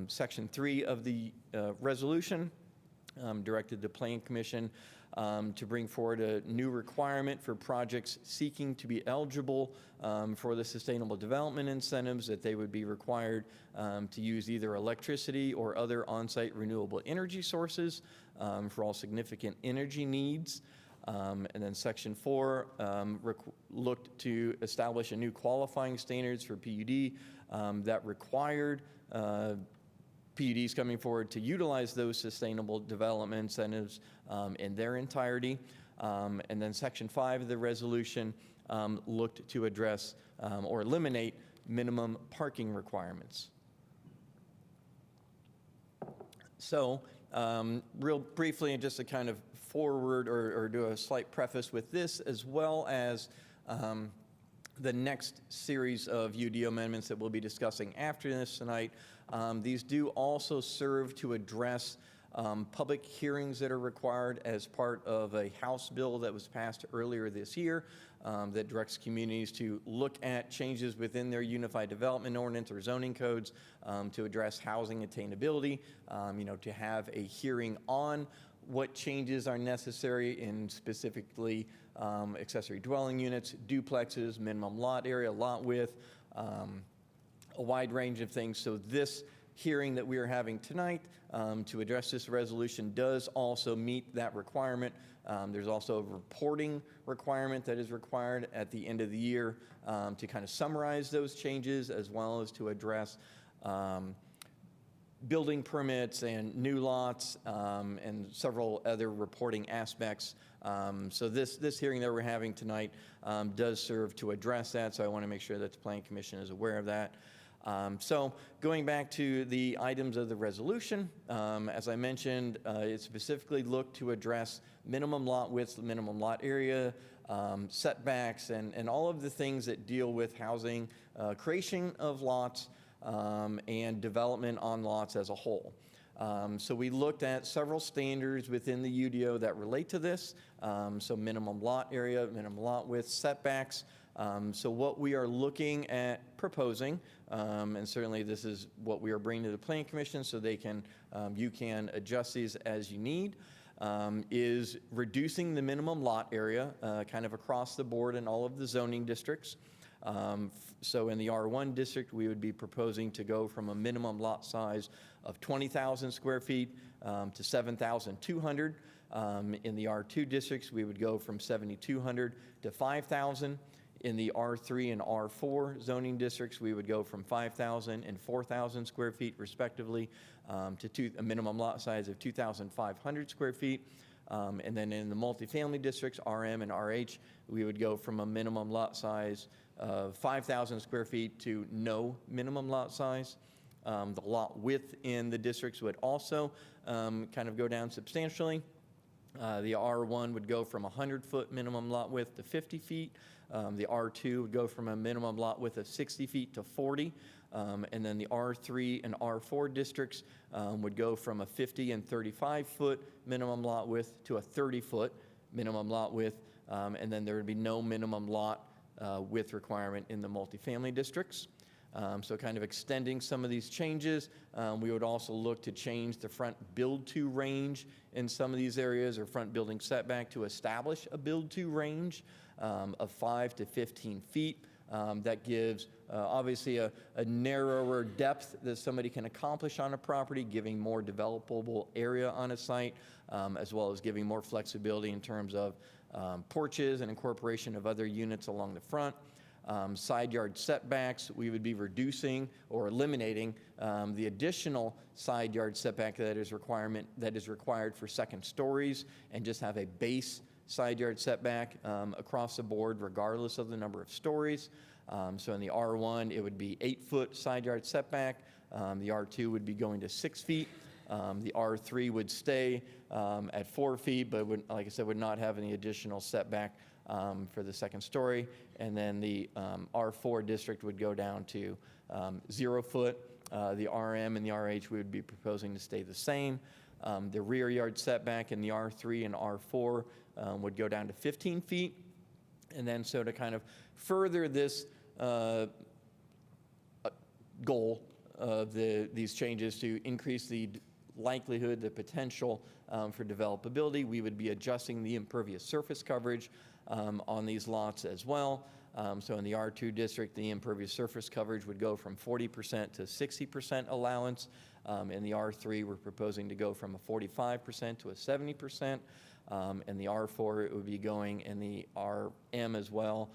Section 3 of the resolution directed the Plan Commission to bring forward a new requirement for projects seeking to be eligible for the sustainable development incentives, that they would be required to use either electricity or other on-site renewable energy sources for all significant energy needs. And then Section 4 looked to establish a new qualifying standards for PUD that required PUDs coming forward to utilize those sustainable development incentives in their entirety. And then Section 5 of the resolution looked to address or eliminate minimum parking requirements. So real briefly, and just to kind of forward or do a slight preface with this, as well as the next series of UDO amendments that we'll be discussing after this tonight. These do also serve to address public hearings that are required as part of a House bill that was passed earlier this year that directs communities to look at changes within their Unified Development Ordinance or zoning codes to address housing attainability, to have a hearing on what changes are necessary in specifically accessory dwelling units, duplexes, minimum lot area, lot width, a wide range of things. So this hearing that we are having tonight to address this resolution does also meet that requirement. There's also a reporting requirement that is required at the end of the year to kind of summarize those changes, as well as to address building permits and new lots, and several other reporting aspects. So this hearing that we're having tonight does serve to address that, so I want to make sure that the Planning Commission is aware of that. So going back to the items of the resolution, as I mentioned, it specifically looked to address minimum lot widths, minimum lot area, setbacks, and all of the things that deal with housing, creation of lots, and development on lots as a whole. So we looked at several standards within the UDO that relate to this. So minimum lot area, minimum lot width, setbacks. So what we are looking at proposing, and certainly this is what we are bringing to the Planning Commission so they can, you can adjust these as you need, is reducing the minimum lot area kind of across the board in all of the zoning districts. So in the R1 district, we would be proposing to go from a minimum lot size of 20,000 square feet to 7,200. In the R2 districts, we would go from 7,200 to 5,000. In the R3 and R4 zoning districts, we would go from 5,000 and 4,000 square feet respectively to a minimum lot size of 2,500 square feet. And then in the multifamily districts, RM and RH, we would go from a minimum lot size of 5,000 square feet to no minimum lot size. The lot width in the districts would also kind of go down substantially. The R1 would go from 100-foot minimum lot width to 50 feet. The R2 would go from a minimum lot width of 60 feet to 40. And then the R3 and R4 districts would go from a 50 and 35-foot minimum lot width to a 30-foot minimum lot width. And then there would be no minimum lot width requirement in the multifamily districts. So kind of extending some of these changes. We would also look to change the front build-to range in some of these areas, or front building setback, to establish a build-to range of 5 to 15 feet. That gives obviously a narrower depth that somebody can accomplish on a property, giving more developable area on a site, as well as giving more flexibility in terms of porches and incorporation of other units along the front. Side yard setbacks, we would be reducing or eliminating the additional side yard setback that is required for second stories, and just have a base side yard setback across the board regardless of the number of stories. So in the R1, it would be 8-foot side yard setback. The R2 would be going to 6 feet. The R3 would stay at 4 feet, but would, like I said, would not have any additional setback for the second story. And then the R4 district would go down to 0 foot. The RM and the RH we would be proposing to stay the same. The rear yard setback in the R3 and R4 would go down to 15 feet. And then so to kind of further this goal of these changes to increase the likelihood, the potential for developability, we would be adjusting the impervious surface coverage on these lots as well. So in the R2 district, the impervious surface coverage would go from 40% to 60% allowance. In the R3, we're proposing to go from a 45% to a 70%. In the R4, it would be going, in the RM as well,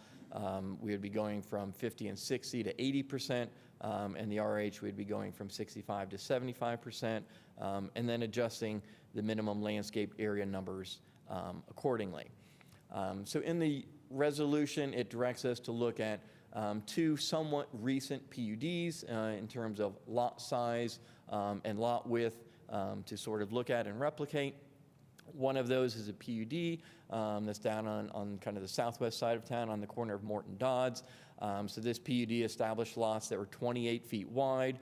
we would be going from 50 and 60 to 80%. And the RH, we'd be going from 65 to 75%, and then adjusting the minimum landscape area numbers accordingly. So in the resolution, it directs us to look at two somewhat recent PUDs in terms of lot size and lot width to sort of look at and replicate. One of those is a PUD that's down on kind of the southwest side of town on the corner of Morton Dodds. So this PUD established lots that were 28 feet wide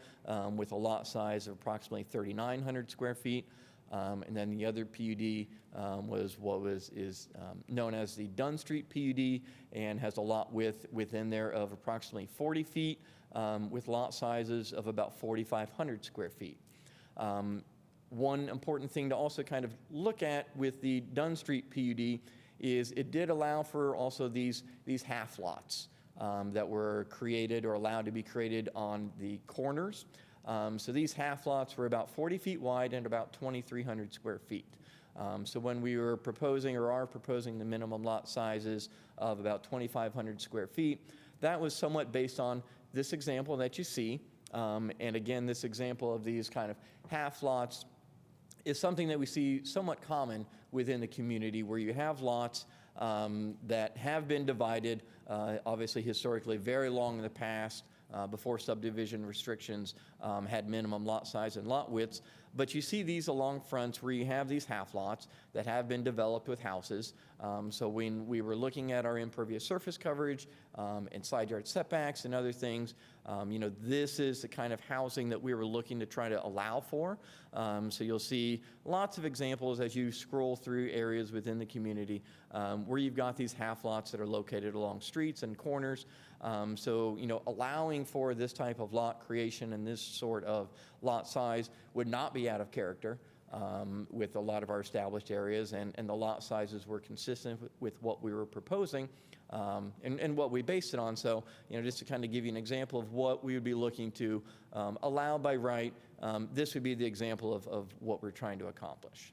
with a lot size of approximately 3,900 square feet. And then the other PUD was what is known as the Dunn Street PUD, and has a lot width within there of approximately 40 feet with lot sizes of about 4,500 square feet. One important thing to also kind of look at with the Dunn Street PUD is it did allow for also these half lots that were created or allowed to be created on the corners. So these half lots were about 40 feet wide and about 2,300 square feet. So when we were proposing or are proposing the minimum lot sizes of about 2,500 square feet, that was somewhat based on this example that you see And again, this example of these kind of half lots is something that we see somewhat common within the community, where you have lots that have been divided, obviously historically very long in the past, before subdivision restrictions had minimum lot size and lot widths. But you see these along fronts where you have these half lots that have been developed with houses. So when we were looking at our impervious surface coverage and side yard setbacks and other things, this is the kind of housing that we were looking to try to allow for. So you'll see lots of examples as you scroll through areas within the community where you've got these half lots that are located along streets and corners. So allowing for this type of lot creation and this sort of lot size would not be out of character with a lot of our established areas, and the lot sizes were consistent with what we were proposing and what we based it on. So, just to kind of give you an example of what we would be looking to allow by right, this would be the example of what we're trying to accomplish.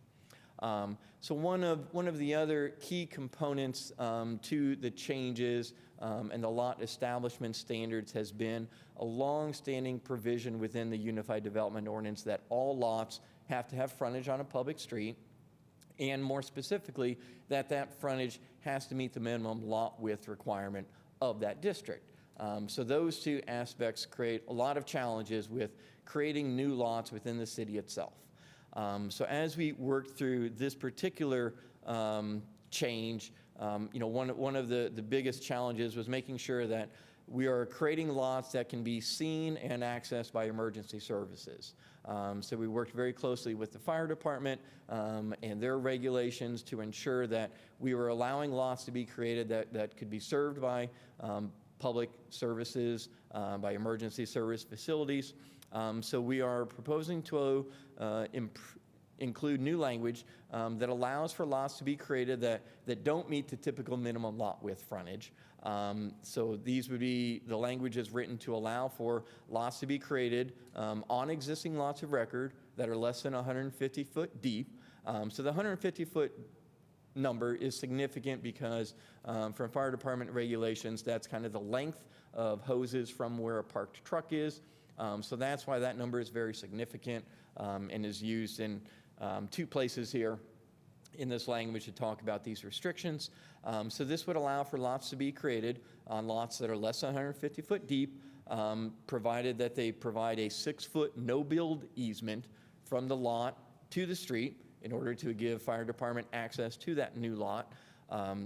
So one of the other key components to the changes and the lot establishment standards has been a long-standing provision within the Unified Development Ordinance that all lots have to have frontage on a public street, and more specifically, that frontage has to meet the minimum lot width requirement of that district. So those two aspects create a lot of challenges with creating new lots within the city itself. So as we worked through this particular change, one of the biggest challenges was making sure that we are creating lots that can be seen and accessed by emergency services. So we worked very closely with the fire department and their regulations to ensure that we were allowing lots to be created that could be served by public services, by emergency service facilities. So we are proposing to include new language that allows for lots to be created that don't meet the typical minimum lot width frontage. So these would be the language is written to allow for lots to be created on existing lots of record that are less than 150 foot deep. So the 150-foot number is significant because from fire department regulations, that's kind of the length of hoses from where a parked truck is. So that's why that number is very significant and is used in two places here in this language to talk about these restrictions. So this would allow for lots to be created on lots that are less than 150 foot deep, provided that they provide a 6-foot no-build easement from the lot to the street in order to give fire department access to that new lot.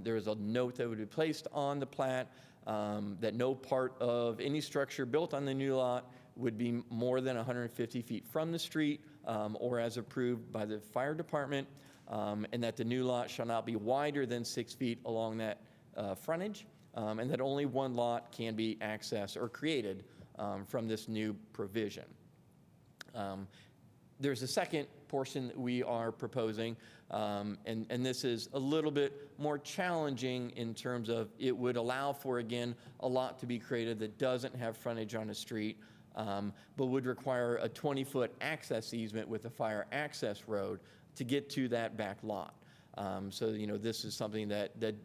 There is a note that would be placed on the plat that no part of any structure built on the new lot would be more than 150 feet from the street or as approved by the fire department, and that the new lot shall not be wider than 6 feet along that frontage, and that only one lot can be accessed or created from this new provision. There's a second portion that we are proposing, and this is a little bit more challenging in terms of it would allow for, again, a lot to be created that doesn't have frontage on a street, but would require a 20-foot access easement with a fire access road to get to that back lot. So, this is something that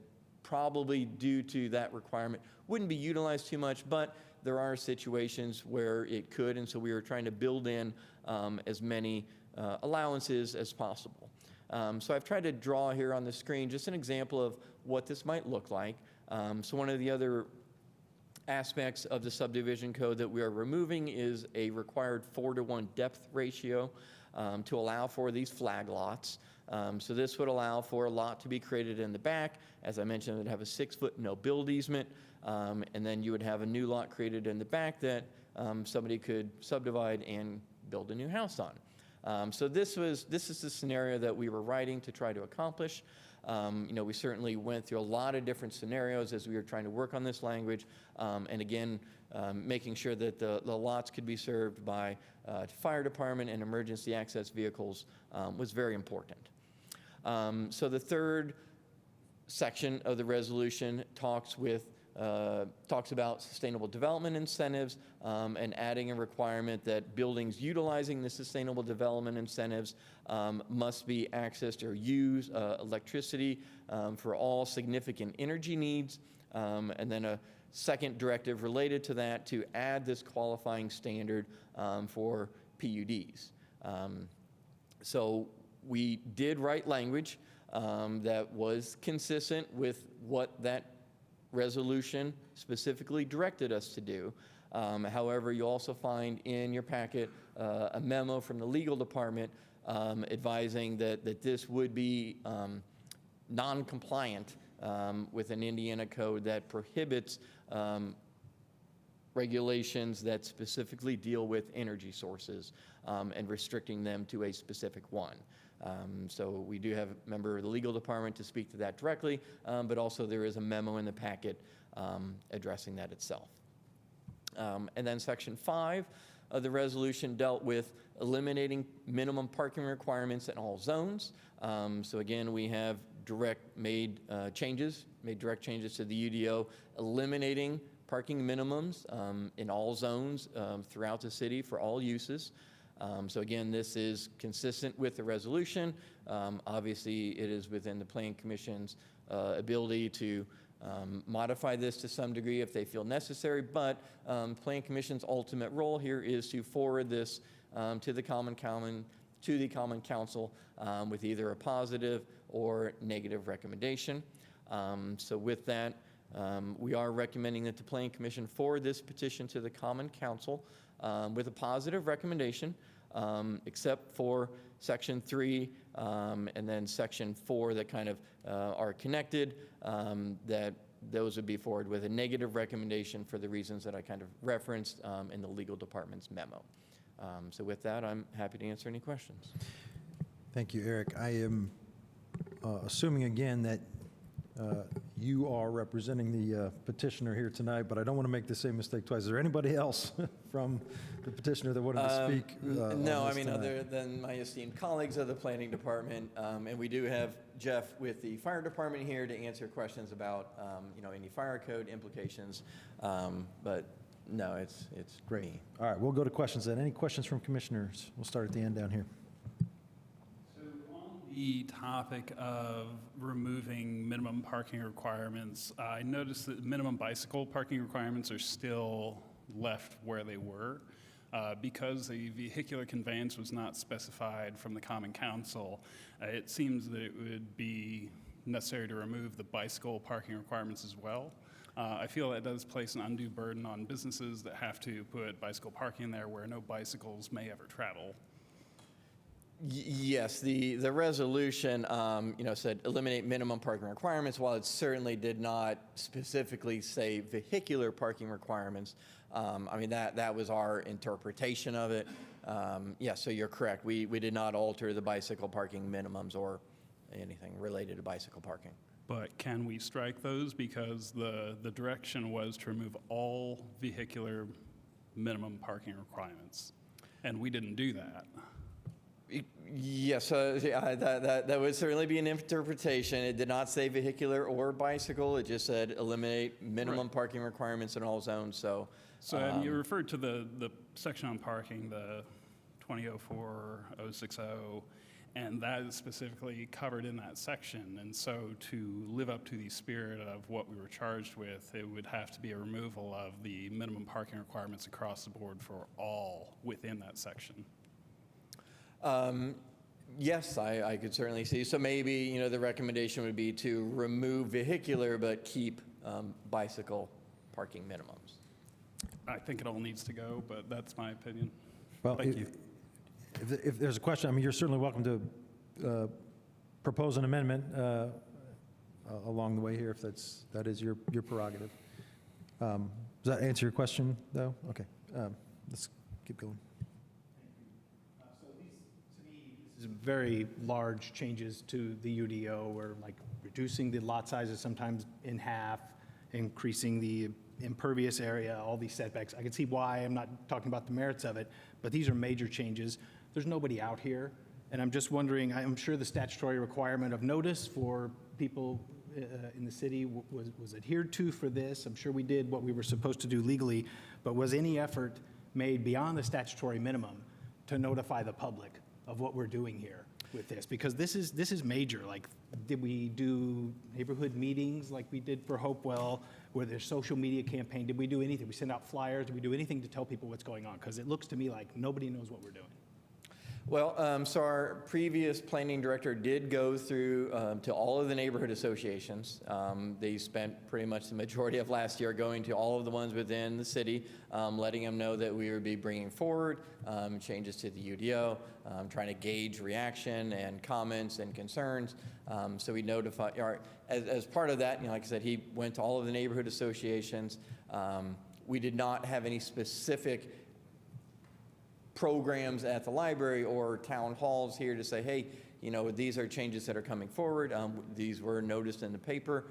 probably due to that requirement wouldn't be utilized too much, but there are situations where it could, and so we were trying to build in as many allowances as possible. So I've tried to draw here on the screen just an example of what this might look like. So one of the other aspects of the subdivision code that we are removing is a required 4-to-1 depth ratio to allow for these flag lots. So this would allow for a lot to be created in the back. As I mentioned, it would have a 6-foot no-build easement, and then you would have a new lot created in the back that somebody could subdivide and build a new house on. So this is the scenario that we were writing to try to accomplish. We certainly went through a lot of different scenarios as we were trying to work on this language, and again, making sure that the lots could be served by fire department and emergency access vehicles was very important. So the third section of the resolution talks about sustainable development incentives and adding a requirement that buildings utilizing the sustainable development incentives must be accessed or use electricity for all significant energy needs, and then a second directive related to that to add this qualifying standard for PUDs. So we did write language that was consistent with what that resolution specifically directed us to do. However, you also find in your packet a memo from the legal department advising that this would be non-compliant with an Indiana code that prohibits regulations that specifically deal with energy sources and restricting them to a specific one. So we do have a member of the legal department to speak to that directly, but also there is a memo in the packet addressing that itself. And then Section 5 of the resolution dealt with eliminating minimum parking requirements in all zones. So again, we have made direct changes to the UDO, eliminating parking minimums in all zones throughout the city for all uses. So again, this is consistent with the resolution. Obviously, it is within the Plan Commission's ability to modify this to some degree if they feel necessary, but Plan Commission's ultimate role here is to forward this to the Common Council with either a positive or negative recommendation. So with that, we are recommending that the Plan Commission forward this petition to the Common Council with a positive recommendation, except for Section 3 and then Section 4 that kind of are connected, that those would be forwarded with a negative recommendation for the reasons that I kind of referenced in the legal department's memo. So with that, I'm happy to answer any questions. Thank you, Eric. I am assuming again that you are representing the petitioner here tonight, but I don't want to make the same mistake twice. Is there anybody else from the petitioner that wanted to speak? No, I mean, other than my esteemed colleagues of the planning department, and we do have Jeff with the fire department here to answer questions about, any fire code implications, but no, it's Great. me. All right, we'll go to questions then. Any questions from commissioners? We'll start at the end down here. The topic of removing minimum parking requirements, I noticed that minimum bicycle parking requirements are still left where they were. Because the vehicular conveyance was not specified from the Common Council, it seems that it would be necessary to remove the bicycle parking requirements as well. I feel that does place an undue burden on businesses that have to put bicycle parking there where no bicycles may ever travel. Yes, the resolution, said eliminate minimum parking requirements. While it certainly did not specifically say vehicular parking requirements, that was our interpretation of it. So you're correct. We did not alter the bicycle parking minimums or anything related to bicycle parking. But can we strike those? Because the direction was to remove all vehicular minimum parking requirements, and we didn't do that. Yes, that would certainly be an interpretation. It did not say vehicular or bicycle. It just said eliminate minimum parking requirements in all zones. So you referred to the section on parking, the 2004-060, and that is specifically covered in that section. And so to live up to the spirit of what we were charged with, it would have to be a removal of the minimum parking requirements across the board for all within that section. Yes, I could certainly see. So maybe, the recommendation would be to remove vehicular but keep bicycle parking minimums. I think it all needs to go, but that's my opinion. Well, Thank you. If there's a question, you're certainly welcome to propose an amendment along the way here if that is your prerogative. Does that answer your question, though? Okay, let's keep going. Very large changes to the UDO, or like reducing the lot sizes sometimes in half, increasing the impervious area, all these setbacks. I can see why I'm not talking about the merits of it, but these are major changes. There's nobody out here, and I'm just wondering, I'm sure the statutory requirement of notice for people in the city was adhered to for this. I'm sure we did what we were supposed to do legally, but was any effort made beyond the statutory minimum to notify the public of what we're doing here with this? Because this is major. Like, did we do neighborhood meetings like we did for Hopewell, where there's social media campaign? Did we do anything? We send out flyers? Did we do anything to tell people what's going on? Because it looks to me like nobody knows what we're doing. Well, so our previous planning director did go through to all of the neighborhood associations. They spent pretty much the majority of last year going to all of the ones within the city, letting them know that we would be bringing forward changes to the UDO, trying to gauge reaction and comments and concerns. So we notify, as part of that, like I said, he went to all of the neighborhood associations. We did not have any specific programs at the library or town halls here to say, hey, these are changes that are coming forward. These were noticed in the paper.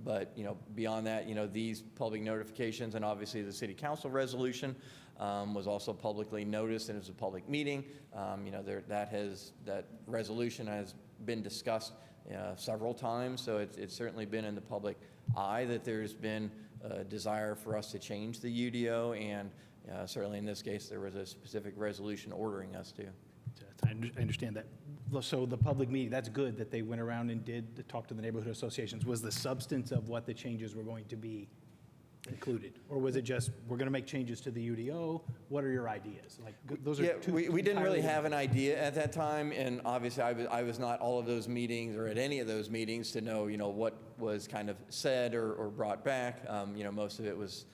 But, beyond that, these public notifications and obviously the city council resolution was also publicly noticed and it was a public meeting. That resolution has been discussed several times. So it's certainly been in the public eye that there's been a desire for us to change the UDO, and certainly in this case, there was a specific resolution ordering us to. I understand that. So the public meeting, that's good that they went around and did talk to the neighborhood associations. Was the substance of what the changes were going to be included? Or was it just, we're going to make changes to the UDO? What are your ideas? Like, those are we didn't really have an idea at that time, and obviously I was not all of those meetings or at any of those meetings to know, what was kind of said or brought back. Most of it was,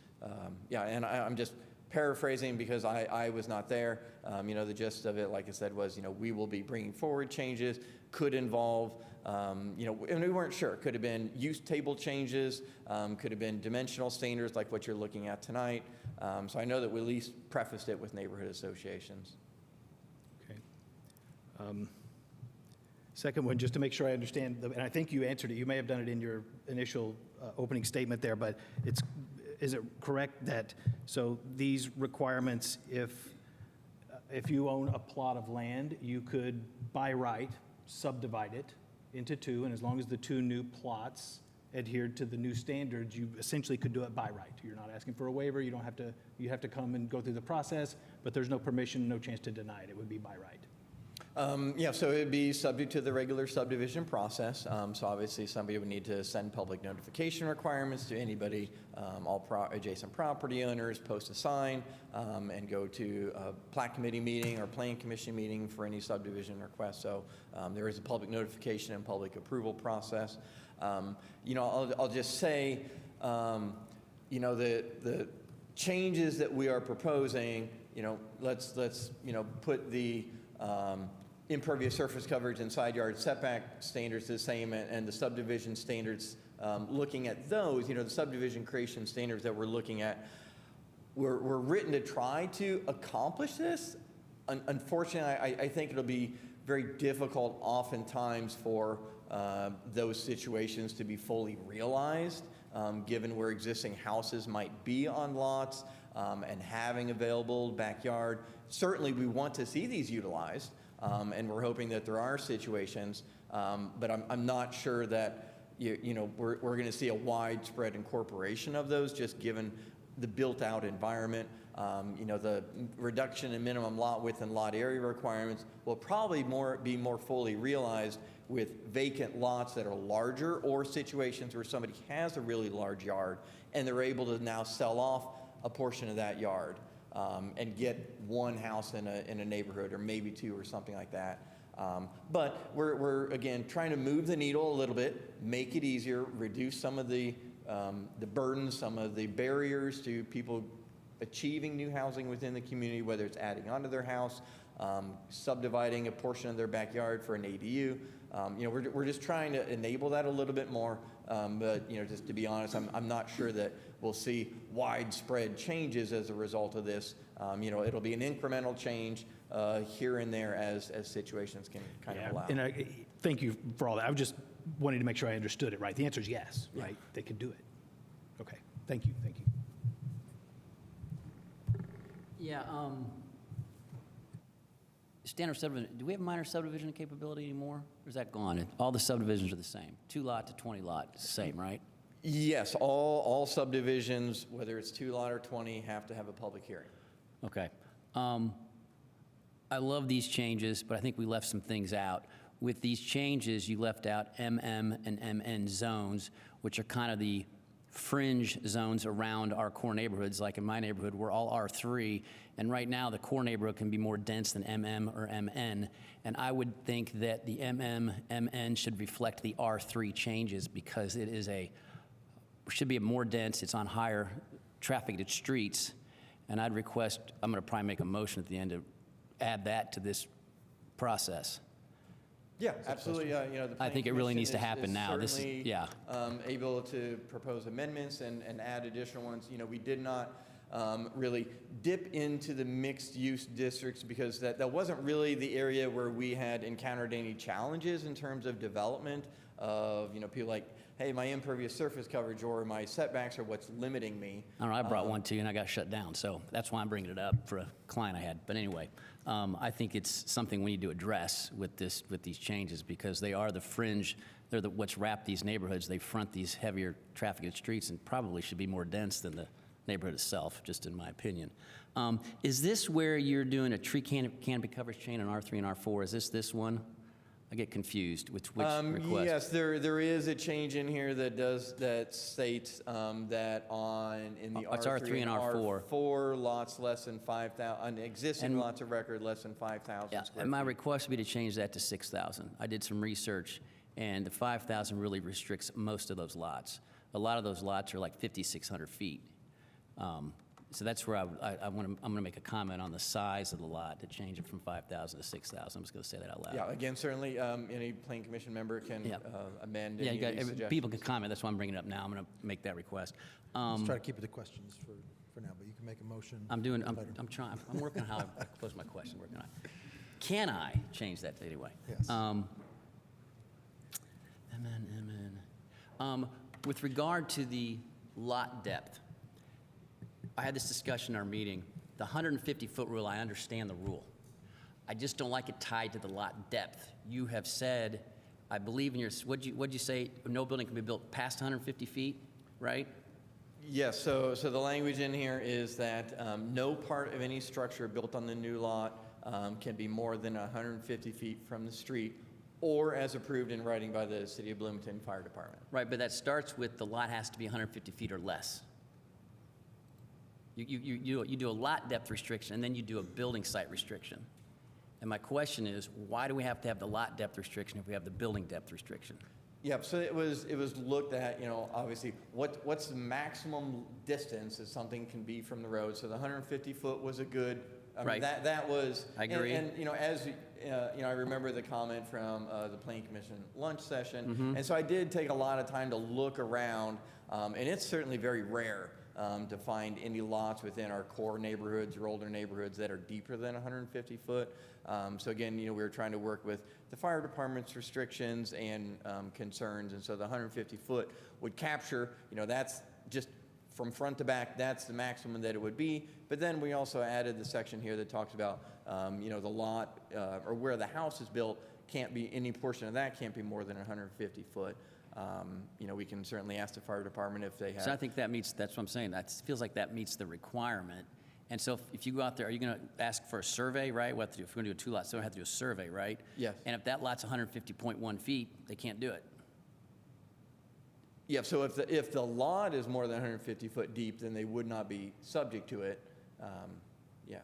and I'm just paraphrasing because I was not there. The gist of it, like I said, was, we will be bringing forward changes, could involve, and we weren't sure. Could have been use table changes, could have been dimensional standards like what you're looking at tonight. So I know that we at least prefaced it with neighborhood associations. Okay. Second one, just to make sure I understand, and I think you answered it. You may have done it in your initial opening statement there, but is it correct that, so these requirements, if you own a plot of land, you could by right subdivide it into two, and as long as the two new plots adhered to the new standards, you essentially could do it by right. You're not asking for a waiver, you have to come and go through the process, but there's no permission, no chance to deny it. It would be by right. So it would be subject to the regular subdivision process. So obviously somebody would need to send public notification requirements to anybody, all adjacent property owners, post a sign, and go to a plat committee meeting or plan commission meeting for any subdivision request. So there is a public notification and public approval process. I'll just say, the changes that we are proposing, let's put the impervious surface coverage and side yard setback standards the same, and the subdivision standards, looking at those, the subdivision creation standards that we're looking at were written to try to accomplish this. Unfortunately, I think it'll be very difficult oftentimes for those situations to be fully realized, given where existing houses might be on lots and having available backyard. Certainly, we want to see these utilized, and we're hoping that there are situations, but I'm not sure that we're going to see a widespread incorporation of those, just given the built-out environment. The reduction in minimum lot width and lot area requirements will probably be more fully realized with vacant lots that are larger, or situations where somebody has a really large yard and they're able to now sell off a portion of that yard. And get one house in a neighborhood, or maybe two, or something like that. But we're again trying to move the needle a little bit, make it easier, reduce some of the burdens, some of the barriers to people achieving new housing within the community, whether it's adding onto their house, subdividing a portion of their backyard for an ADU. We're just trying to enable that a little bit more. But just to be honest, I'm not sure that we'll see widespread changes as a result of this. It'll be an incremental change here and there as situations can kind of allow. And I thank you for all that. I was just wanting to make sure I understood it right. The answer is yes, right? They could do it. Okay. Thank you. Thank you. Yeah. Standard subdivision, do we have minor subdivision capability anymore? Or is that gone? All the subdivisions are the same. 2 lot to 20 lot, it's the same, right? Yes, all subdivisions, whether it's 2 lot or 20, have to have a public hearing. Okay. I love these changes, but I think we left some things out. With these changes, you left out MM and MN zones, which are kind of the fringe zones around our core neighborhoods. Like in my neighborhood, we're all R3, and right now the core neighborhood can be more dense than MM or MN. And I would think that the MM, MN should reflect the R3 changes because it is should be more dense, it's on higher trafficked streets. And I'd request, I'm gonna probably make a motion at the end to add that to this process. Yeah, absolutely. The I Planning think it really Commission needs to happen is now. This is, certainly, yeah. Able to propose amendments and add additional ones. We did not really dip into the mixed-use districts because that wasn't really the area where we had encountered any challenges in terms of development of, people like, hey, my impervious surface coverage or my setbacks are what's limiting me. I don't know, I brought one to you and I got shut down, so that's why I'm bringing it up for a client I had. But anyway, I think it's something we need to address with these changes because they are the fringe, they're what's wrapped these neighborhoods. They front these heavier trafficked streets and probably should be more dense than the neighborhood itself, just in my opinion. Is this where you're doing a tree canopy coverage chain in R3 and R4? Is this one? I get confused with which request. Yes, there is a change in here that states that in the It's R3 and R4. R4 lots less than 5,000, existing lots of record less than 5,000 Yeah, square and my feet. request would be to change that to 6,000. I did some research, and the 5,000 really restricts most of those lots. A lot of those lots are like 5,600 feet. So that's where I'm going to make a comment on the size of the lot to change it from 5,000 to 6,000. I'm just going to say that out loud. Yeah, again, certainly any Planning Commission member can amend Yeah, any of these suggestions. people can comment. That's why I'm bringing it up now. I'm going to make that request. Let's try to keep it to questions for now, but you can make a motion. I'm later. trying. I'm working on how I pose my question. Working on it. Can I change that anyway? Yes. With regard to the lot depth, I had this discussion in our meeting. The 150-foot rule, I understand the rule. I just don't like it tied to the lot depth. You have said, I believe in your, what'd you say? No building can be built past 150 feet, right? Yes, so the language in here is that no part of any structure built on the new lot can be more than 150 feet from the street or as approved in writing by the City of Bloomington Fire Department. Right, but that starts with the lot has to be 150 feet or less. You do a lot depth restriction, and then you do a building site restriction. And my question is, why do we have to have the lot depth restriction if we have the building depth restriction? Yep, so it was looked at, obviously, what's the maximum distance that something can be from the road? So the 150 foot was a good, Right. That was. I agree. And as, I remember the comment from the Planning Commission lunch session. Mm-hmm. And so I did take a lot of time to look around, and it's certainly very rare to find any lots within our core neighborhoods or older neighborhoods that are deeper than 150 foot. So again, we were trying to work with the fire department's restrictions and concerns, and so the 150 foot would capture, that's just from front to back, that's the maximum that it would be. But then we also added the section here that talks about, the lot or where the house is built can't be, any portion of that can't be more than 150 foot. We can certainly ask the fire department if they have. So I think that meets, that's what I'm saying. That feels like that meets the requirement. And so if you go out there, are you going to ask for a survey, right? What to do? If we're going to do a 2 lot, so we have to do a survey, right? Yes. And if that lot's 150.1 feet, they can't do it. Yeah, so if the lot is more than 150 foot deep, then they would not be subject to it. Yes.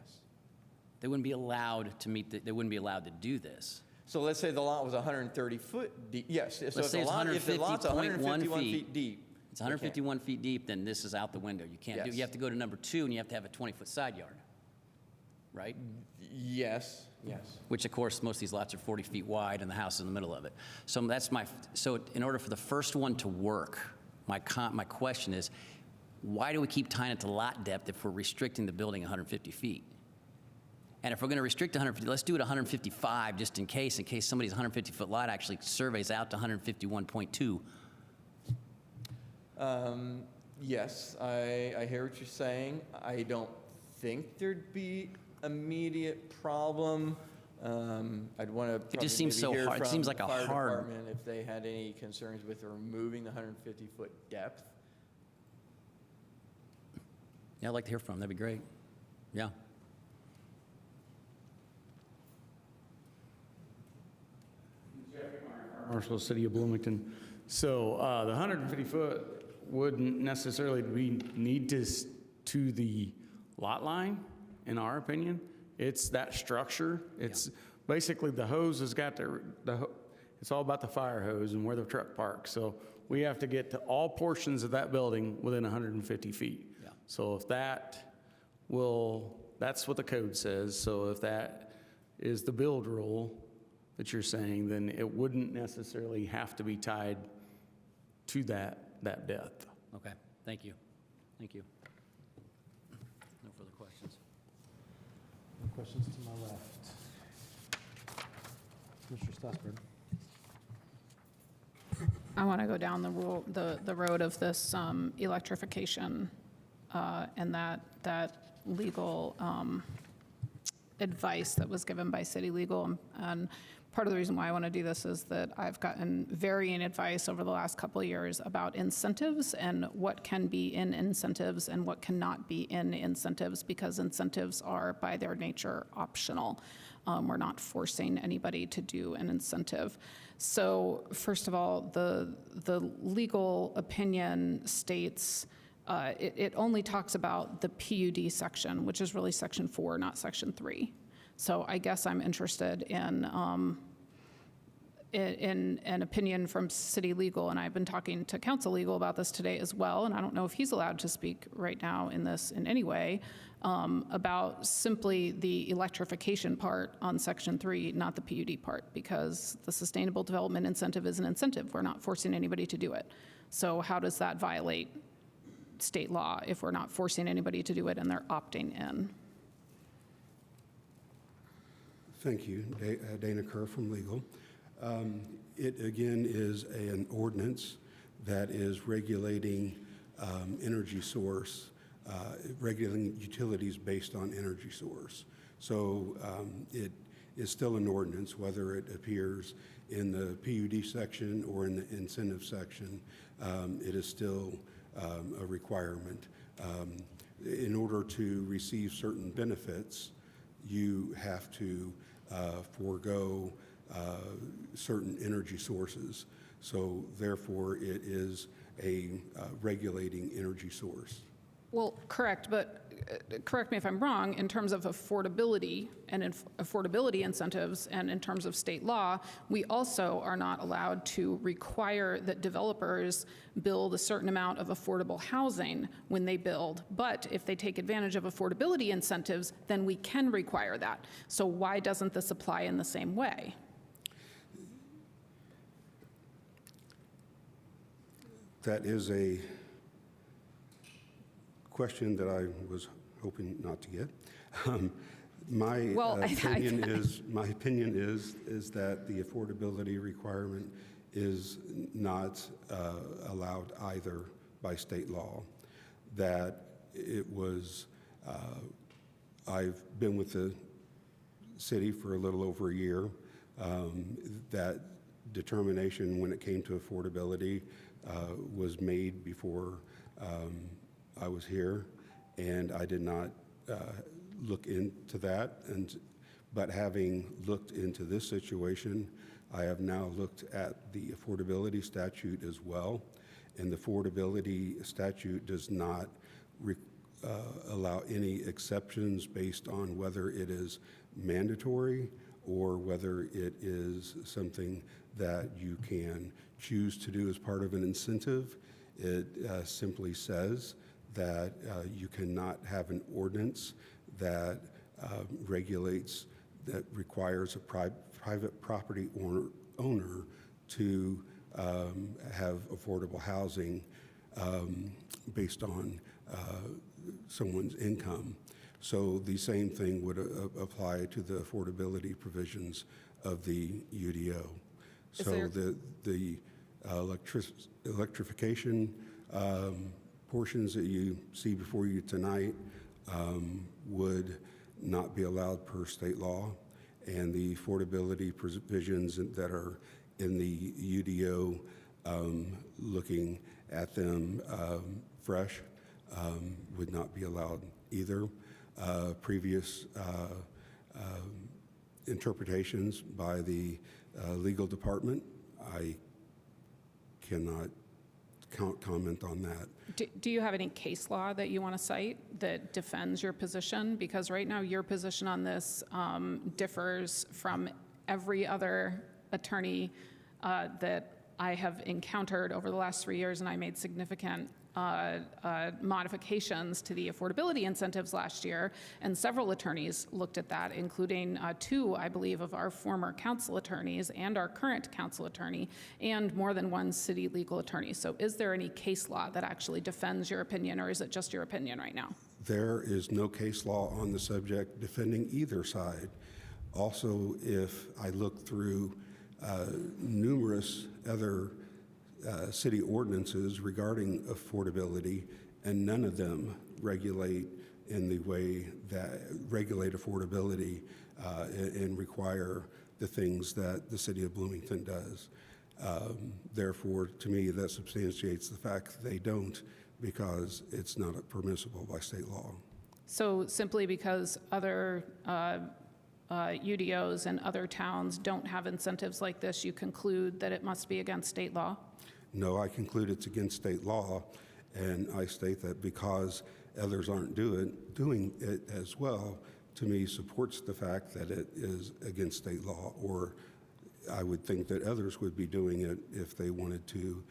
They wouldn't be allowed to meet, they wouldn't be allowed to do this. So let's say the lot was 130 foot deep. Yes. So Let's say it's if the lot's 151 150.1 feet deep. It's 151 feet deep, then this is out the window. You can't do, Yes. you have to go to number 2 and you have to have a 20-foot side yard, right? Yes, yes. Which, of course, most of these lots are 40 feet wide and the house is in the middle of it. So so in order for the first one to work, my question is, why do we keep tying it to lot depth if we're restricting the building 150 feet? And if we're going to restrict 150, let's do it 155 just in case somebody's 150-foot lot actually surveys out to 151.2. Yes, I hear what you're saying. I don't think there'd be immediate problem. I'd want to. It just seems so hard. It seems like a fire hard. department if they had any concerns with removing the 150-foot depth. Yeah, I'd like to hear from them. That'd be great. Yeah. Marshall, City of Bloomington. So the 150-foot wouldn't necessarily need to the lot line, in our opinion. It's that structure. It's basically the hose has got it's all about the fire hose and where the truck parks. So we have to get to all portions of that building within 150 feet. Yeah. So if that's what the code says. So if that is the build rule that you're saying, then it wouldn't necessarily have to be tied to that depth. Okay, thank you. Thank you. No further questions. No questions to my left. Mr. Strasburg. I want to go down the road of this electrification and that legal advice that was given by city legal. And part of the reason why I want to do this is that I've gotten varying advice over the last couple of years about incentives and what can be in incentives and what cannot be in incentives, because incentives are by their nature optional. We're not forcing anybody to do an incentive. So first of all, the legal opinion states it only talks about the PUD section, which is really section 4, not section 3. So I guess I'm interested in an opinion from city legal, and I've been talking to council legal about this today as well, and I don't know if he's allowed to speak right now in this in any way, about simply the electrification part on section 3, not the PUD part, because the sustainable development incentive is an incentive. We're not forcing anybody to do it. So how does that violate state law if we're not forcing anybody to do it and they're opting in? Thank you. Dana Kerr from Legal. It again is an ordinance that is regulating energy source, regulating utilities based on energy source. So it is still an ordinance, whether it appears in the PUD section or in the incentive section. It is still a requirement. In order to receive certain benefits, you have to forego certain energy sources. So therefore, it is a regulating energy source. Well, correct, but correct me if I'm wrong, in terms of affordability and affordability incentives and in terms of state law, we also are not allowed to require that developers build a certain amount of affordable housing when they build. But if they take advantage of affordability incentives, then we can require that. So why doesn't this apply in the same way? That is a question that I was hoping not to get. My opinion is that the affordability requirement is not allowed either by state law. That it was, I've been with the city for a little over a year. That determination when it came to affordability was made before I was here, and I did not look into that. But having looked into this situation, I have now looked at the affordability statute as well, and the affordability statute does not allow any exceptions based on whether it is mandatory or whether it is something that you can choose to do as part of an incentive. It simply says that you cannot have an ordinance that regulates, that requires a private property owner to have affordable housing based on someone's income. So the same thing would apply to the affordability provisions of the UDO. So the electrification portions that you see before you tonight would not be allowed per state law, and the affordability provisions that are in the UDO, looking at them fresh, would not be allowed either. Previous interpretations by the legal department, I cannot comment on that. Do you have any case law that you want to cite that defends your position? Because right now, your position on this differs from every other attorney that I have encountered over the last 3 years, and I made significant modifications to the affordability incentives last year, and several attorneys looked at that, including two, I believe, of our former council attorneys and our current council attorney, and more than one city legal attorney. So is there any case law that actually defends your opinion, or is it just your opinion right now? There is no case law on the subject defending either side. Also, if I look through numerous other city ordinances regarding affordability, and none of them regulate in the way that regulate affordability and require the things that the city of Bloomington does. Therefore, to me, that substantiates the fact that they don't, because it's not permissible by state law. So simply because other UDOs and other towns don't have incentives like this, you conclude that it must be against state law? No, I conclude it's against state law, and I state that because others aren't doing it as well, to me supports the fact that it is against state law, or I would think that others would be doing it if they wanted to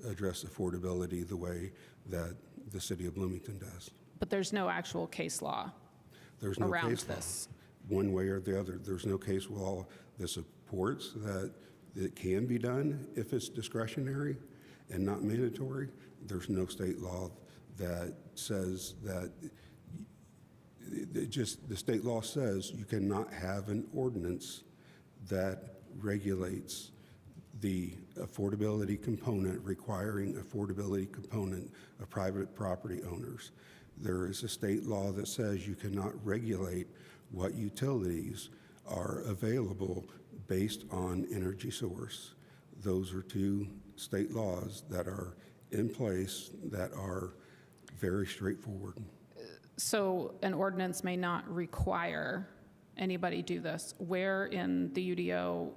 address affordability the way that the city of Bloomington does. But there's no actual case law There's no around case law, this. one way or the other. There's no case law that supports that it can be done if it's discretionary and not mandatory. There's no state law that says that. The state law says you cannot have an ordinance that regulates the affordability component, requiring affordability component of private property owners. There is a state law that says you cannot regulate what utilities are available based on energy source. Those are two state laws that are in place that are very straightforward. So an ordinance may not require anybody do this. Where in the UDO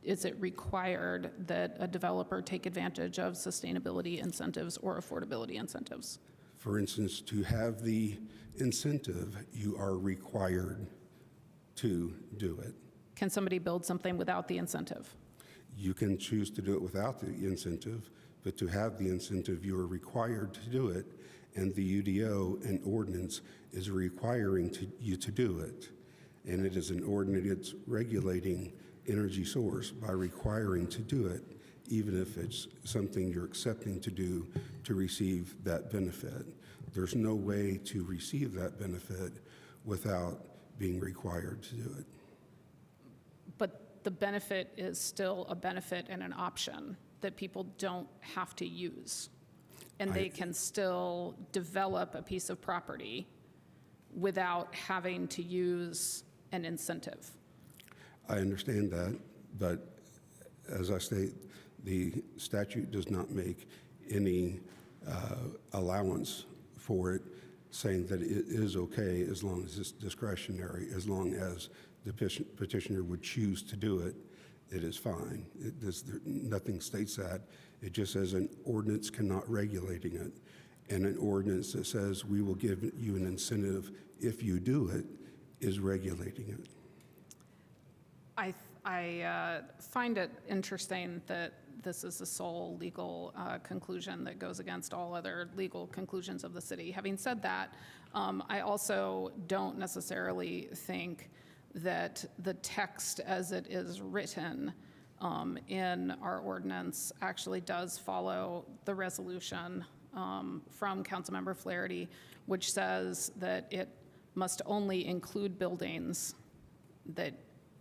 is it required that a developer take advantage of sustainability incentives or affordability incentives? For instance, to have the incentive, you are required to do it. Can somebody build something without the incentive? You can choose to do it without the incentive, but to have the incentive, you are required to do it, and the UDO and ordinance is requiring you to do it. And it is an ordinance regulating energy source by requiring to do it, even if it's something you're accepting to do to receive that benefit. There's no way to receive that benefit without being required to do it. But the benefit is still a benefit and an option that people don't have to use. And they can still develop a piece of property without having to use an incentive. I understand that, but as I state, the statute does not make any allowance for it, saying that it is okay as long as it's discretionary, as long as the petitioner would choose to do it, it is fine. Nothing states that. It just says an ordinance cannot regulating it, and an ordinance that says we will give you an incentive if you do it is regulating it. I find it interesting that this is the sole legal conclusion that goes against all other legal conclusions of the city. Having said that, I also don't necessarily think that the text as it is written in our ordinance actually does follow the resolution from Councilmember Flaherty, which says that it must only include buildings that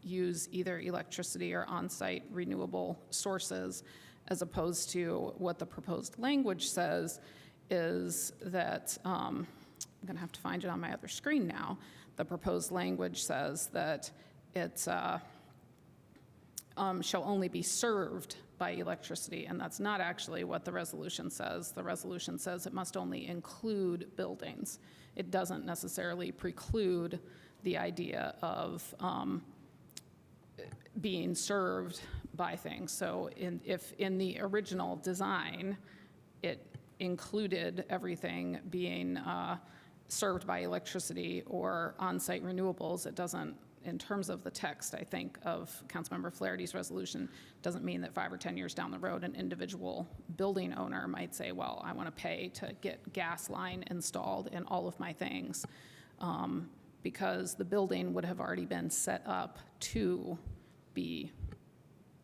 use either electricity or on-site renewable sources, as opposed to what the proposed language says is that, I'm gonna have to find it on my other screen now. The proposed language says that it shall only be served by electricity, and that's not actually what the resolution says. The resolution says it must only include buildings. It doesn't necessarily preclude the idea of being served buy things. So if in the original design, it included everything being served by electricity or on-site renewables, it doesn't, in terms of the text, I think, of Councilmember Flaherty's resolution, doesn't mean that 5 or 10 years down the road, an individual building owner might say, well, I want to pay to get gas line installed in all of my things, because the building would have already been set up to be,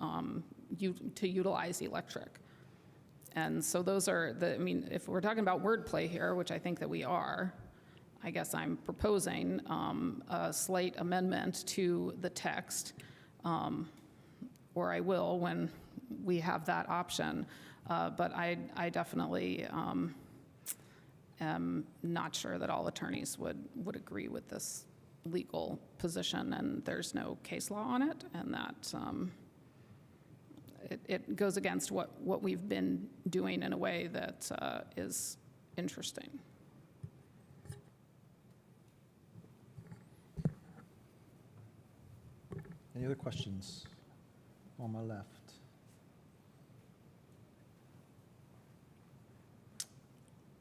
to utilize electric. And so those are the, I mean, if we're talking about wordplay here, which I think that we are, I guess I'm proposing a slight amendment to the text, or I will when we have that option. But I definitely am not sure that all attorneys would agree with this legal position, and there's no case law on it, and that it goes against what we've been doing in a way that is interesting. Any other questions on my left?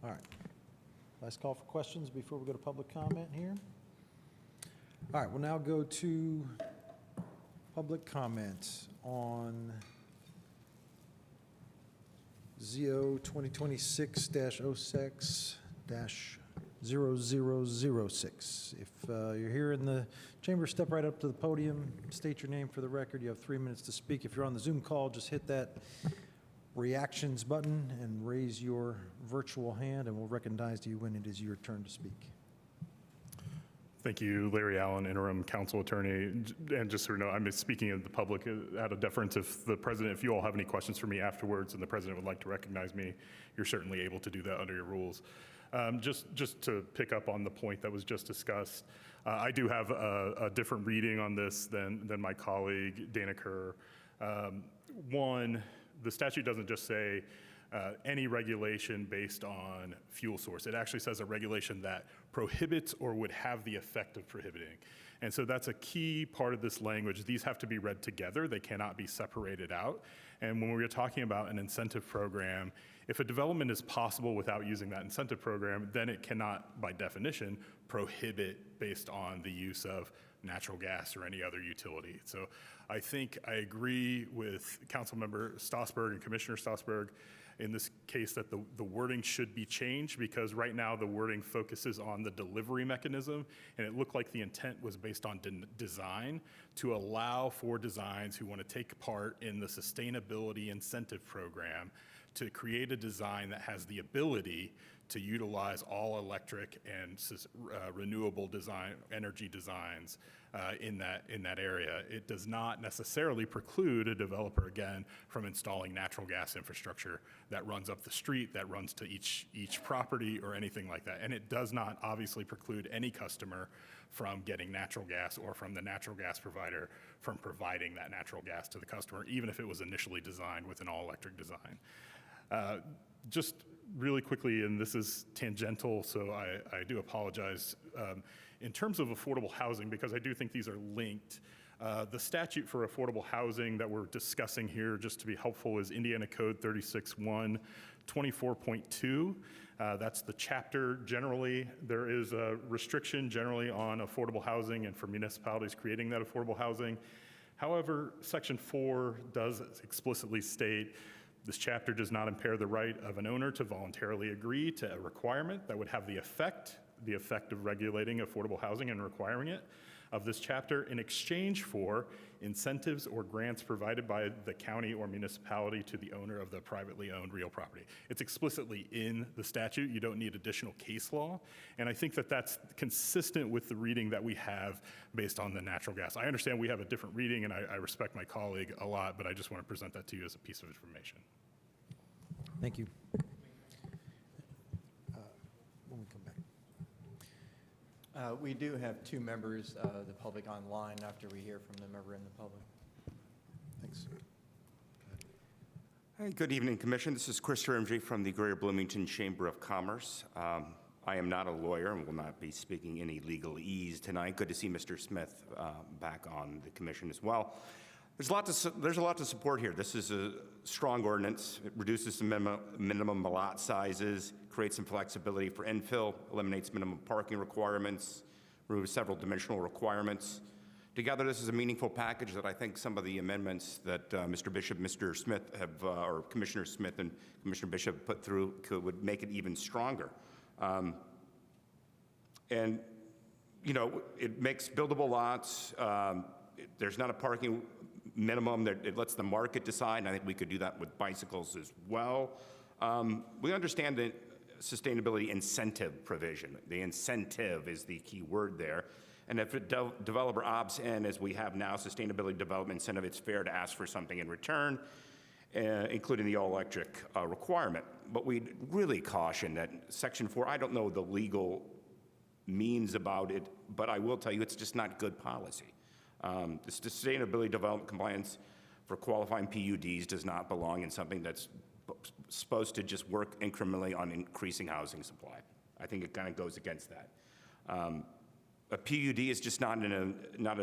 All right. Last call for questions before we go to public comment here. All right, we'll now go to public comment on ZO 2026-06-0006. If you're here in the chamber, step right up to the podium, state your name for the record. You have 3 minutes to speak. If you're on the Zoom call, just hit that reactions button and raise your virtual hand, and we'll recognize you when it is your turn to speak. Thank you, Larry Allen, interim council attorney. And just so you know, I'm speaking of the public out of deference. If the president, if you all have any questions for me afterwards and the president would like to recognize me, you're certainly able to do that under your rules. Just to pick up on the point that was just discussed, I do have a different reading on this than my colleague, Dana Kerr. One, the statute doesn't just say any regulation based on fuel source. It actually says a regulation that prohibits or would have the effect of prohibiting. And so that's a key part of this language. These have to be read together. They cannot be separated out. And when we're talking about an incentive program, if a development is possible without using that incentive program, then it cannot, by definition, prohibit based on the use of natural gas or any other utility. So I think I agree with Councilmember Stossberg and Commissioner Stossberg in this case that the wording should be changed, because right now the wording focuses on the delivery mechanism, and it looked like the intent was based on design to allow for designs who want to take part in the sustainability incentive program to create a design that has the ability to utilize all electric and renewable design, energy designs in that area. It does not necessarily preclude a developer, again, from installing natural gas infrastructure that runs up the street, that runs to each property or anything like that. And it does not obviously preclude any customer from getting natural gas or from the natural gas provider from providing that natural gas to the customer, even if it was initially designed with an all-electric design. Just really quickly, and this is tangential, so I do apologize. In terms of affordable housing, because I do think these are linked, the statute for affordable housing that we're discussing here, just to be helpful, is Indiana Code 36.1, 24.2. That's the chapter. Generally, there is a restriction generally on affordable housing and for municipalities creating that affordable housing. However, Section 4 does explicitly state this chapter does not impair the right of an owner to voluntarily agree to a requirement that would have the effect of regulating affordable housing and requiring it of this chapter in exchange for incentives or grants provided by the county or municipality to the owner of the privately owned real property. It's explicitly in the statute. You don't need additional case law. And I think that that's consistent with the reading that we have based on the natural gas. I understand we have a different reading, and I respect my colleague a lot, but I just want to present that to you as a piece of information. Thank you. When we come back. We do have two members of the public online after we hear from the member in the public. Thanks. Hey, good evening, Commission. This is Chris Hermsey from the Greater Bloomington Chamber of Commerce. I am not a lawyer and will not be speaking any legalese tonight. Good to see Mr. Smith back on the Commission as well. There's a lot to support here. This is a strong ordinance. It reduces the minimum lot sizes, creates some flexibility for infill, eliminates minimum parking requirements, removes several dimensional requirements. Together, this is a meaningful package that I think some of the amendments that Mr. Bishop, Mr. Smith have, or Commissioner Smith and Commissioner Bishop put through would make it even stronger. And, you know, it makes buildable lots. There's not a parking minimum. It lets the market decide, and I think we could do that with bicycles as well. We understand the sustainability incentive provision. The incentive is the key word there. And if a developer opts in, as we have now, sustainability development incentive, it's fair to ask for something in return, including the all-electric requirement. But we really caution that Section 4, I don't know the legal means about it, but I will tell you it's just not good policy. The sustainability development compliance for qualifying PUDs does not belong in something that's supposed to just work incrementally on increasing housing supply. I think it kind of goes against that. A PUD is just not a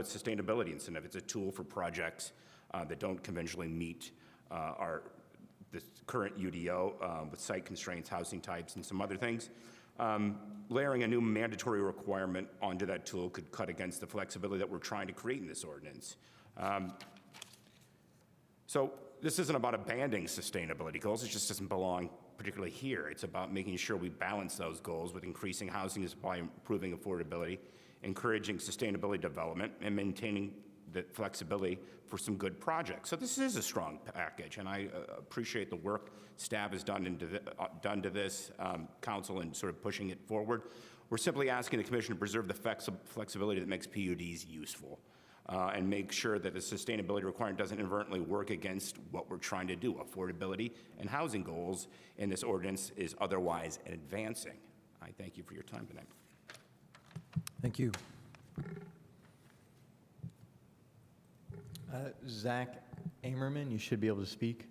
sustainability incentive. It's a tool for projects that don't conventionally meet the current UDO with site constraints, housing types, and some other things. Layering a new mandatory requirement onto that tool could cut against the flexibility that we're trying to create in this ordinance. So this isn't about abandoning sustainability goals. It just doesn't belong particularly here. It's about making sure we balance those goals with increasing housing supply, improving affordability, encouraging sustainability development, and maintaining the flexibility for some good projects. So this is a strong package, and I appreciate the work staff has done to this, council, and sort of pushing it forward. We're simply asking the commission to preserve the flexibility that makes PUDs useful and make sure that the sustainability requirement doesn't inadvertently work against what we're trying to do. Affordability and housing goals in this ordinance is otherwise advancing. I thank you for your time tonight. Thank you. Zach Amerman, you should be able to speak.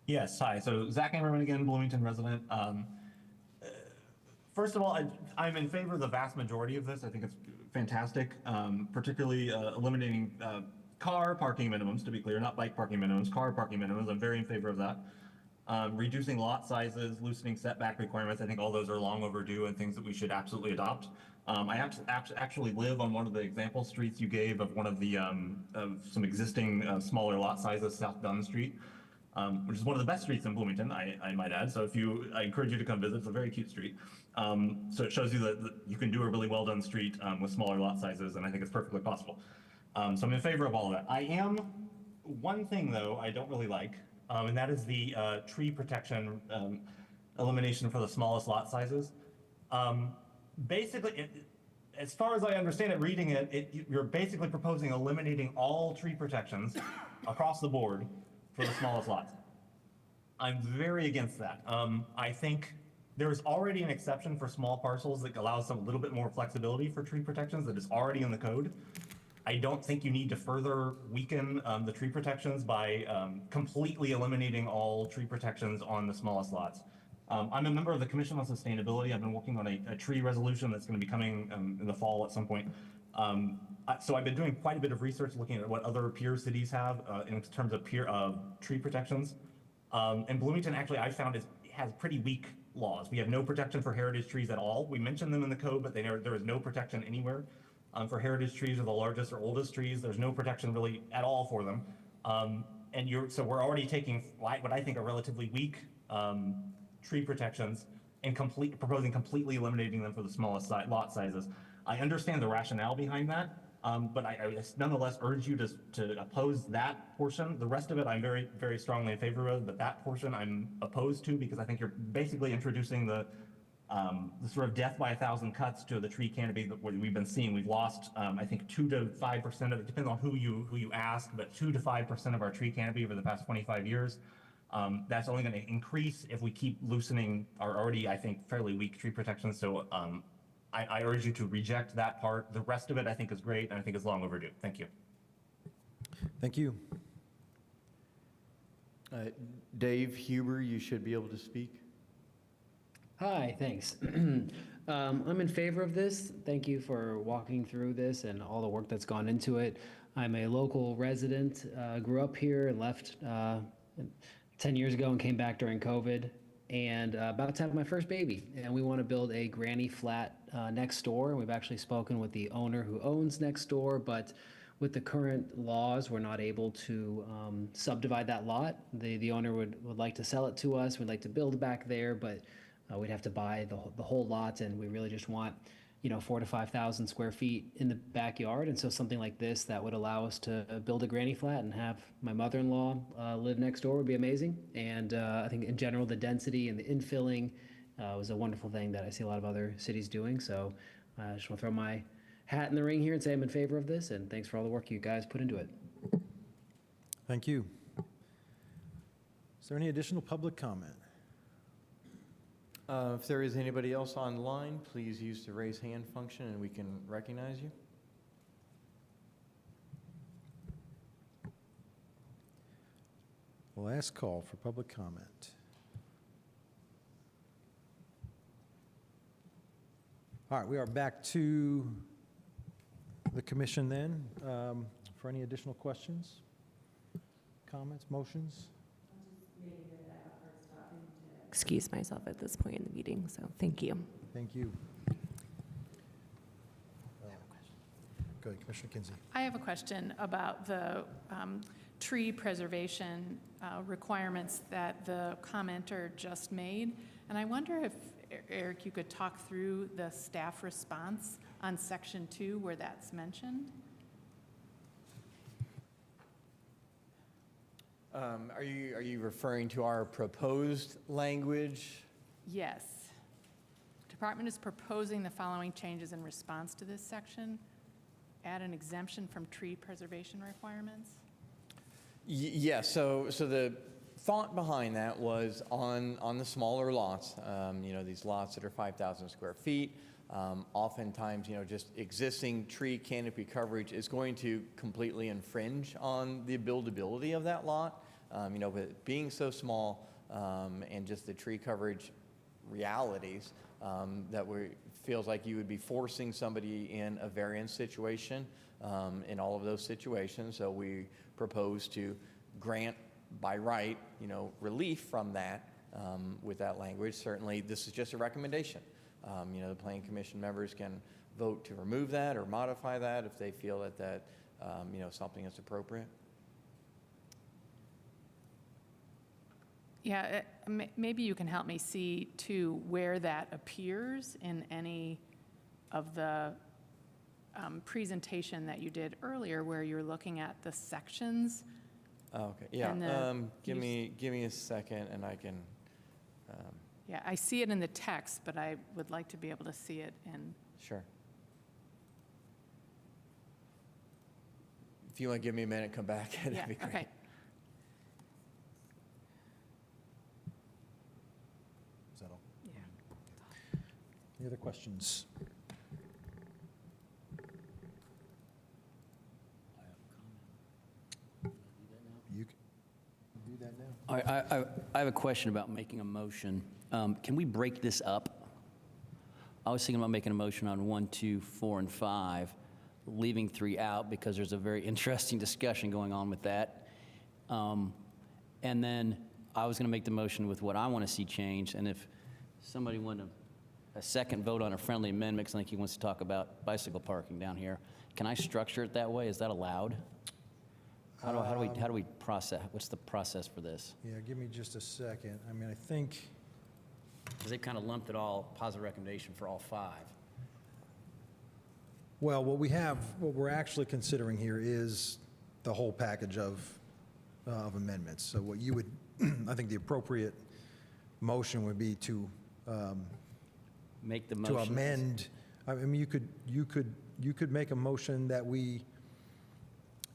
Yes, hi. So Zach Amerman again, Bloomington resident. First of all, I'm in favor of the vast majority of this. I think it's fantastic, particularly eliminating car parking minimums, to be clear, not bike parking minimums, car parking minimums. I'm very in favor of that. Reducing lot sizes, loosening setback requirements, I think all those are long overdue and things that we should absolutely adopt. I actually live on one of the example streets you gave of one of the of some existing smaller lot sizes, South Dunn Street, which is one of the best streets in Bloomington, I might add. So I encourage you to come visit. It's a very cute street. So it shows you that you can do a really well done street with smaller lot sizes, and I think it's perfectly possible. So I'm in favor of all of that. One thing though I don't really like, and that is the tree protection elimination for the smallest lot sizes. Basically, as far as I understand it, reading it, you're basically proposing eliminating all tree protections across the board for the smallest lots. I'm very against that. I think there is already an exception for small parcels that allows some little bit more flexibility for tree protections that is already in the code. I don't think you need to further weaken the tree protections by completely eliminating all tree protections on the smallest lots. I'm a member of the Commission on Sustainability. I've been working on a tree resolution that's going to be coming in the fall at some point. So I've been doing quite a bit of research looking at what other peer cities have in terms of tree protections. And Bloomington, actually, I found has pretty weak laws. We have no protection for heritage trees at all. We mention them in the code, but there is no protection anywhere. For heritage trees or the largest or oldest trees, there's no protection really at all for them. So we're already taking what I think are relatively weak tree protections and proposing completely eliminating them for the smallest lot sizes. I understand the rationale behind that, but I nonetheless urge you to oppose that portion. The rest of it I'm very, very strongly in favor of, but that portion I'm opposed to because I think you're basically introducing the sort of death by 1,000 cuts to the tree canopy that we've been seeing. We've lost, I think, 2 to 5% of it, depends on who you ask, but 2 to 5% of our tree canopy over the past 25 years. That's only going to increase if we keep loosening our already, I think, fairly weak tree protections. So I urge you to reject that part. The rest of it I think is great, and I think is long overdue. Thank you. Thank you. Dave Huber, you should be able to speak. Hi, thanks. I'm in favor of this. Thank you for walking through this and all the work that's gone into it. I'm a local resident, grew up here and left 10 years ago and came back during COVID, and about to have my first baby. And we want to build a granny flat next door. And we've actually spoken with the owner who owns next door, but with the current laws, we're not able to subdivide that lot. The owner would like to sell it to us. We'd like to build back there, but we'd have to buy the whole lot, and we really just want 4,000 to 5,000 square feet in the backyard. And so something like this that would allow us to build a granny flat and have my mother-in-law live next door would be amazing. And I think in general, the density and the infilling was a wonderful thing that I see a lot of other cities doing. So I just want to throw my hat in the ring here and say I'm in favor of this, and thanks for all the work you guys put into it. Thank you. Is there any additional public comment? If there is anybody else online, please use the raise hand function and we can recognize you. Last call for public comment. All right, we are back to the commission then for any additional questions, comments, motions. Excuse myself at this point in the meeting, so thank you. Thank you. Go ahead, Commissioner Kinsey. I have a question about the tree preservation requirements that the commenter just made. And I wonder if, Eric, you could talk through the staff response on section 2 where that's mentioned. Are you referring to our proposed language? Yes. Department is proposing the following changes in response to this section. Add an exemption from tree preservation requirements. Yes, so the thought behind that was on the smaller lots, these lots that are 5,000 square feet, oftentimes, just existing tree canopy coverage is going to completely infringe on the buildability of that lot. With it being so small and just the tree coverage realities, that feels like you would be forcing somebody in a variance situation in all of those situations. So we propose to grant by right, relief from that with that language. Certainly, this is just a recommendation. The Planning Commission members can vote to remove that or modify that if they feel that something is appropriate. Yeah, maybe you can help me see, too, where that appears in any of the presentation that you did earlier, where you're looking at the sections. Okay, yeah. Give me a second, and I can. Yeah, I see it in the text, but I would like to be able to see it in. Sure. If you want to give me a minute, come back. That'd be great. Okay. Is that all? Yeah. Any other questions? You can do that now. I have a question about making a motion. Can we break this up? I was thinking about making a motion on 1, 2, 4, and 5, leaving 3 out because there's a very interesting discussion going on with that. And then I was going to make the motion with what I want to see changed. And if somebody wanted a second vote on a friendly amendment, because I think he wants to talk about bicycle parking down here, can I structure it that way? Is that allowed? How do we process? What's the process for this? Yeah, give me just a second. I mean, I think. Because they've kind of lumped it all, positive recommendation for all 5. Well, what we're actually considering here is the whole package of amendments. So what you would, I think the appropriate motion would be to make the motion to amend. I mean, you could make a motion that we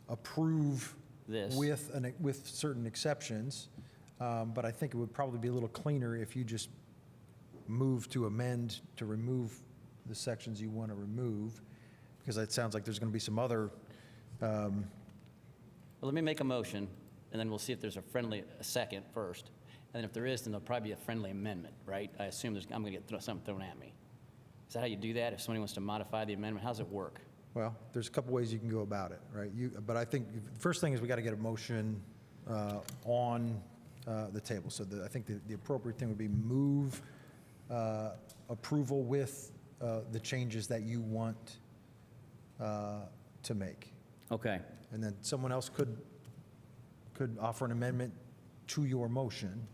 approve this with certain exceptions, but I think it would probably be a little cleaner if you just move to amend to remove the sections you want to remove, because it sounds like there's going to be some other. Well, let me make a motion, and then we'll see if there's a second first. And then if there is, then there'll probably be a friendly amendment, right? I assume I'm going to get something thrown at me. Is that how you do that? If somebody wants to modify the amendment, how does it work? Well, there's a couple ways you can go about it, right? But I think the first thing is we got to get a motion on the table. So I think the appropriate thing would be move approval with the changes that you want to make. Okay. And then someone else could offer an amendment to your motion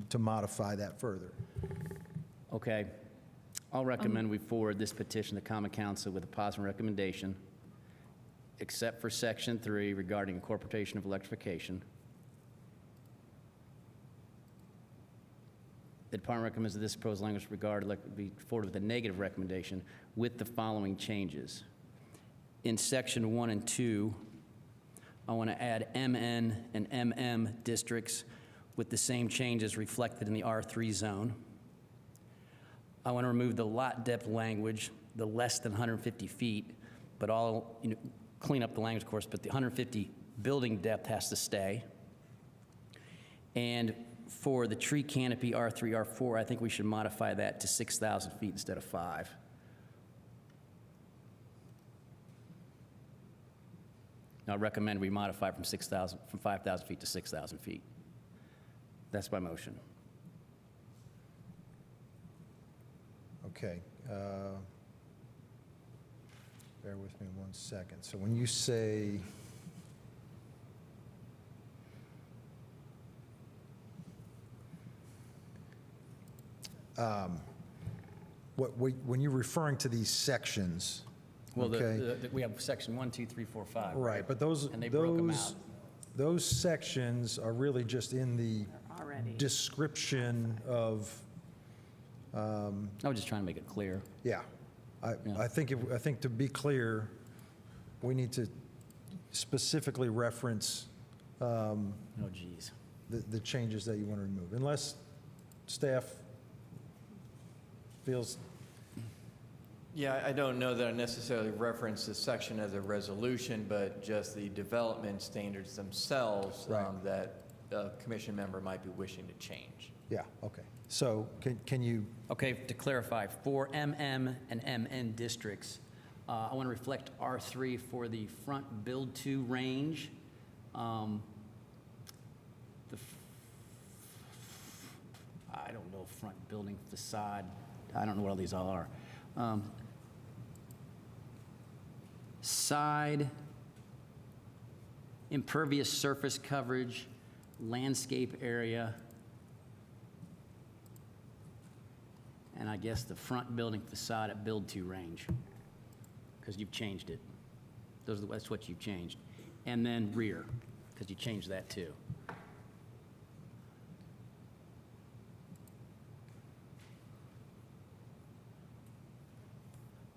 to modify that further. Okay. I'll recommend we forward this petition to Common Council with a positive recommendation, except for Section 3 regarding incorporation of electrification. The department recommends that this proposed language be forwarded with a negative recommendation with the following changes. In Section 1 and 2, I want to add MN and MM districts with the same changes reflected in the R3 zone. I want to remove the lot depth language, the less than 150 feet, but clean up the language, of course, but the 150 building depth has to stay. And for the tree canopy R3, R4, I think we should modify that to 6,000 feet instead of 5. I recommend we modify from 5,000 feet to 6,000 feet. That's my motion. Okay. Bear with me 1 second. So when you say when you're referring to these sections, well, okay? We have section 1, 2, 3, 4, 5. Right, but those and they broke them out. Those sections are really just in the description of. I was just trying to make it clear. Yeah, I think to be clear, we need to specifically reference oh, geez. the changes that you want to remove, unless staff feels. Yeah, I don't know that I necessarily reference this section as a resolution, but just the development standards themselves that a commission member might be wishing to change. Yeah, okay. So can you? Okay, to clarify, for MM and MN districts, I want to reflect R3 for the front build-to range. I don't know, front building facade. I don't know what all these all are. Side, impervious surface coverage, landscape area, and I guess the front building facade at build-to range, because you've changed it. That's what you've changed. And then rear, because you changed that too.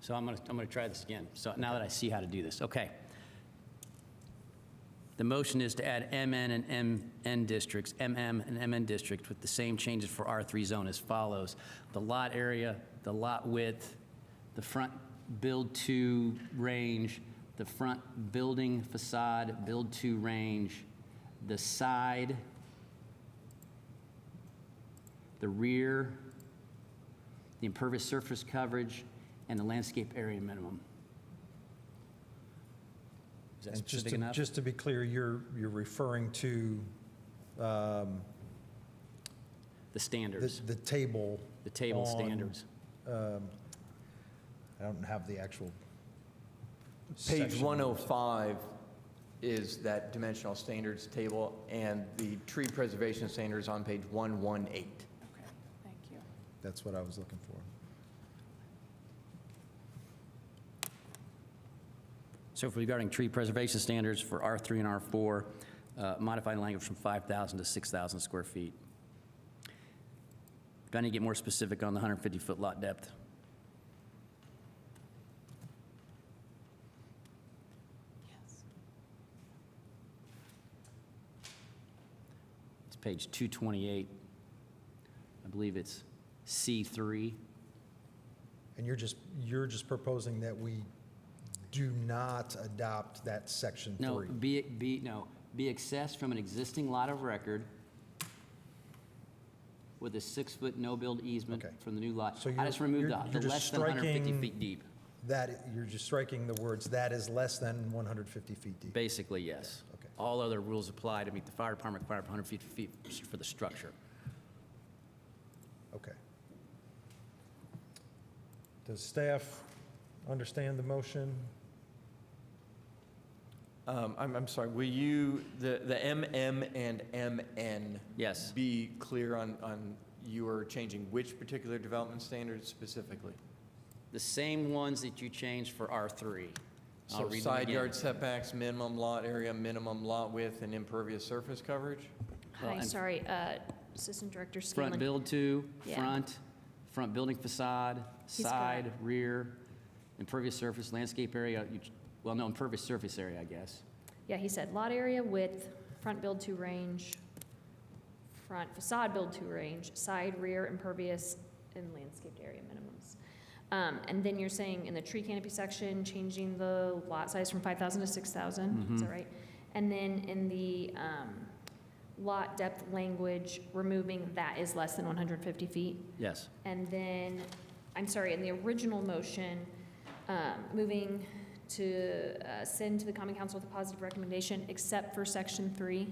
So I'm gonna try this again. So now that I see how to do this, okay. The motion is to add MN and MN districts, MM and MN districts with the same changes for R3 zone as follows. The lot area, the lot width, the front build-to range, the front building facade build-to range, the side, the rear, the impervious surface coverage, and the landscape area minimum. Is that specific enough? Just to be clear, you're referring to the standards. The table. The table on, standards. I don't have the actual. Page section. 105 is that dimensional standards table, and the tree preservation standards on page 118. Okay, thank you. That's what I was looking for. So for regarding tree preservation standards for R3 and R4, modifying language from 5,000 to 6,000 square feet. If I need to get more specific on the 150-foot lot depth. Yes. It's page 228. I believe it's C3. And you're just proposing that we do not adopt that section 3. No, be accessed from an existing lot of record with a 6-foot no-build easement from the new lot. So I just removed you're the just less than 150 striking feet deep. that, you're just striking the words, that is less than 150 feet deep. Basically, yes. Okay. All other rules apply to meet the fire department requirement of 150 feet for the structure. Okay. Does staff understand the motion? I'm sorry, will you, the MM and MN? Yes. Be clear on you are changing which particular development standards specifically? The same ones that you changed for R3. I'll So read them side again. yard setbacks, minimum lot area, minimum lot width, and impervious surface coverage? Hi, sorry, Assistant Director Scanlon. Front build to, Yeah. front building facade, He's side, got- rear, impervious surface, landscape area, well, no, impervious surface area, I guess. Yeah, he said lot area, width, front build to range, front facade build to range, side, rear, impervious, and landscaped area minimums. And then you're saying in the tree canopy section, changing the lot size from 5,000 to 6,000, is that right? And then in the lot depth language, removing that is less than 150 feet. Yes. And then, I'm sorry, in the original motion, moving to send to the Common Council with a positive recommendation, except for Section 3.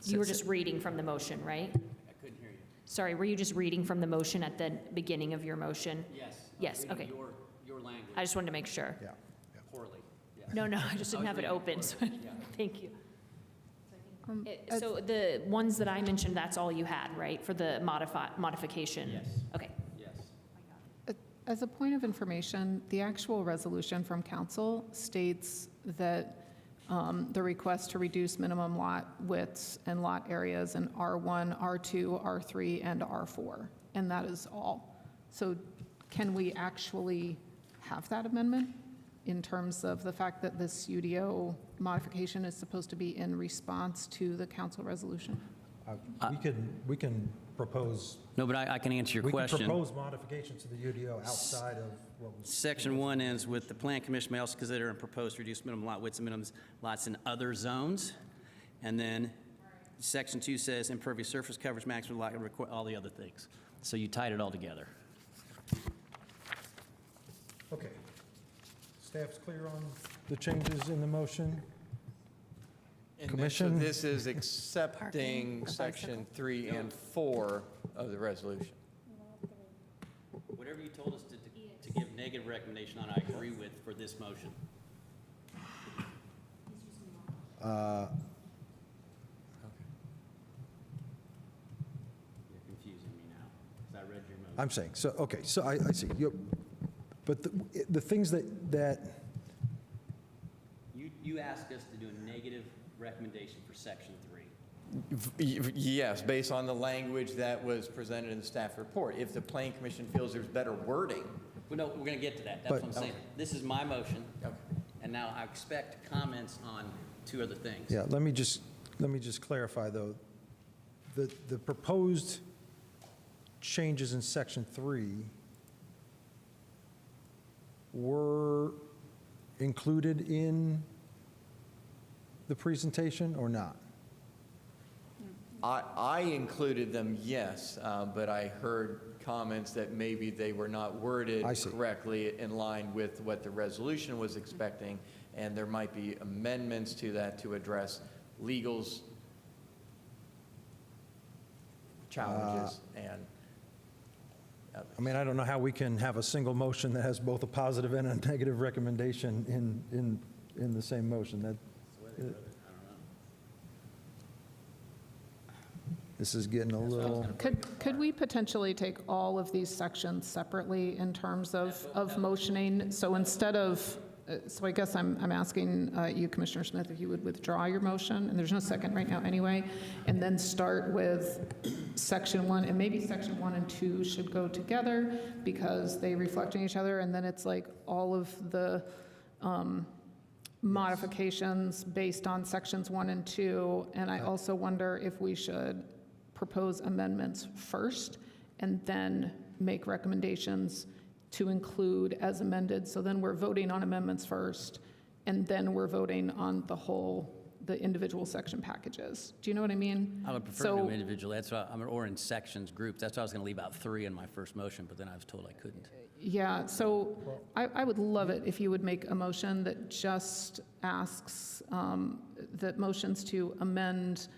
You were just reading from the motion, right? I couldn't hear you. Sorry, were you just reading from the motion at the beginning of your motion? Yes. Yes, okay. Your language. I just wanted to make sure. Yeah. Poorly. Yes. No, I just didn't have it open, so, thank you. Um, So the ones that I mentioned, that's all you had, right, for the modification? Yes. Okay. Yes. As a point of information, the actual resolution from council states that the request to reduce minimum lot widths and lot areas in R1, R2, R3, and R4, and that is all. So can we actually have that amendment in terms of the fact that this UDO modification is supposed to be in response to the council resolution? We can propose. No, but I can answer your question. We can propose modifications to the UDO outside of what was. Section 1 ends with the Plan Commission may also consider and propose to reduce minimum lot widths and minimum lots in other zones. And then Section 2 says impervious surface coverage, maximum lot, all the other things. So you tied it all together. Okay. Staff's clear on the changes in the motion? And Commission? So this is accepting Section 3 and 4 of the resolution. Whatever you told us to give negative recommendation on, I agree with for this motion. You're confusing me now, because I read your motion. I'm saying, so, okay, so I see. But the things that, You asked us to do a negative recommendation for Section 3. Yes, based on the language that was presented in the staff report. If the Plan Commission feels there's better wording. Well, no, we're going to get to that. That's what I'm saying. This is my motion, and now I expect comments on two other things. yeah, let me just clarify, though. The proposed changes in Section 3 were included in the presentation or not? I included them, yes, but I heard comments that maybe they were not worded correctly in line with what the resolution was expecting, and there might be amendments to that to address legal's challenges and I mean, I don't know how we can have a single motion that has both a positive and a negative recommendation in the same motion. This is getting a little. Could we potentially take all of these sections separately in terms of motioning? So instead of, so I guess I'm asking you, Commissioner Smith, if you would withdraw your motion, and there's no second right now anyway, and then start with Section 1, and maybe Section 1 and 2 should go together because they reflect on each other, and then it's like all of the modifications based on Sections 1 and 2, and I also wonder if we should propose amendments first and then make recommendations to include as amended. So then we're voting on amendments first, and then we're voting on the whole the individual section packages. Do you know what I mean? I would prefer to do individually, that's why, or in sections, groups. That's why I was going to leave out 3 in my first motion, but then I was told I couldn't. Yeah, so I would love it if you would make a motion that just asks, that motions to amend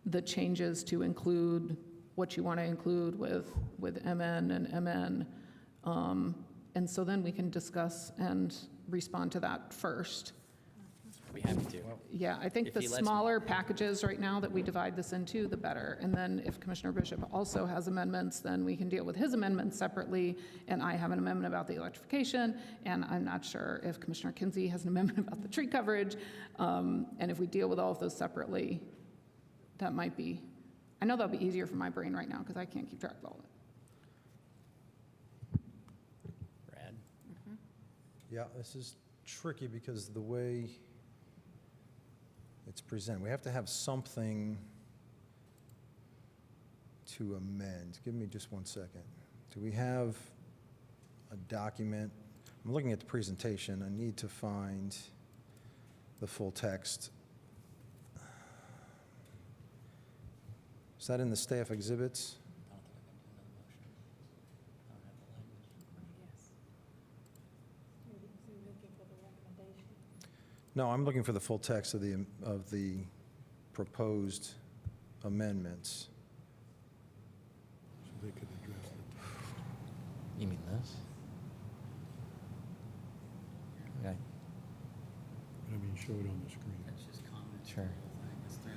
the changes to include what you want to include with MN and MN. And so then we can discuss and respond to that first. I'd be happy to. Yeah, I think If the he lets me. smaller packages right now that we divide this into, the better. And then if Commissioner Bishop also has amendments, then we can deal with his amendments separately. And I have an amendment about the electrification, and I'm not sure if Commissioner Kinsey has an amendment about the tree coverage. And if we deal with all of those separately, that might be, I know that'll be easier for my brain right now because I can't keep track of all of it. Brad? Yeah, this is tricky because the way it's presented, we have to have something to amend. Give me just one second. Do we have a document? I'm looking at the presentation. I need to find the full text. Is that in the staff exhibits? No, I'm looking for the full text of the proposed amendments. So they could address it. You mean this? Okay, I mean, show it on the screen. sure.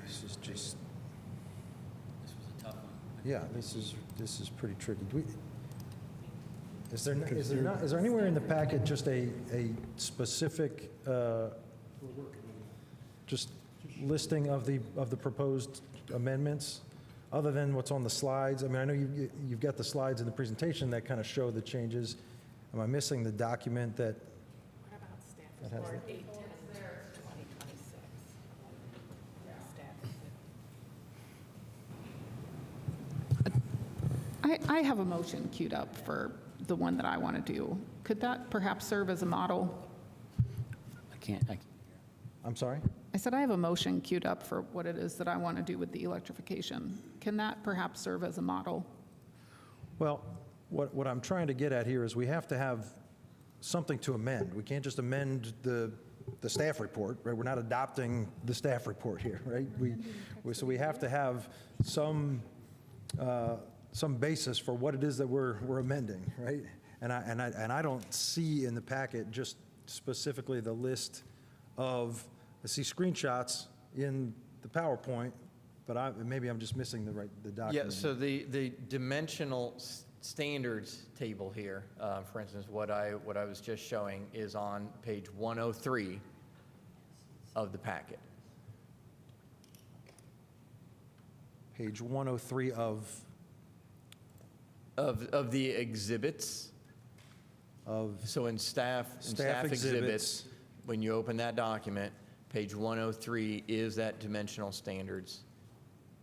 This is just, This was a tough one. yeah, this is pretty tricky. Is there anywhere in the packet just a specific, just listing of the proposed amendments, other than what's on the slides? I mean, I know you've got the slides in the presentation that kind of show the changes. Am I missing the document that? What about staff That has report the- 810 2026? I have a motion queued up for the one that I want to do. Could that perhaps serve as a model? I'm sorry? I said I have a motion queued up for what it is that I want to do with the electrification. Can that perhaps serve as a model? Well, what I'm trying to get at here is we have to have something to amend. We can't just amend the staff report, right? We're not adopting the staff report here, right? So we have to have some basis for what it is that we're amending, right? And I don't see in the packet just specifically the list of, I see screenshots in the PowerPoint, but maybe I'm just missing the document. Yeah, so the dimensional standards table here, for instance, what I was just showing is on page 103 of the packet. Page 103 of the exhibits. So in staff exhibits, when you open that document, page 103 is that dimensional standards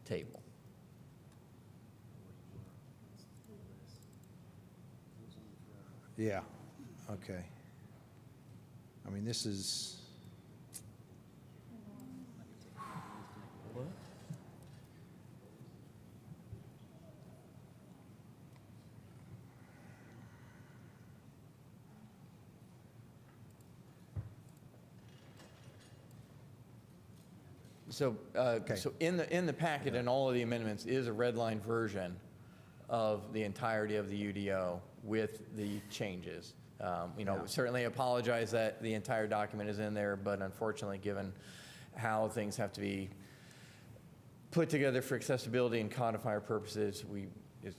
table. Yeah, okay. I mean, this is, So, so in the packet and all of the amendments is a red line version of the entirety of the UDO with the changes. Certainly apologize that the entire document is in there, but unfortunately, given how things have to be put together for accessibility and codifier purposes, it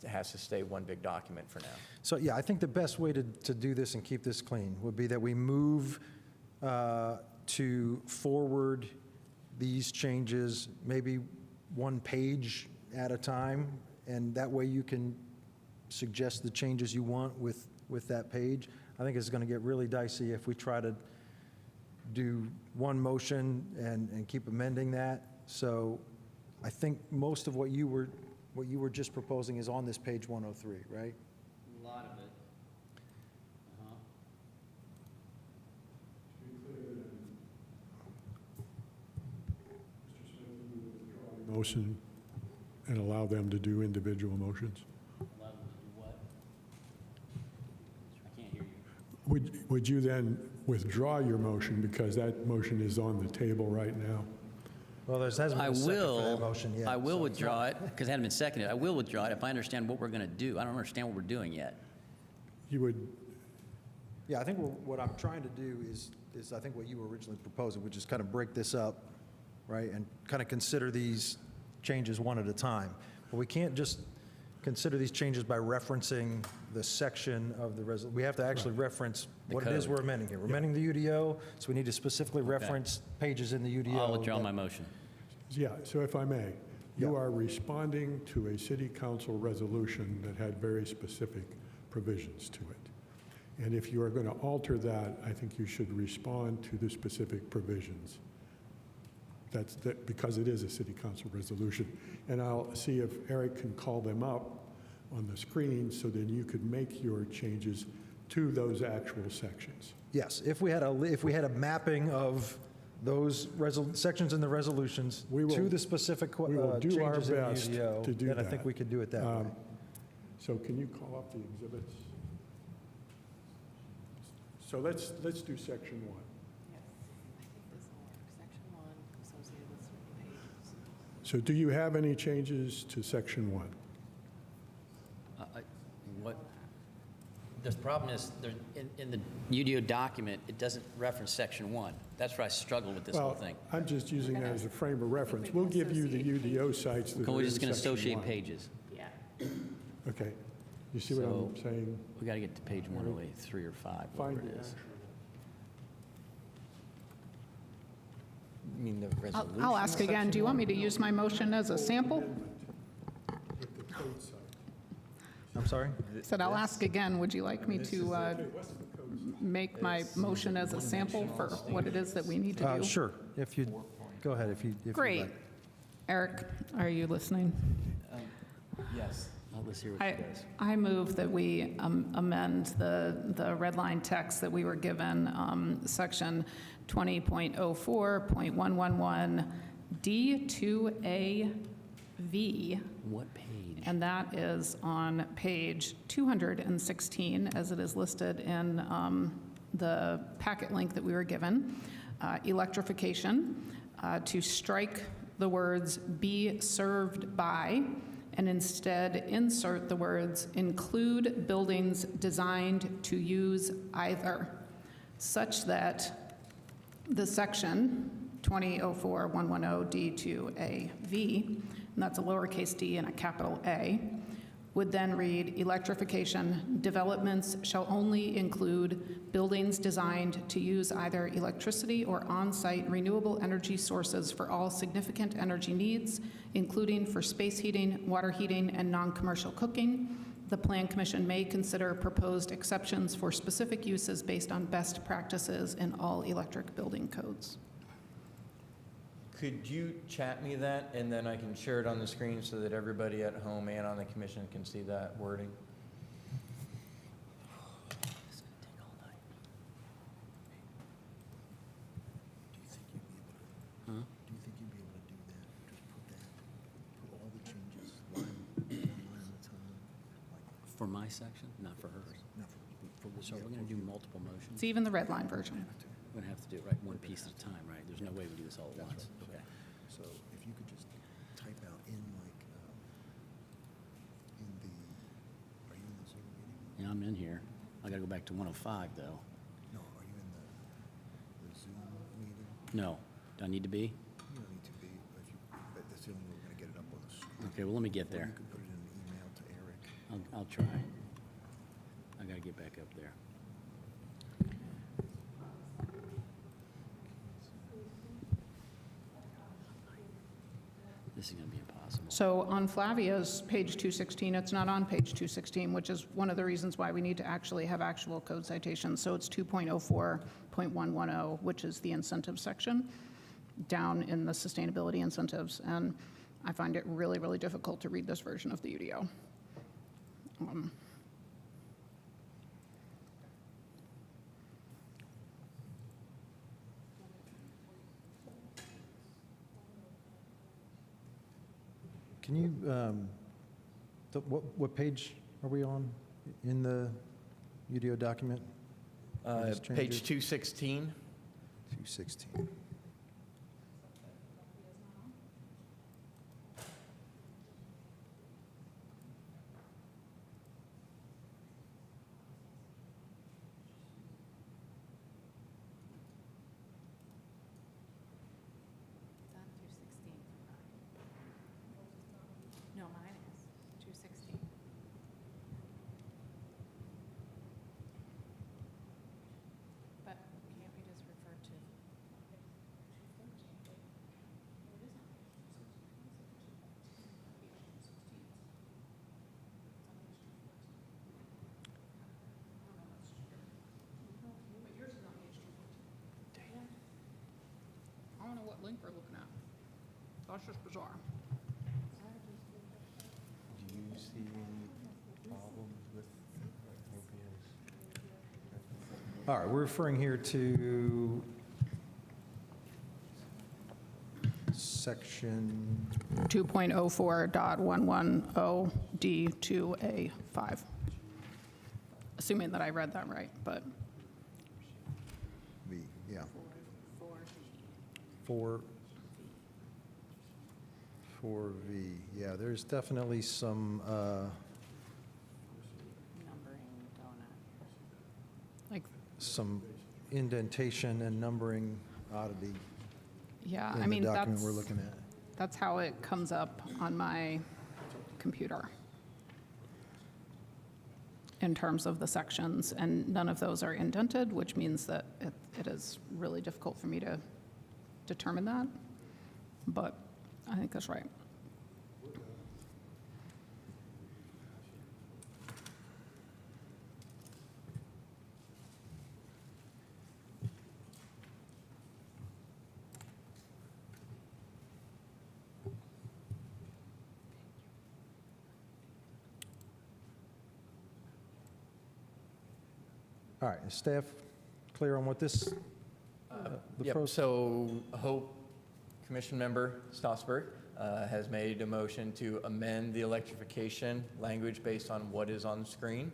has to stay one big document for now. so yeah, I think the best way to do this and keep this clean would be that we move to forward these changes, maybe one page at a time, and that way you can suggest the changes you want with that page. I think it's going to get really dicey if we try to do one motion and keep amending that. So I think most of what you were just proposing is on this page 103, right? A lot of it. motion and allow them to do individual motions? Allow them to do what? I can't hear you. Would you then withdraw your motion because that motion is on the table right now? Well, there hasn't been I a second for that will, motion yet. I will so- withdraw it, because it hadn't been seconded. I will withdraw it if I understand what we're going to do. I don't understand what we're doing yet. You would, Yeah, I think what I'm trying to do is I think what you were originally proposing, which is kind of break this up, right, and kind of consider these changes one at a time. But we can't just consider these changes by referencing the section of the resolution. We have to actually reference what it is code. we're amending here. We're amending the UDO, so we need to specifically reference pages in the UDO. I'll withdraw that- my motion. yeah, so if I may, you Yeah. are responding to a city council resolution that had very specific provisions to it. And if you are going to alter that, I think you should respond to the specific provisions. That's because it is a city council resolution. And I'll see if Eric can call them up on the screen so then you could make your changes to those actual sections. Yes, if we had a mapping of those sections in the resolutions to the specific We will do our changes in the best UDO, to do then I that. think we could do it that way. So can you call up the exhibits? So let's do section 1. So do you have any changes to section 1? What, the problem is, in the UDO document, it doesn't reference section 1. That's where I struggle with this whole thing. I'm just using that as a frame of reference. We'll give you the UDO sites that are We're in just going to section associate 1. pages. Okay. You see what So, I'm saying? We got to get to page 103 or 5, Find whatever it the is. You mean the resolution? I'll ask again, do you want me to use my motion as a sample? I'm sorry? Said I'll ask again, would you like me to make my motion as a sample for what it is that we need to do? Sure, if you, go ahead, if you'd Great. like. Eric, are you listening? Yes. Let's hear what she does. I move that we amend the red line text that we were given, section 20.04.111 D2AV. What page? And that is on page 216, as it is listed in the packet link that we were given. Electrification, to strike the words "be served by," and instead insert the words "include buildings designed to use either," such that the section 20.04.110 D2AV, and that's a lowercase d and a capital A, would then read, electrification developments shall only include buildings designed to use either electricity or on-site renewable energy sources for all significant energy needs, including for space heating, water heating, and non-commercial cooking. The Plan Commission may consider proposed exceptions for specific uses based on best practices in all electric building codes. Could you chat me that, and then I can share it on the screen so that everybody at home and on the commission can see that wording? Huh? Do you think you'd be able to do that? Just put all the changes line at a time? For my section, not for hers. So we're going to do multiple motions? It's even the red line version. We're going to have to do it right one piece at a time, right? There's no way we do this all at once. Okay. So if you could just type out in like, are you in the Zoom meeting? Yeah, I'm in here. I got to go back to 105, though. No, are you in the Zoom meeting? No. Do I need to be? You don't need to be, but that's the only way we're gonna get it up on the screen. Okay, well, let me get Or there. you could put it in an email to Eric. I'll try. I got to get back up there. This is going to be impossible. So on Flavia's page 216, it's not on page 216, which is one of the reasons why we need to actually have actual code citations. So it's 2.04.110, which is the incentive section down in the sustainability incentives. And I find it really, really difficult to read this version of the UDO. can you, what page are we on in the UDO document? Page 216. 216. No, mine is 216. But can't we just refer to? I don't know what link we're looking at. That's just bizarre. Do you see any problems with All right, we're referring here to section, 2.04.110D2A5. Assuming that I read that right, but V, yeah. 4V, yeah, there's definitely some, like, some indentation and numbering oddity yeah, in I the mean, document we're looking at. that's how it comes up on my computer in terms of the sections, and none of those are indented, which means that it is really difficult for me to determine that, but I think that's right. All right, is staff clear on what this, the Yep, pros? so Hope Commission Member Stossberg has made a motion to amend the electrification language based on what is on the screen.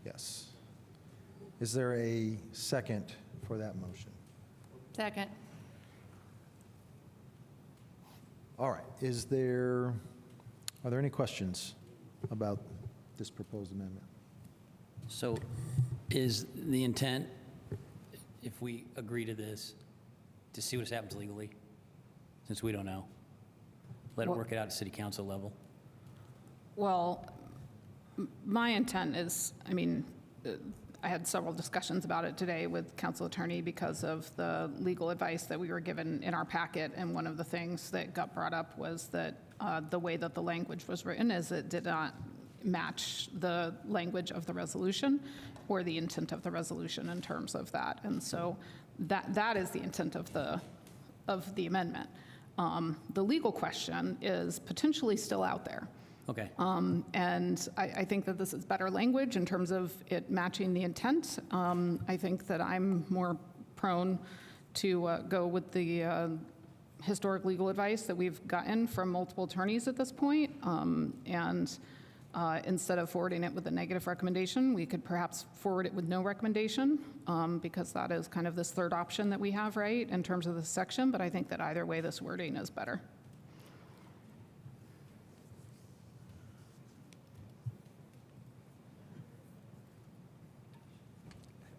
Yes. Is there a second for that motion? Second. All right, are there any questions about this proposed amendment? So is the intent, if we agree to this, to see what happens legally, since we don't know? Let it Well- work it out at city council level? Well, my intent is, I mean, I had several discussions about it today with council attorney because of the legal advice that we were given in our packet, and one of the things that got brought up was that the way that the language was written is it did not match the language of the resolution or the intent of the resolution in terms of that. And so that is the intent of the amendment. The legal question is potentially still out there. Okay. And I think that this is better language in terms of it matching the intent. I think that I'm more prone to go with the historic legal advice that we've gotten from multiple attorneys at this point. And instead of forwarding it with a negative recommendation, we could perhaps forward it with no recommendation, because that is kind of this third option that we have, right, in terms of this section. But I think that either way, this wording is better.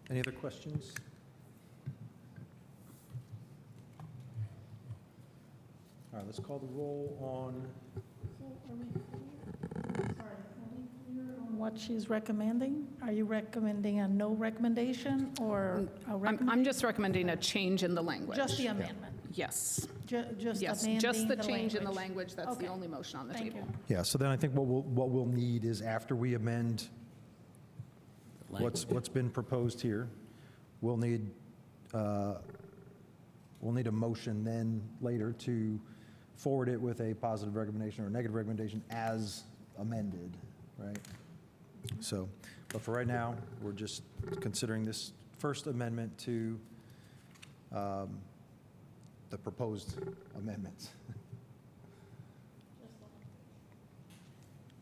Any other questions? All right, let's call the roll on, What she's recommending? Are you recommending a no recommendation or a I'm just recommending a change in the language. Just the amendment? Yes. Just Yes, amending just the the change in the language. language. That's the Okay. only motion on the Thank table. yeah, so then I think what we'll need is after we amend what's been proposed here, we'll need a motion then later to forward it with a positive recommendation or a negative recommendation as amended, right? So, but for right now, we're just considering this first amendment to the proposed amendments.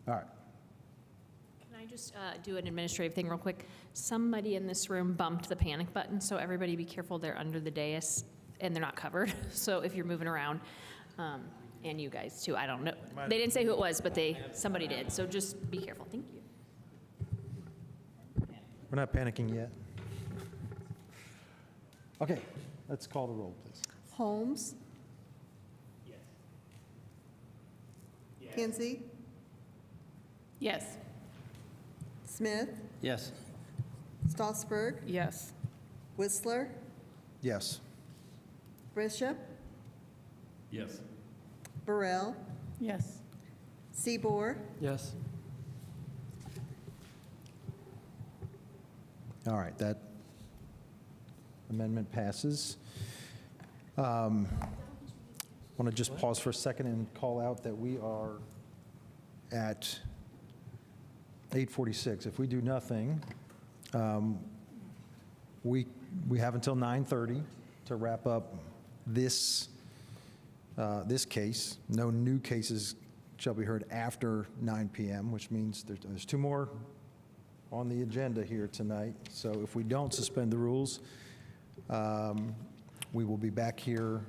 All right. Can I just do an administrative thing real quick? Somebody in this room bumped the panic button, so everybody be careful, they're under the dais and they're not covered. So if you're moving around, and you guys too, I don't know. They didn't say who it was, but somebody did, so just be careful. Thank you. We're not panicking yet. Okay, let's call the roll, please. Holmes? Kinsey? Yes. Smith? Yes. Strasburg? Yes. Whistler? Yes. Bishop? Yes. Burrell? Yes. Seaboard? Yes. All right, that amendment passes. Want to just pause for a second and call out that we are at 8:46. If we do nothing, we have until 9:30 to wrap up this case. No new cases shall be heard after 9 p.m., which means there's two more on the agenda here tonight. So if we don't suspend the rules, we will be back here.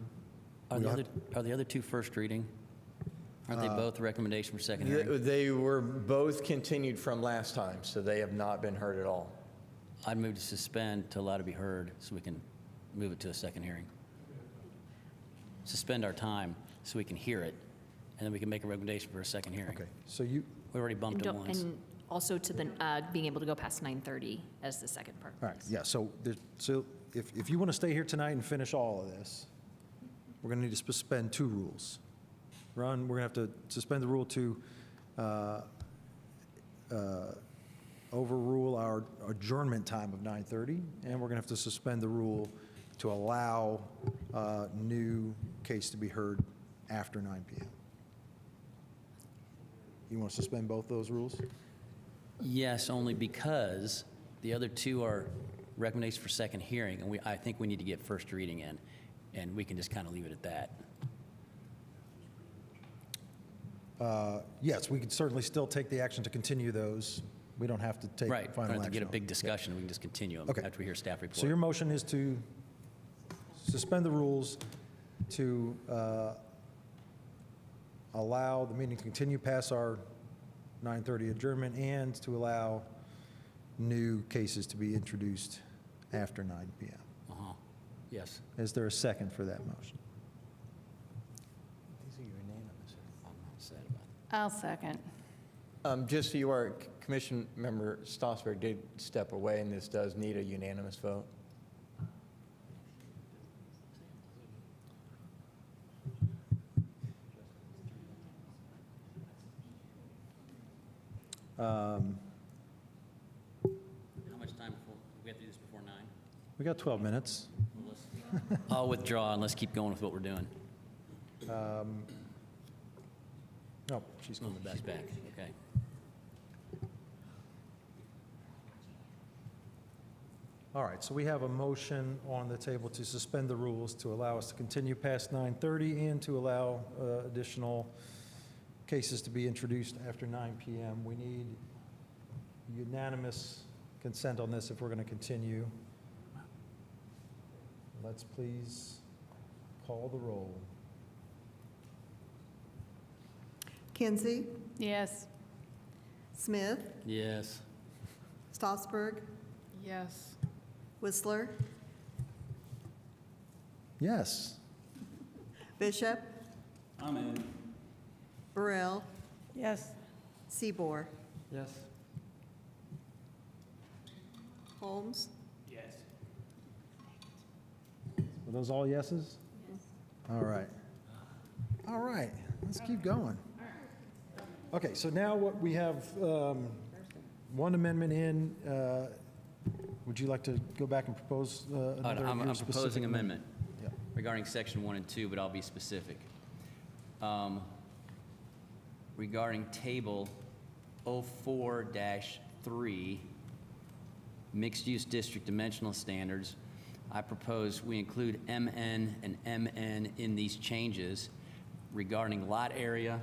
Are the other two first reading? Aren't they both recommendation for second hearing? They were both continued from last time, so they have not been heard at all. I'd move to suspend to allow to be heard so we can move it to a second hearing. Suspend our time so we can hear it, and then we can make a recommendation for a second hearing. Okay, so We already bumped it once. And also to the, being able to go past 9:30 as the second part. all right, yeah, so if you want to stay here tonight and finish all of this, we're going to need to suspend two rules. We're going to have to suspend the rule to overrule our adjournment time of 9:30, and we're going to have to suspend the rule to allow new case to be heard after 9 p.m. You want to suspend both those rules? Yes, only because the other two are recommendations for second hearing, and I think we need to get first reading in, and we can just kind of leave it at that. Yes, we could certainly still take the action to continue those. We don't have to take Right, we final don't have to action. get a on big them. discussion, we can just continue them Okay. after we hear staff report. So your motion is to suspend the rules to allow the meeting to continue past our 9:30 adjournment and to allow new cases to be introduced after 9 p.m. Uh-huh, yes. Is there a second for that motion? These are unanimous. I'm not sad about I'll second. Just so you are, Commission Member Strasburg did step away, and this does need a unanimous vote. How much time before, we have to do this before 9? We got 12 minutes. I'll withdraw and let's keep going with what we're doing. No, she's coming back. She's back, okay. All right, so we have a motion on the table to suspend the rules to allow us to continue past 9:30 and to allow additional cases to be introduced after 9 p.m. We need unanimous consent on this if we're going to continue. Let's please call the roll. Kinsey? Yes. Smith? Yes. Strasburg? Yes. Whistler? Yes. Bishop? I'm in. Burrell? Yes. Seaboard? Yes. Holmes? Yes. Were those all yeses? Yes. All right. All right, let's keep going. Okay, so now what we have one amendment in. Would you like to go back and propose another? I'm your specific proposing amendment Yeah. regarding section 1 and 2, but I'll be specific. Regarding table 04-3, mixed-use district dimensional standards, I propose we include MN and MN in these changes regarding lot area,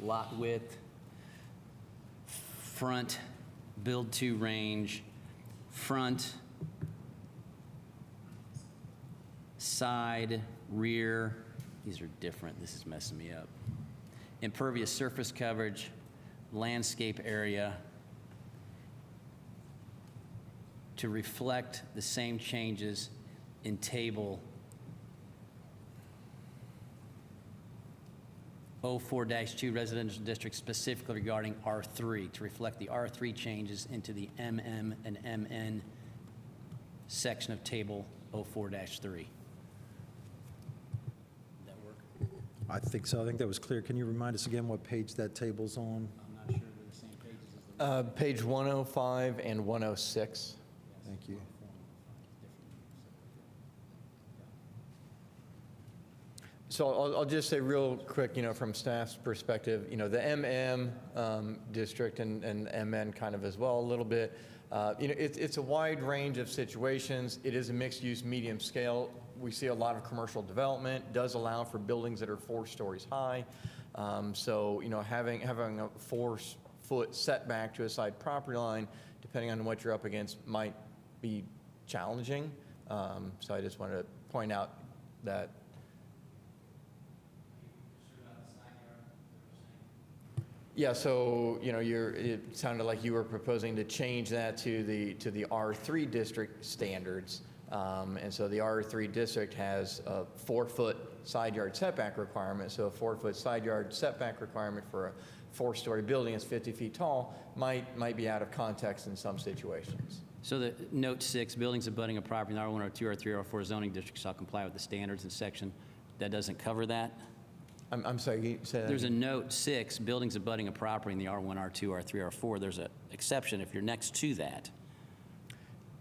lot width, front build-to range, front, side, rear. These are different. This is messing me up. Impervious surface coverage, landscape area, to reflect the same changes in table 04-2 residential district, specifically regarding R3, to reflect the R3 changes into the MM and MN section of table 04-3. I think so. I think that was clear. Can you remind us again what page that table's on? I'm not sure they're the same pages as the Page 105 and 106. Thank you. So I'll just say real quick, from staff's perspective, the MM district and MN kind of as well a little bit. It's a wide range of situations. It is a mixed-use medium scale. We see a lot of commercial development, does allow for buildings that are 4 stories high. So, having a 4-foot setback to a side property line, depending on what you're up against, might be challenging. So I just wanted to point out that. Yeah, so, it sounded like you were proposing to change that to the R3 district standards. And so the R3 district has a 4-foot side yard setback requirement. So a 4-foot side yard setback requirement for a 4-story building that's 50 feet tall might be out of context in some situations. So the note 6, buildings abutting a property in R1, R2, R3, R4 zoning district shall comply with the standards in section. That doesn't cover that? I'm sorry, you said that There's a again? note 6, buildings abutting a property in the R1, R2, R3, R4. There's an exception if you're next to that.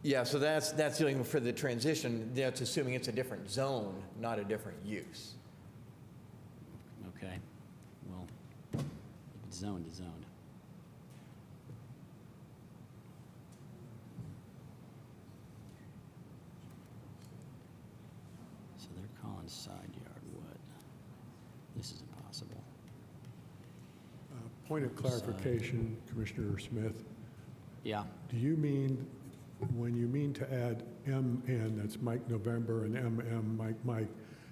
Yeah, so that's dealing for the transition. That's assuming it's a different zone, not a different use. Okay. Well, if it's zoned, it's zoned. So they're calling side yard what? This is impossible. Point of clarification, Commissioner Smith. Yeah. Do you mean, when you mean to add MN, that's Mike November, and MM, Mike,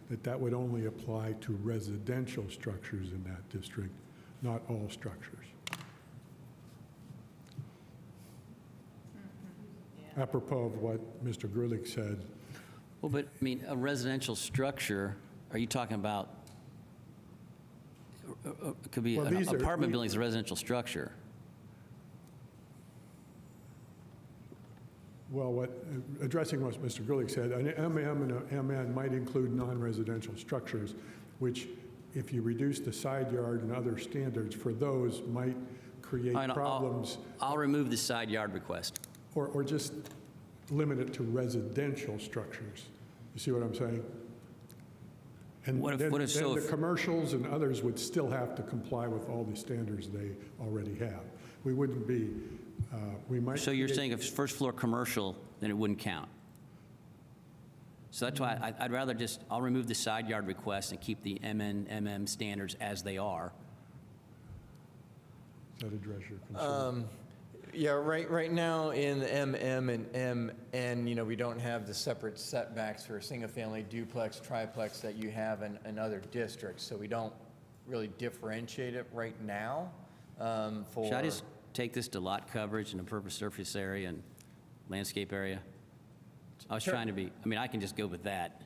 that would only apply to residential structures in that district, not all structures? Apropos of what Mr. Grulich said. Well, but, I mean, a residential structure, are you talking about, it could be Well, an these are- apartment building is a residential structure. Well, addressing what Mr. Grulich said, an MM and an MN might include non-residential structures, which, if you reduce the side yard and other standards for those, might create All right, problems, I'll remove the side yard request. or just limit it to residential structures. You see what I'm saying? And What if- then, what if so then the if- commercials and others would still have to comply with all the standards they already have. We wouldn't be, we might. So you're create- saying if it's first floor commercial, then it wouldn't count? So that's why I'd rather I'll remove the side yard request and keep the MN, MM standards as they are. Does that address your concern? Yeah, right now in the MM and MN, we don't have the separate setbacks for a single-family duplex, triplex that you have in other districts. So we don't really differentiate it right now for. Should I just take this to lot coverage and impervious surface area and landscape area? I was trying to be, I can just go with that,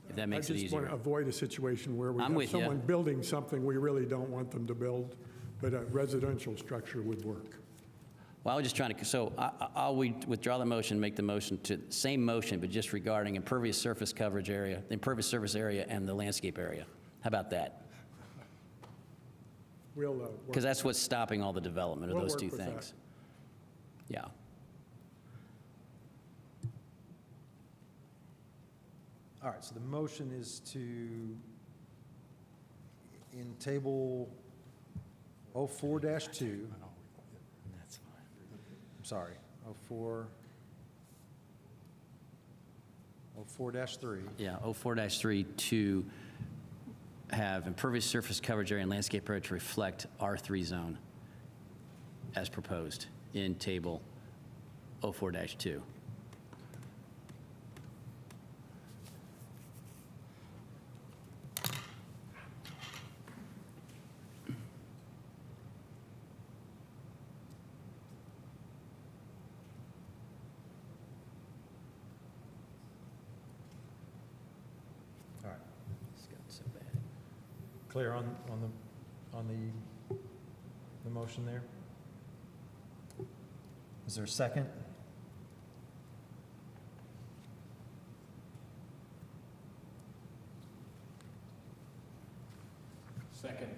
if that makes it I just want to easier. avoid a situation where we I'm have with ya. someone building something we really don't want them to build, but a residential structure would work. Well, I was just trying to, so I'll withdraw the motion, make the motion to, same motion, but just regarding impervious surface coverage area, the impervious surface area and the landscape area. How about that? We'll work. Because that's what's stopping all the development of We'll those work two with that. things. Yeah. All right, so the motion is to, in table 04-2. That's fine. I'm sorry, 04-3. Yeah, 04-3 to have impervious surface coverage area and landscape area to reflect R3 zone. as proposed in table 04-2. All right. It's gotten so bad. Clear on the motion there? Is there a second? Second.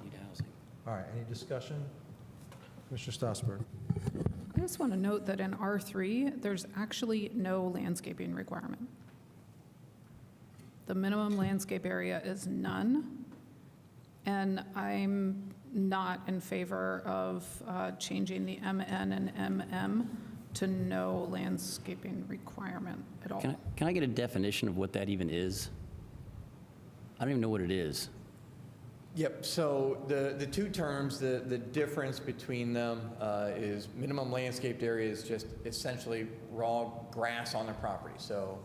Need housing. All right, any discussion? Commissioner Stossberg? I just want to note that in R3, there's actually no landscaping requirement. The minimum landscape area is none, and I'm not in favor of changing the MN and MM to no landscaping requirement at all. Can I get a definition of what that even is? I don't even know what it is. Yep, so the two terms, the difference between them is minimum landscaped area is just essentially raw grass on the property. So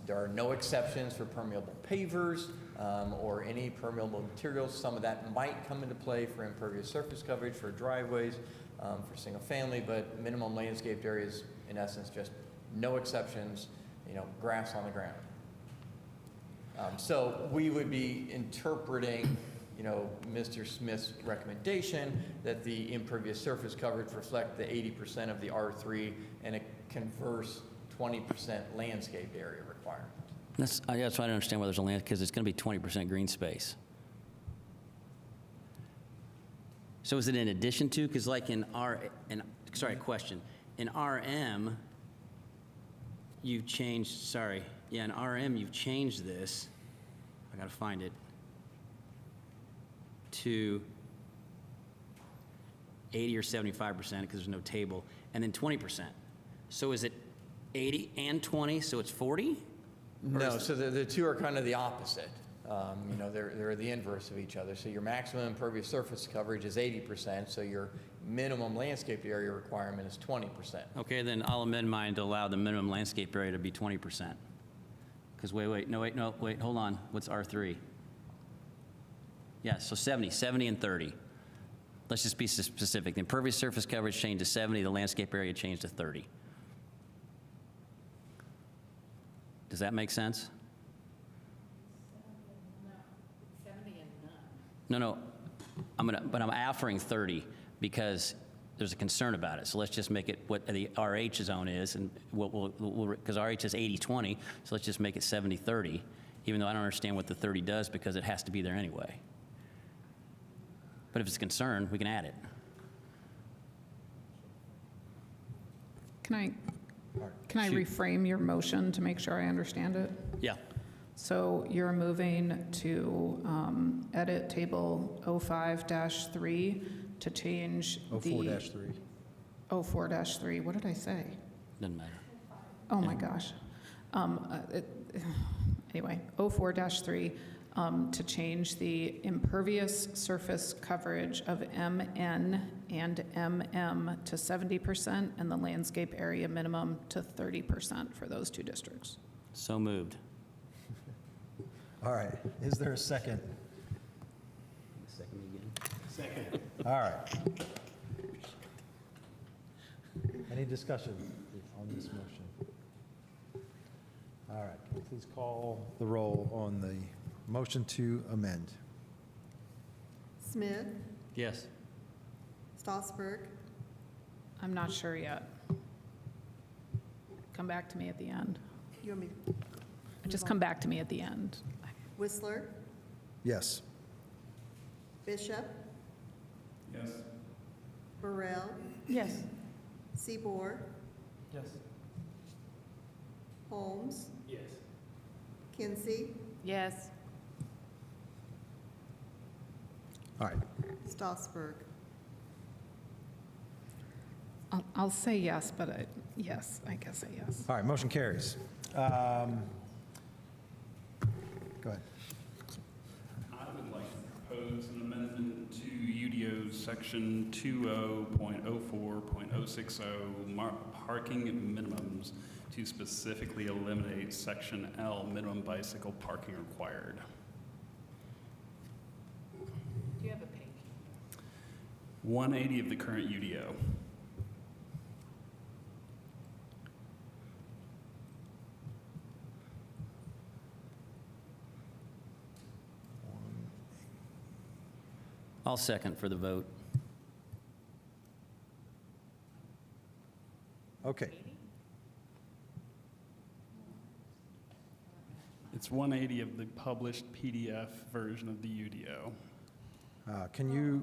there are no exceptions for permeable pavers or any permeable materials. Some of that might come into play for impervious surface coverage, for driveways, for single family, but minimum landscaped area is in essence just no exceptions, grass on the ground. So we would be interpreting Mr. Smith's recommendation that the impervious surface coverage reflect the 80% of the R3 and a converse 20% landscape area requirement. That's why I don't understand why there's a land, because it's going to be 20% green space. So is it in addition to? Because like in question. In RM, you've changed, in RM, you've changed this. I got to find it. To 80 or 75% because there's no table, and then 20%. So is it 80 and 20, so it's 40? No, so the two are kind of the opposite. They're the inverse of each other. So your maximum impervious surface coverage is 80%, so your minimum landscape area requirement is 20%. Okay, then I'll amend mine to allow the minimum landscape area to be 20%. Because wait, hold on. What's R3? Yeah, so 70 and 30. Let's just be specific. The impervious surface coverage changed to 70, the landscape area changed to 30. Does that make sense? 70 and none. No, but I'm offering 30 because there's a concern about it. So let's just make it what the RH zone is, and because RH is 80-20, so let's just make it 70-30, even though I don't understand what the 30 does because it has to be there anyway. But if it's a concern, we can add it. Can I reframe your motion to make sure I understand it? Yeah. So you're moving to edit table 05-3 to change the... 04-3. 04-3, what did I say? Doesn't matter. Oh my gosh. Anyway, 04-3, to change the impervious surface coverage of MN and MM to 70% and the landscape area minimum to 30% for those two districts. So moved. All right, is there a second? Second again. Second. All right. Any discussion on this motion? All right, can you please call the roll on the motion to amend? Smith, Yes. Stossberg, I'm not sure yet. Come back to me at the end. you want me to Just come back to me at the end. Whistler, Yes. Bishop, Yes. Burrell, Yes. Seaboard, Yes. Holmes, Yes. Kinsey, Yes. All right, Stossberg. I'll say yes, but yes, I guess say yes. all right, motion carries. Go ahead. I would like to propose an amendment to UDO UDO Section 20.04.060 parking minimums to specifically eliminate Section L, minimum bicycle parking required. Do you have a page? 180 of the current UDO. I'll second for the vote. Okay. It's 180 of the published PDF version of the UDO. Can you,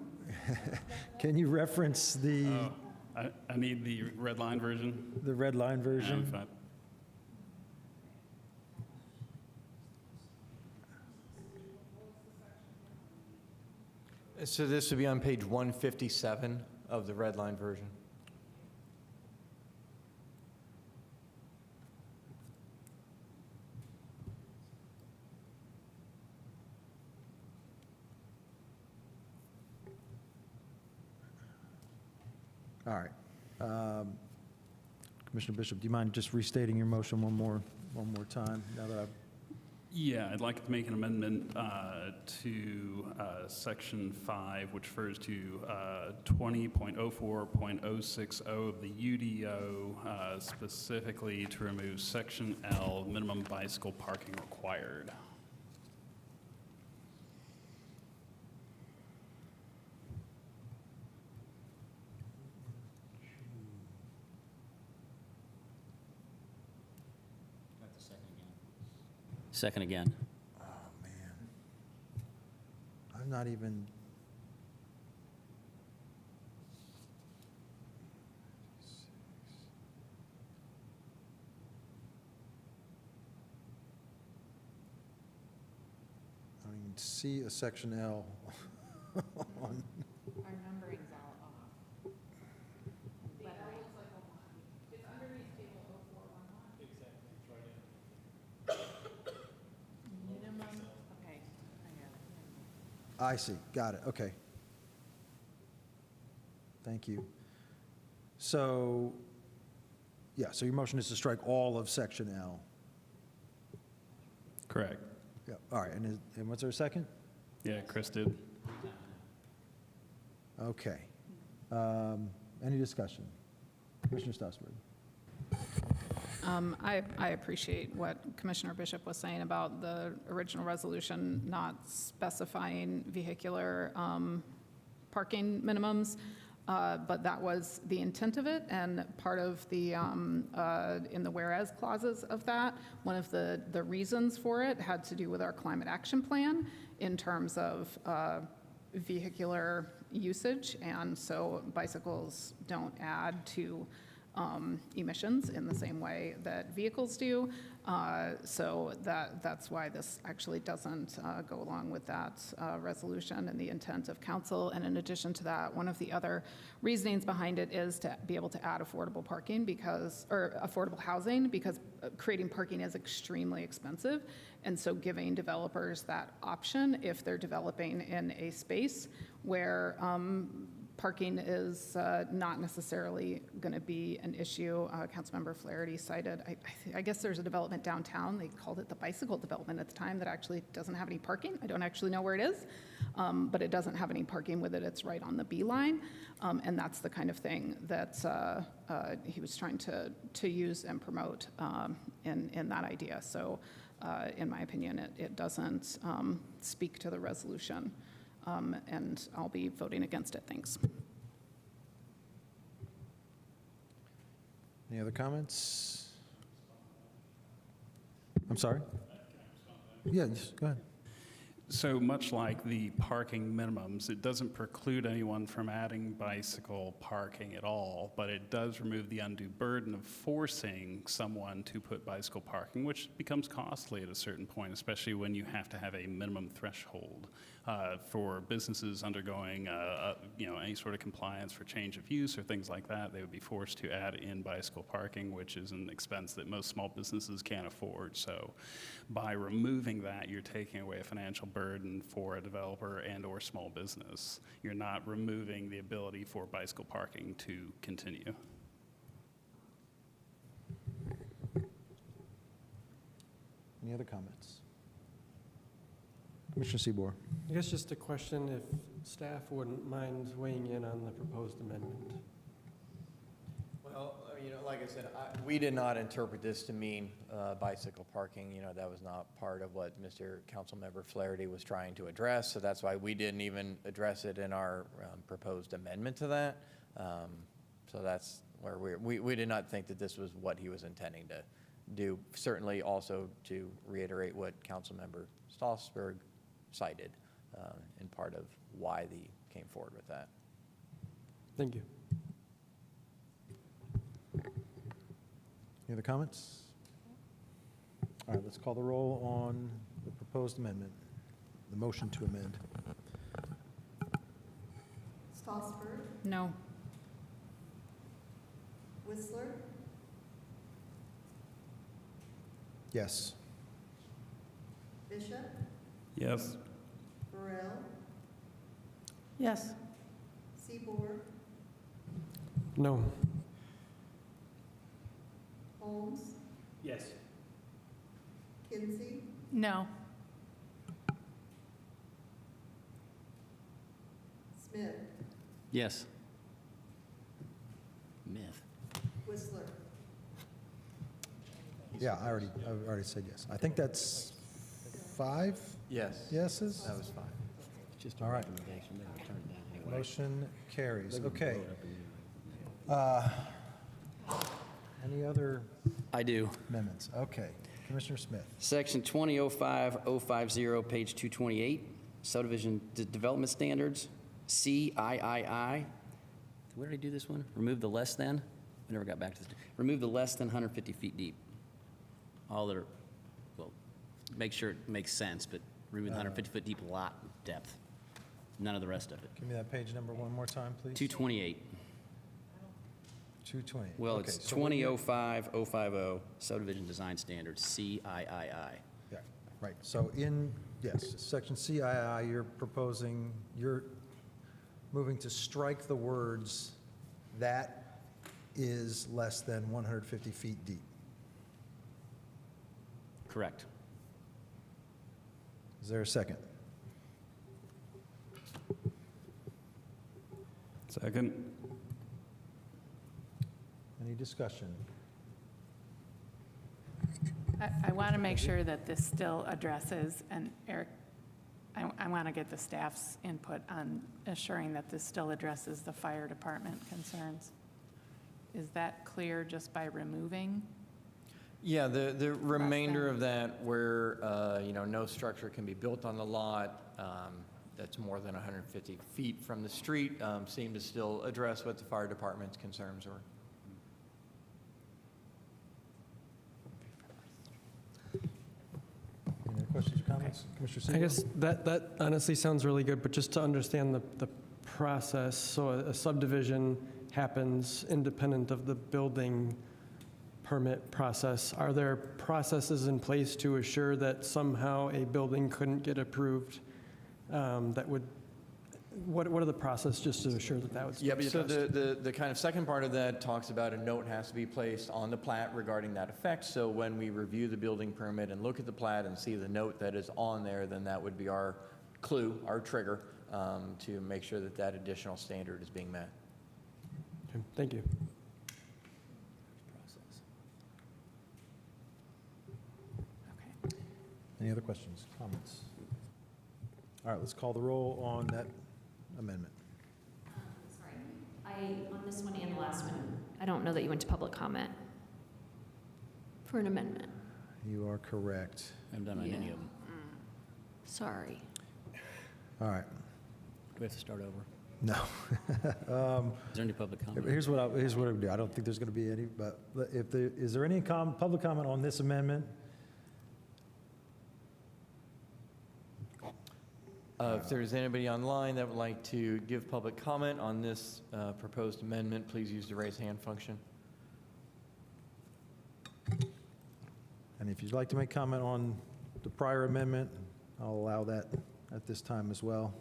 can you reference the, I need the red line version. the red line version? Fine. So this would be on page 157 of the red line version. All right. Commissioner Bishop, do you mind just restating your motion one more time now that I've Yeah, I'd like to make an amendment to Section 5, which refers to 20.04.060 of the UDO, specifically to remove Section L, minimum bicycle parking required. Second again. Oh, man. I'm not even. I don't even see a section L on. Our numbering's all off. It's underneath table 0411. Minimum, okay, I got it. I see, got it, okay. Thank you. So, yeah, so your motion is to strike all of section L. Correct. Yeah, all right, and was there a second? Yeah, Chris did. Okay. Any discussion? Commissioner Stossberg. I appreciate what Commissioner Bishop was saying about the original resolution not specifying vehicular parking minimums, but that was the intent of it, and part of the, in the whereas clauses of that, one of the reasons for it had to do with our climate action plan in terms of vehicular usage, and so bicycles don't add to emissions in the same way that vehicles do. So that's why this actually doesn't go along with that resolution and the intent of council. And in addition to that, one of the other reasonings behind it is to be able to add affordable parking or affordable housing, because creating parking is extremely expensive. And so giving developers that option if they're developing in a space where parking is not necessarily going to be an issue. Councilmember Flaherty cited, I guess there's a development downtown, they called it the bicycle development at the time, that actually doesn't have any parking. I don't actually know where it is, but it doesn't have any parking with it. It's right on the B line. And that's the kind of thing that he was trying to use and promote in that idea. So in my opinion, it doesn't speak to the resolution. And I'll be voting against it. Thanks. Any other comments? I'm sorry? Yeah, go ahead. So much like the parking minimums, it doesn't preclude anyone from adding bicycle parking at all, but it does remove the undue burden of forcing someone to put bicycle parking, which becomes costly at a certain point, especially when you have to have a minimum threshold for businesses undergoing any sort of compliance for change of use or things like that. They would be forced to add in bicycle parking, which is an expense that most small businesses can't afford. So by removing that, you're taking away a financial burden burden for a developer and/or small business. You're not removing the ability for bicycle parking to continue. Any other comments? Commissioner Seabour. I guess just a question if staff wouldn't mind weighing in on the proposed amendment. Well, like I said, we did not interpret this to mean bicycle parking. That was not part of what Mr. Councilmember Flaherty was trying to address, so that's why we didn't even address it in our proposed amendment to that. So that's where we did not think that this was what he was intending to do. Certainly also to reiterate what Councilmember Stolzberg cited in part of why he came forward with that. Thank you. Any other comments? All right, let's call the roll on the proposed amendment, the motion to amend. Stolzberg, No. Whistler, Yes. Bishop, Yes. Burrell, Yes. Seabour, No. Holmes, Yes. Kinsey, No. Smith, Yes. Myth. Whistler. Yeah, I already said yes. I think that's 5 Yes. yeses? That was fine. Just a All right. recommendation. They would turn it down anyway. Motion carries. They would Okay. blow it up in the air. Any other I do. amendments? Okay. Commissioner Smith. Section 2005050, page 228, subdivision development standards, CIII. Did we already do this one? Remove the less than? We never got back to this. Remove the less than 150 feet deep. All that are, well, make sure it makes sense, but remove the 150-foot deep lot depth. None of the rest of it. Give me that page number one more time, please. 228. 220. Well, Okay, it's so we- 2005050, subdivision design standards, CIII. Yeah, right. So yes, section CII, you're moving to strike the words, "that is less than 150 feet deep." Correct. Is there a second? Second. Any discussion? I want to make sure that this still addresses, and Eric, I want to get the staff's input on assuring that this still addresses the fire department concerns. Is that clear just by removing? Yeah, the remainder of that where, no structure can be built on the lot, that's more than 150 feet from the street, seem to still address what the fire department's concerns were. Any other questions or comments? Commissioner Seabour? I guess that honestly sounds really good, but just to understand the process, so a subdivision happens independent of the building permit process. Are there processes in place to assure that somehow a building couldn't get approved that would, what are the process just to assure that would be Yeah, so discussed? the kind of second part of that talks about a note has to be placed on the plat regarding that effect. So when we review the building permit and look at the plat and see the note that is on there, then that would be our clue, our trigger, to make sure that that additional standard is being met. Okay, thank you. Any other questions, comments? All right, let's call the roll on that amendment. Sorry, on this one and the last one, I don't know that you went to public comment for an amendment. You are correct. I haven't done on any of them. Sorry. All right. Do we have to start over? No. Is there any public comment? Here's what I would do. I don't think there's going to be any, but is there any public comment on this amendment? If there's anybody online that would like to give public comment on this proposed amendment, please use the raise hand function. And if you'd like to make comment on the prior amendment, I'll allow that at this time as well.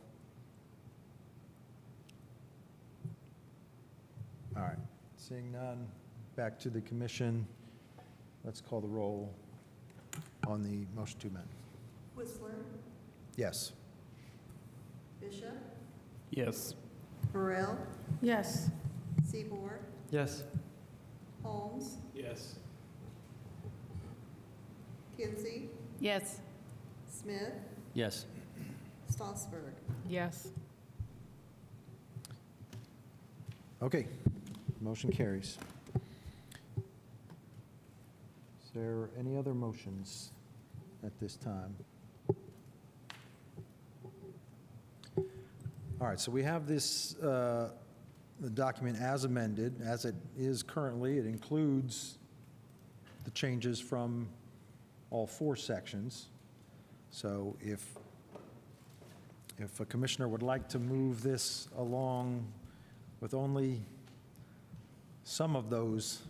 All right, seeing none, back to the commission. Let's call the roll on the motion to amend. Whistler, Yes. Bishop, Yes. Burrell, Yes. Seaboard, Yes. Holmes, Yes. Kinsey, Yes. Smith, Yes. Strasburg. Yes. Okay, motion carries. Is there any other motions at this time? All right, so we have this, the document as amended, as it is currently. It includes the changes from all 4 sections. So if a commissioner would like to move this along with only some of those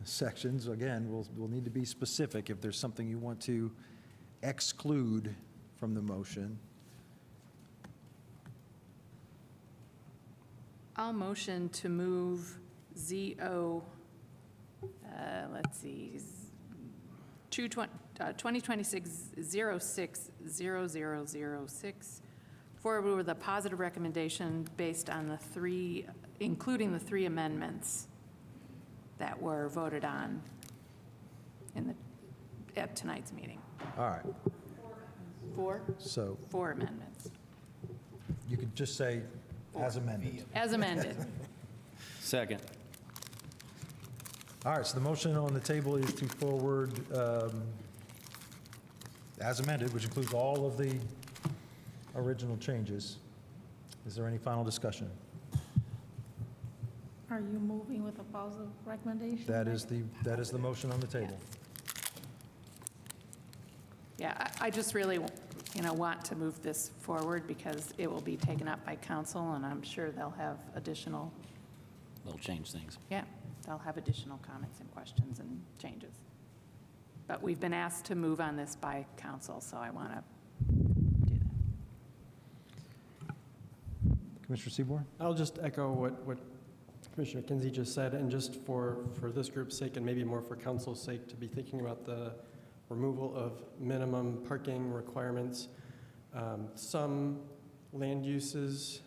sections, again, we'll need to be specific if there's something you want to exclude from the motion. I'll motion to move ZO, let's see, 2026-06-0006 forward with a positive recommendation based on the 3, including the 3 amendments that were voted on at tonight's meeting. All right, 4? so 4 amendments, you could just say as amended. as amended. Second. All right, so the motion on the table is to forward as amended, which includes all of the original changes. Is there any final discussion? Are you moving with a positive recommendation? That is the motion on the table. Yeah, I just really, want to move this forward because it will be taken up by council, and I'm sure they'll have additional, They'll change things. they'll have additional comments and questions and changes. But we've been asked to move on this by council, so I want to do that. Commissioner Seaborn? I'll just echo what Commissioner Kinsey just said, and just for this group's sake, and maybe more for council's sake, to be thinking about the removal of minimum parking requirements. Some land uses,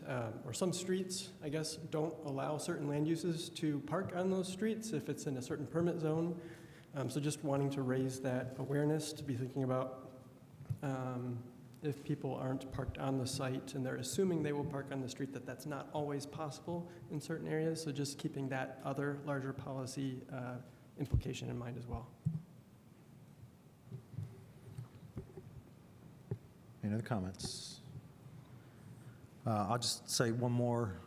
or some streets, I guess, don't allow certain land uses to park on those streets if it's in a certain permit zone. So just wanting to raise that awareness, to be thinking about if people aren't parked on the site and they're assuming they will park on the street, that's not always possible in certain areas. So just keeping that other larger policy implication in mind as well. Any other comments? I'll just say one more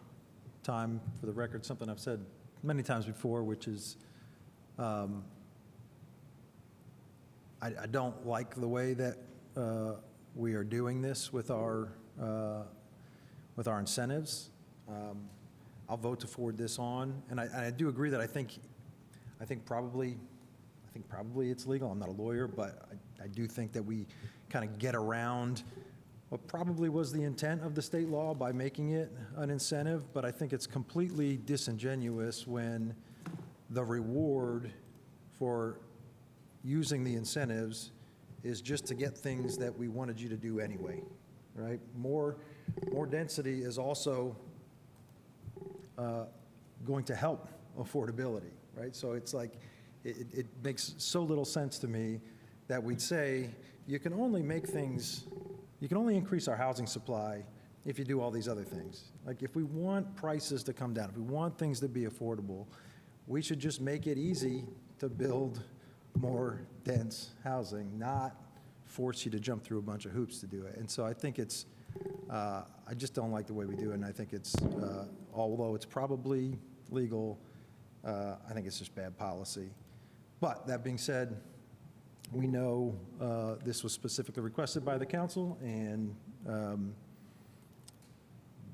time for the record, something I've said many times before, which is I don't like the way that we are doing this with our incentives. I'll vote to forward this on, and I do agree that I think probably it's legal. I'm not a lawyer, but I do think that we kind of get around what probably was the intent of the state law by making it an incentive, but I think it's completely disingenuous when the reward for using the incentives is just to get things that we wanted you to do anyway, right? More density is also going to help affordability, right? So it's like, it makes so little sense to me that we'd say, you can only increase our housing supply if you do all these other things. Like, if we want prices to come down, if we want things to be affordable, we should just make it easy to build more dense housing, not force you to jump through a bunch of hoops to do it. And so I think I just don't like the way we do it, and I think although it's probably legal, I think it's just bad policy. But that being said, we know this was specifically requested by the council, and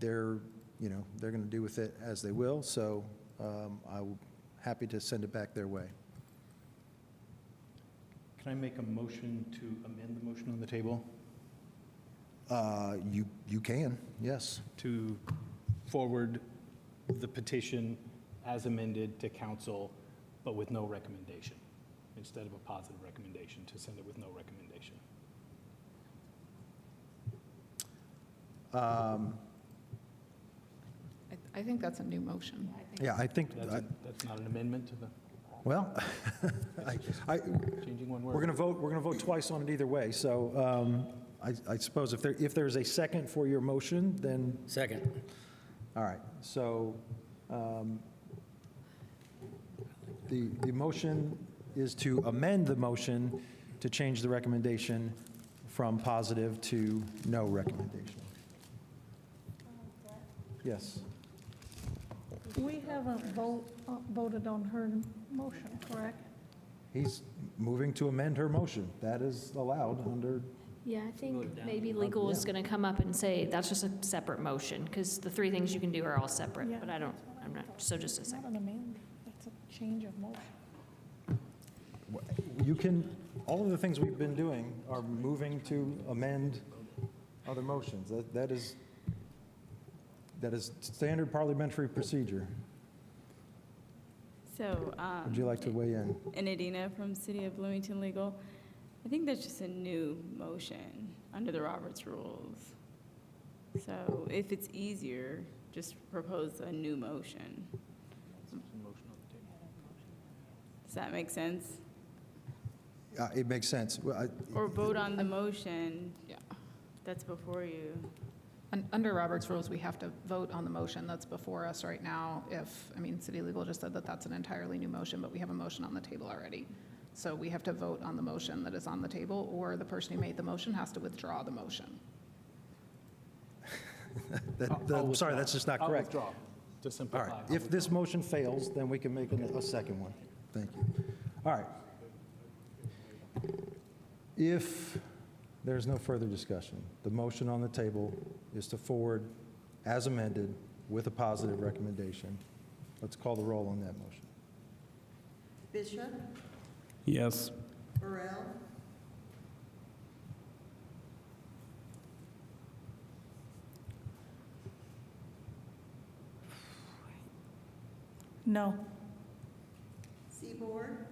they're going to do with it as they will. So I'm happy to send it back their way. Can I make a motion to amend the motion on the table? You can, yes. To forward the petition as amended to council, but with no recommendation, instead of a positive recommendation, to send it with no recommendation. I think that's a new motion. Yeah, I think, That's not an amendment to the, well, changing one word. we're going to vote twice on it either way. So I suppose if there's a second for your motion, then, Second. all right. So the motion is to amend the motion to change the recommendation from positive to no recommendation. Yes. We haven't voted on her motion, correct? He's moving to amend her motion. That is allowed under, Yeah, I think maybe legal is going to come up and say that's just a separate motion, because the three things you can do are all separate, Yeah. but I'm not, so just a It's not second. an amendment, it's a change of motion. you can, all of the things we've been doing are moving to amend other motions. That is standard parliamentary procedure. So, Would you like to weigh in? Enadina from City of Bloomington Legal. I think that's just a new motion under the Roberts rules. So if it's easier, just propose a new motion. Does that make sense? It makes sense. Well, Or vote on the motion that's before you. Under Robert's rules, we have to vote on the motion that's before us right now. City Legal just said that that's an entirely new motion, but we have a motion on the table already. So we have to vote on the motion that is on the table, or the person who made the motion has to withdraw the motion. I'm sorry, that's just not correct. I'll withdraw, to All simplify. right, if this motion fails, then we can make a second one. Thank you. All right. If there's no further discussion, the motion on the table is to forward as amended with a positive recommendation. Let's call the roll on that motion. Bishop, Yes. Burrell, No. Seaboard,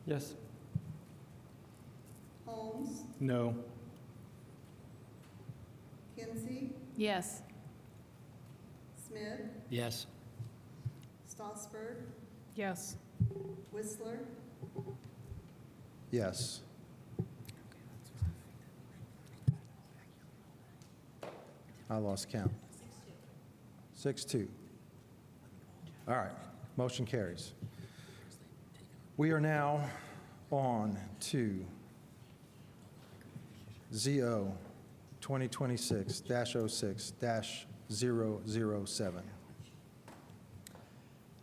Yes. Holmes, No. Kinsey, Yes. Smith, Yes. Strasburg, Yes. Whistler, Yes. I lost count. 6-2. All right, motion carries. We are now on to ZO 2026-06-007.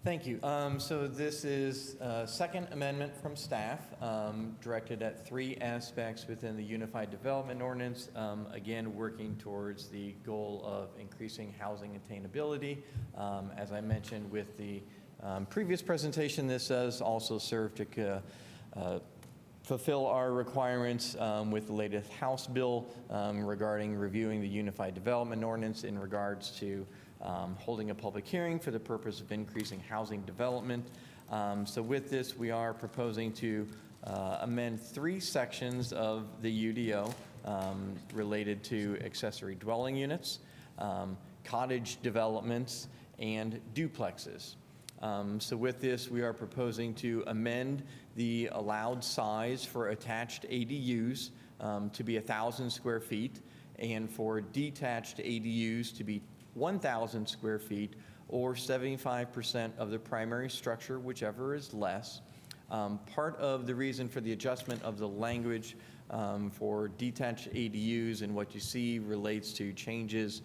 Thank you. So this is a second amendment from staff directed at three aspects within the Unified Development Ordinance. Again, working towards the goal of increasing housing attainability. As I mentioned with the previous presentation, this does also serve to fulfill our requirements with the latest House bill regarding reviewing the Unified Development Ordinance in regards to holding a public hearing for the purpose of increasing housing development. So with this, we are proposing to amend three sections of the UDO related to accessory dwelling units, cottage developments, and duplexes. So with this, we are proposing to amend the allowed size for attached ADUs to be 1,000 square feet, and for detached ADUs to be 1,000 square feet, or 75% of the primary structure, whichever is less. Part of the reason for the adjustment of the language for detached ADUs and what you see relates to changes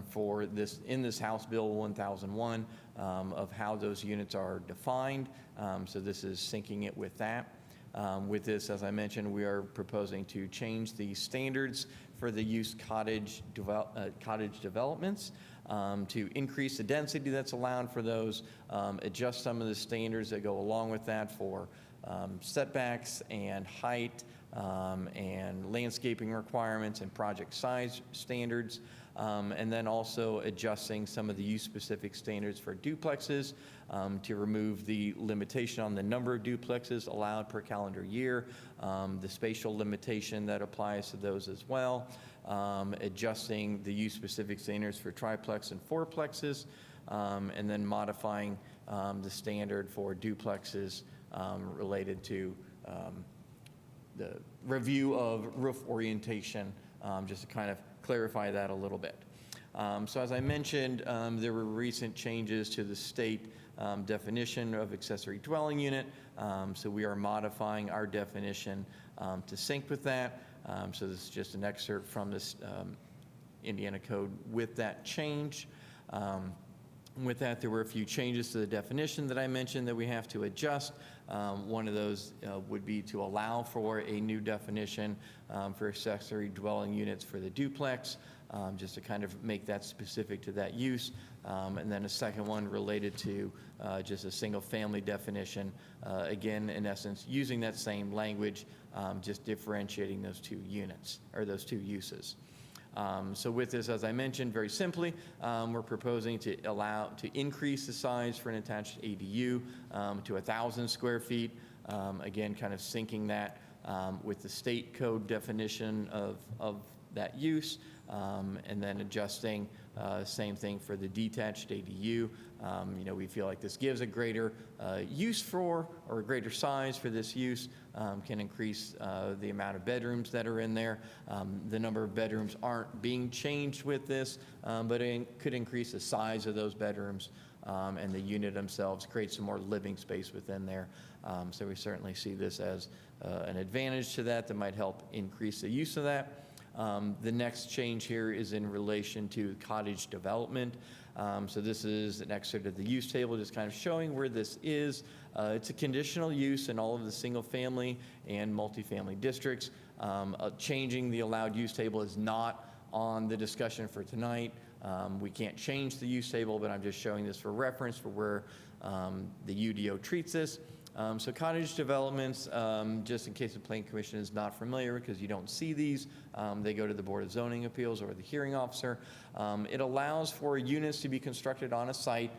for this in this House Bill 1001 of how those units are defined. So this is syncing it with that. With this, as I mentioned, we are proposing to change the standards for the use cottage developments to increase the density that's allowed for those, adjust some of the standards that go along with that for setbacks and height, and landscaping requirements and project size standards, and then also adjusting some of the use-specific standards for duplexes to remove the limitation on the number of duplexes allowed per calendar year, the spatial limitation that applies to those as well, adjusting the use-specific standards for triplex and fourplexes, and then modifying the standard for duplexes related to the review of roof orientation, just to kind of clarify that a little bit. So as I mentioned, there were recent changes to the state definition of accessory dwelling unit. So we are modifying our definition to sync with that. So this is just an excerpt from this Indiana code with that change. With that, there were a few changes to the definition that I mentioned that we have to adjust. One of those would be to allow for a new definition for accessory dwelling units for the duplex, just to kind of make that specific to that use. And then a second one related to just a single family definition. Again, in essence, using that same language, just differentiating those two units or those two uses. So with this, as I mentioned, very simply, we're proposing to increase the size for an attached ADU to 1,000 square feet. Again, kind of syncing that with the state code definition of that use, and then adjusting same thing for the detached ADU. We feel like this gives a greater use for, or a greater size for this use, can increase the amount of bedrooms that are in there. The number of bedrooms aren't being changed with this, but it could increase the size of those bedrooms and the unit themselves, create some more living space within there. So we certainly see this as an advantage to that might help increase the use of that. The next change here is in relation to cottage development. So this is an excerpt of the use table, just kind of showing where this is. It's a conditional use in all of the single family and multifamily districts. Changing the allowed use table is not on the discussion for tonight. We can't change the use table, but I'm just showing this for reference for where the UDO treats this. So cottage developments, just in case the Planning Commission is not familiar, because you don't see these, they go to the Board of Zoning Appeals or the hearing officer. It allows for units to be constructed on a site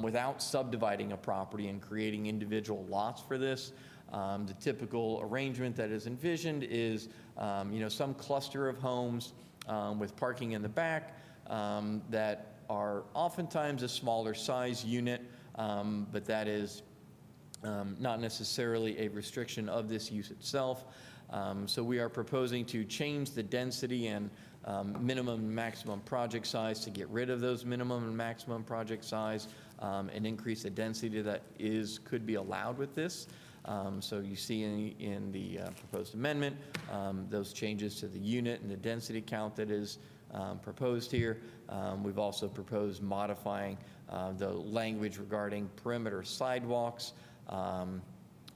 without subdividing a property and creating individual lots for this. The typical arrangement that is envisioned is, some cluster of homes with parking in the back that are oftentimes a smaller size unit, but that is not necessarily a restriction of this use itself. So we are proposing to change the density and minimum and maximum project size to get rid of those minimum and maximum project size and increase the density that could be allowed with this. So you see in the proposed amendment, those changes to the unit and the density count that is proposed here. We've also proposed modifying the language regarding perimeter sidewalks,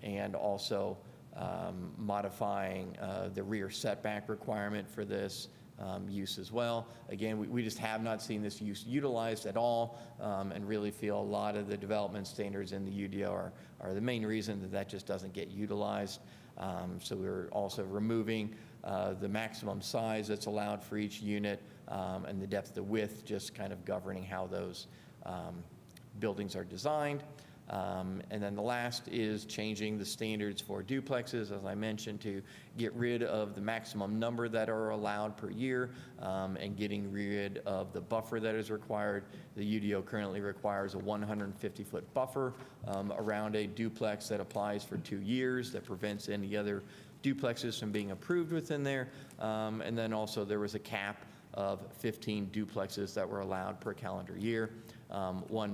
and also modifying the rear setback requirement for this use as well. Again, we just have not seen this use utilized at all, and really feel a lot of the development standards in the UDO are the main reason that just doesn't get utilized. So we're also removing the maximum size that's allowed for each unit, and the depth of width, just kind of governing how those buildings are designed. And then the last is changing the standards for duplexes, as I mentioned, to get rid of the maximum number that are allowed per year, and getting rid of the buffer that is required. The UDO currently requires a 150-foot buffer around a duplex that applies for 2 years, that prevents any other duplexes from being approved within there. And then also there was a cap of 15 duplexes that were allowed per calendar year. One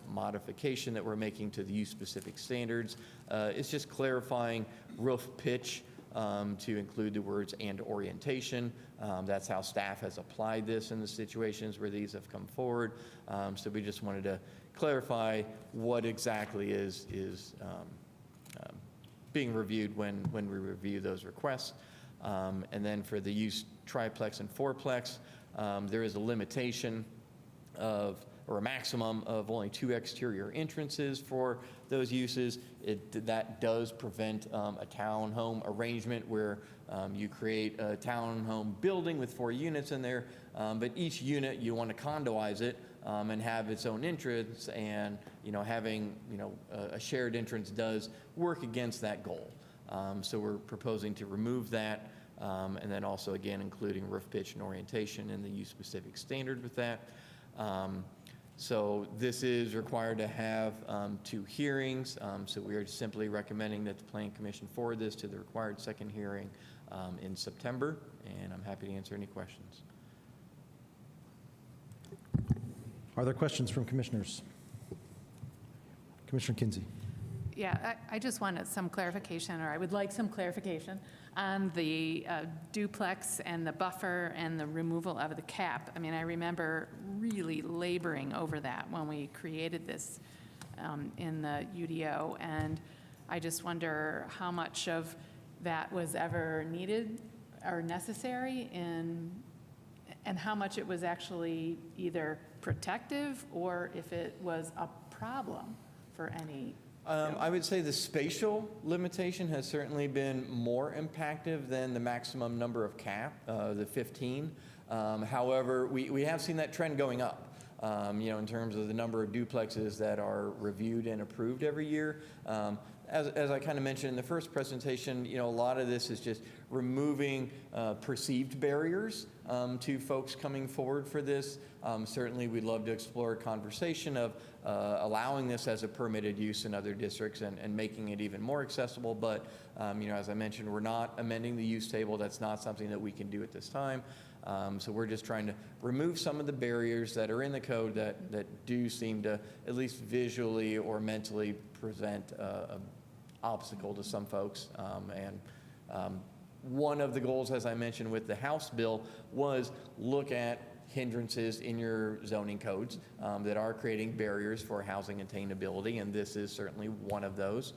modification that we're making to the use-specific standards is just clarifying roof pitch to include the words "and orientation." That's how staff has applied this in the situations where these have come forward. So we just wanted to clarify what exactly is being reviewed when we review those requests. And then for the use triplex and fourplex, there is a limitation of or a maximum of only 2 exterior entrances for those uses. That does prevent a townhome arrangement where you create a townhome building with 4 units in there, but each unit you want to condoize it and have its own entrance, and having a shared entrance does work against that goal. So we're proposing to remove that, and then also again including roof pitch and orientation and the use specific standard with that. So this is required to have 2 hearings. So we are simply recommending that the Plan Commission forward this to the required second hearing in September, and I'm happy to answer any questions. Are there questions from commissioners? Commissioner Kinsey. Yeah, I just wanted some clarification, or I would like some clarification on the duplex and the buffer and the removal of the cap. I mean, I remember really laboring over that when we created this in the UDO, and I just wonder how much of that was ever needed or necessary, and how much it was actually either protective or if it was a problem for any. I would say the spatial limitation has certainly been more impactful than the maximum number of cap, the 15. However, we have seen that trend going up, in terms of the number of duplexes that are reviewed and approved every year. As I kind of mentioned in the first presentation, a lot of this is just removing perceived barriers to folks coming forward for this. Certainly, we'd love to explore a conversation of allowing this as a permitted use in other districts and making it even more accessible. But, as I mentioned, we're not amending the use table. That's not something that we can do at this time. So we're just trying to remove some of the barriers that are in the code that do seem to, at least visually or mentally, present an obstacle to some folks. One of the goals, as I mentioned with the House bill, was look at hindrances in your zoning codes that are creating barriers for housing attainability, and this is certainly one of those.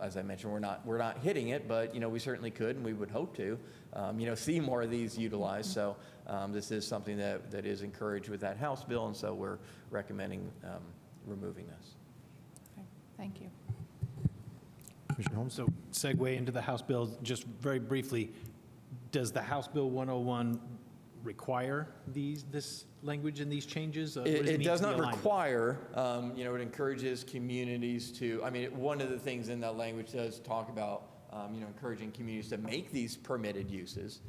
As I mentioned, we're not hitting it, but we certainly could, and we would hope to, see more of these utilized. So this is something that is encouraged with that House bill, and so we're recommending removing this. Okay, thank you. Commissioner Holmes. So segue into the House bill, just very briefly, does the House Bill 101 require this language and these changes? It does not require. It encourages communities to, one of the things in that language does talk about, encouraging communities to make these permitted uses,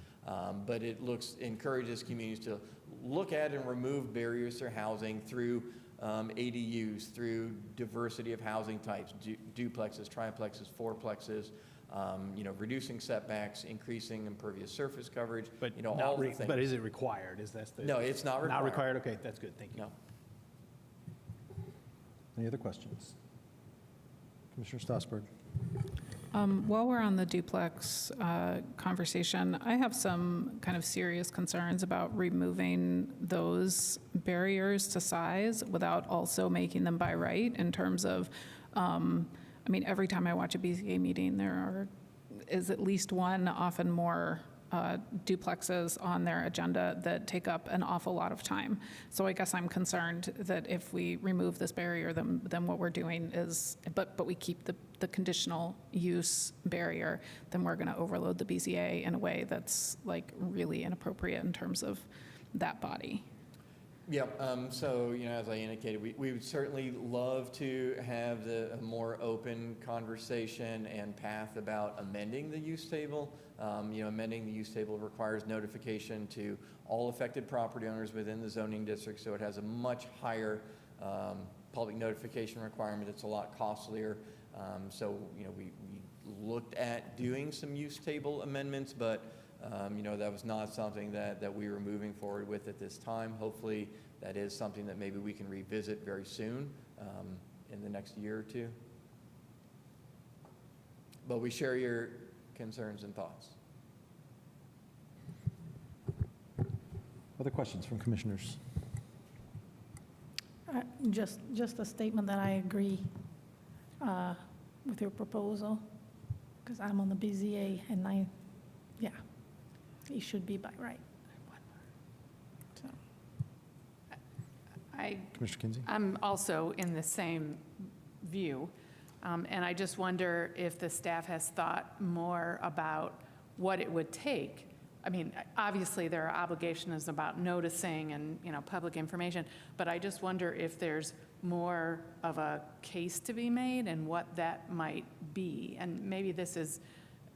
but it encourages communities to look at and remove barriers to housing through ADUs, through diversity of housing types, duplexes, triplexes, fourplexes, reducing setbacks, increasing impervious surface coverage, but all the things. But is it required? No, it's not required. Not required? Okay, that's good. Thank you. No. Any other questions? Commissioner Stossberg. While we're on the duplex conversation, I have some kind of serious concerns about removing those barriers to size without also making them by right in terms of, every time I watch a BZA meeting, there is at least one, often more, duplexes on their agenda that take up an awful lot of time. So I guess I'm concerned that if we remove this barrier, then what we're doing is, but we keep the conditional use barrier, then we're going to overload the BZA in a way that's like really inappropriate in terms of that body. Yeah, so, as I indicated, we would certainly love to have a more open conversation and path about amending the use table. Amending the use table requires notification to all affected property owners within the zoning district, so it has a much higher public notification requirement. It's a lot costlier. So, we looked at doing some use table amendments, but that was not something that we were moving forward with at this time. Hopefully, that is something that maybe we can revisit very soon in the next year or two. But we share your concerns and thoughts. Other questions from commissioners? Just a statement that I agree with your proposal, because I'm on the BZA, and it should be by right. So. Commissioner Kinsey? I'm also in the same view, and I just wonder if the staff has thought more about what it would take. I mean, obviously, there are obligations about noticing and, public information, but I just wonder if there's more of a case to be made and what that might be. And maybe this is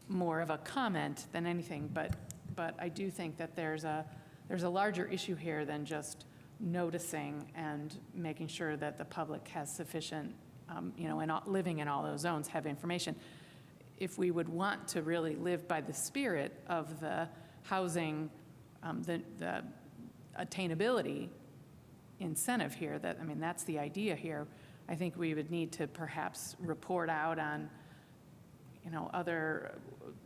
more of a comment than anything, but I do think that there's a larger issue here than just noticing and making sure that the public has sufficient, and living in all those zones have information. If we would want to really live by the spirit of the housing, the attainability incentive here, that's the idea here. I think we would need to perhaps report out on,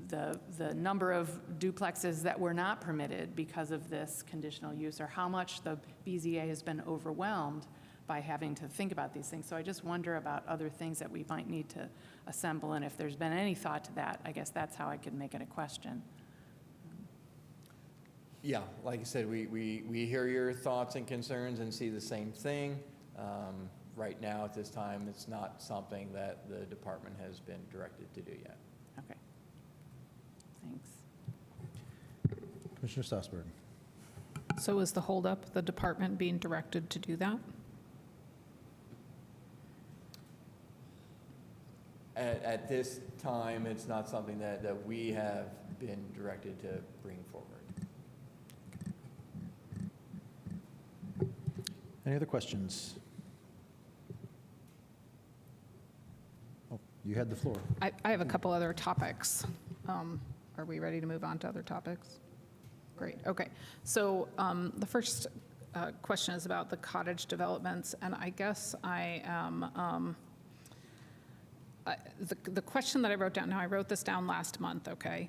the number of duplexes that were not permitted because of this conditional use, or how much the BZA has been overwhelmed by having to think about these things. So I just wonder about other things that we might need to assemble, and if there's been any thought to that, I guess that's how I could make it a question. Yeah, like I said, we hear your thoughts and concerns and see the same thing. Right now, at this time, it's not something that the department has been directed to do yet. Okay. Thanks. Commissioner Stossberg? So is the holdup the department being directed to do that? At this time, it's not something that we have been directed to bring forward. Any other questions? Oh, you had the floor. I have a couple other topics. Are we ready to move on to other topics? Great, okay. So the first question is about the cottage developments, and I guess I am, the question that I wrote down, now I wrote this down last month, okay?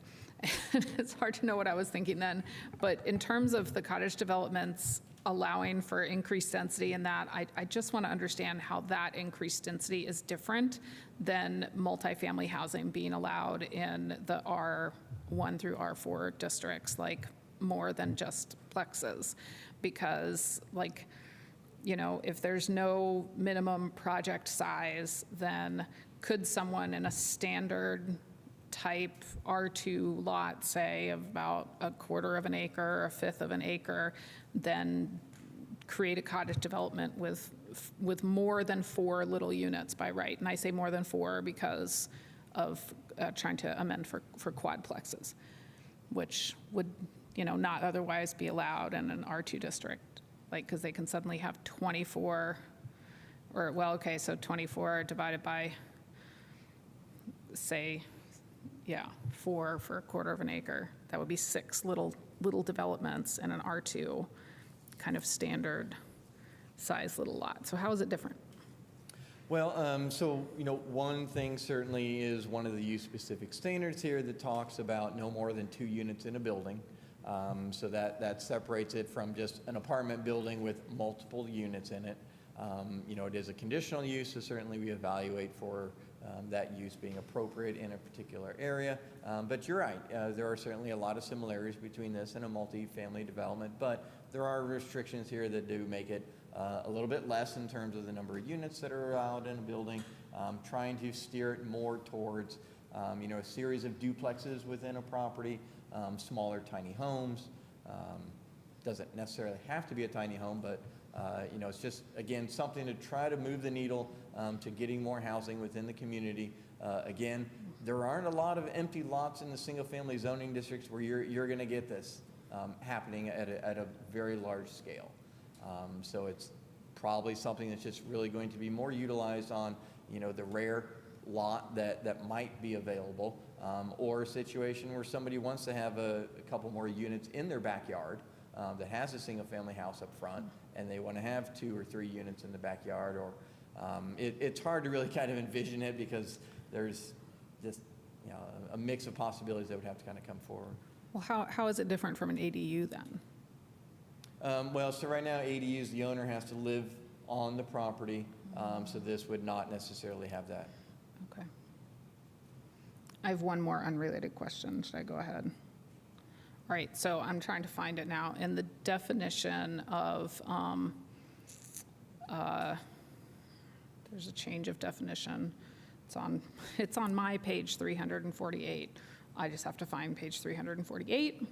It's hard to know what I was thinking then, but in terms of the cottage developments allowing for increased density in that, I just want to understand how that increased density is different than multifamily housing being allowed in the R1 through R4 districts, like more than just plexes. Because if there's no minimum project size, then could someone in a standard type R2 lot, say of about a quarter of an acre or a fifth of an acre, then create a cottage development with more than 4 little units by right? And I say more than 4 because of trying to amend for quadplexes, which would not otherwise be allowed in an R2 district, because they can suddenly have 24, so 24 divided by, say, 4 for a quarter of an acre. That would be 6 little developments in an R2 kind of standard size little lot. So how is it different? Well, one thing certainly is one of the use-specific standards here that talks about no more than 2 units in a building. So that separates it from just an apartment building with multiple units in it. It is a conditional use, so certainly we evaluate for that use being appropriate in a particular area. But you're right, there are certainly a lot of similarities between this and a multi-family development, but there are restrictions here that do make it a little bit less in terms of the number of units that are allowed in a building, trying to steer it more towards a series of duplexes within a property, smaller tiny homes. Doesn't necessarily have to be a tiny home, but it's just, again, something to try to move the needle to getting more housing within the community. Again, there aren't a lot of empty lots in the single-family zoning districts where you're going to get this happening at a very large scale. So it's probably something that's just really going to be more utilized on, the rare lot that might be available, or a situation where somebody wants to have a couple more units in their backyard that has a single-family house up front, and they want to have 2 or 3 units in the backyard, or it's hard to really kind of envision it because there's just a mix of possibilities that would have to kind of come forward. Well, how is it different from an ADU then? So right now ADUs, the owner has to live on the property, so this would not necessarily have that. Okay. I have one more unrelated question. Should I go ahead? All right, so I'm trying to find it now. In the definition of there's a change of definition. It's on my page 348. I just have to find page 348.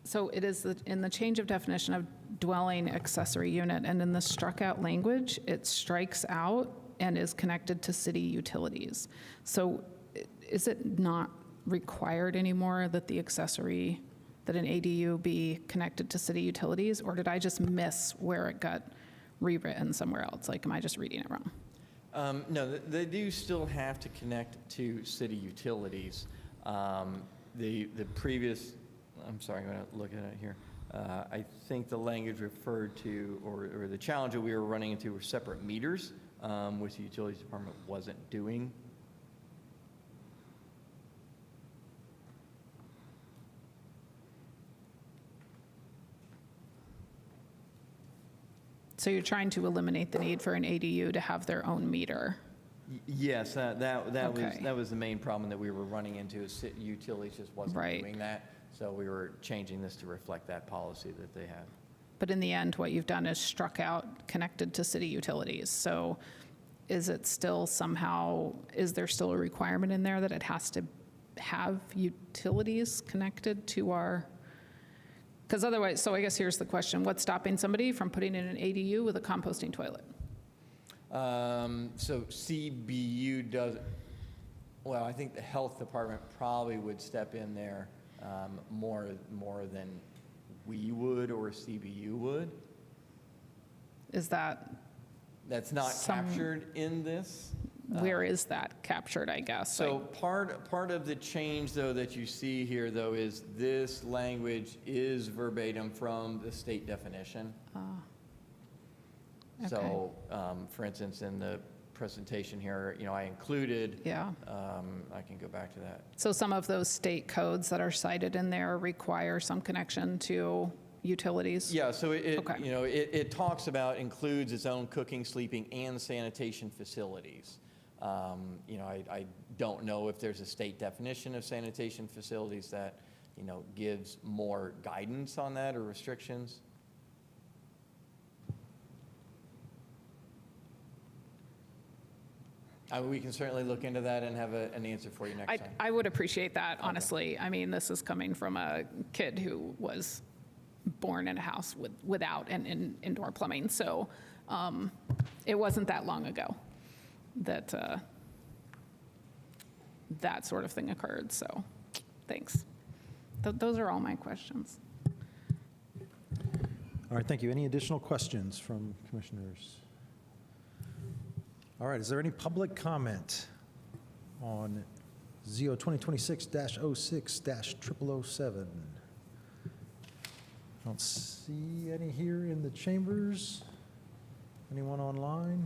So it is in the change of definition of dwelling accessory unit, and in the struck out language, it strikes out and is connected to city utilities. So is it not required anymore that the accessory, that an ADU be connected to city utilities? Or did I just miss where it got rewritten somewhere else? Like, am I just reading it wrong? No, they do still have to connect to city utilities. The previous, I'm sorry, I'm going to look at it here. I think the language referred to, or the challenge that we were running into were separate meters, which the utilities department wasn't doing. So you're trying to eliminate the need for an ADU to have their own meter? Yes, that Okay. was the main problem that we were running into, is utilities just wasn't Right. doing that. So we were changing this to reflect that policy that they had. But in the end, what you've done is struck out connected to city utilities. So is it still somehow, is there still a requirement in there that it has to have utilities connected to our, because otherwise, so I guess here's the question, what's stopping somebody from putting in an ADU with a composting toilet? So CBU does, well, I think the health department probably would step in there more than we would or CBU would. Is that? That's not captured in this. Where is that captured, I guess? So part of the change, though, that you see here, though, is this language is verbatim from the state definition. Okay. So, for instance, in the presentation here, I included, I can go back to that. So some of those state codes that are cited in there require some connection to utilities? Yeah, so Okay. it talks about, includes its own cooking, sleeping, and sanitation facilities. I don't know if there's a state definition of sanitation facilities that, gives more guidance on that or restrictions. We can certainly look into that and have an answer for you next time. I would appreciate that, honestly. I mean, this is coming from a kid who was born in a house without an indoor plumbing. So it wasn't that long ago that that sort of thing occurred. So thanks. Those are all my questions. All right, thank you. Any additional questions from commissioners? All right, is there any public comment on ZO 2026-06-0007? I don't see any here in the chambers. Anyone online?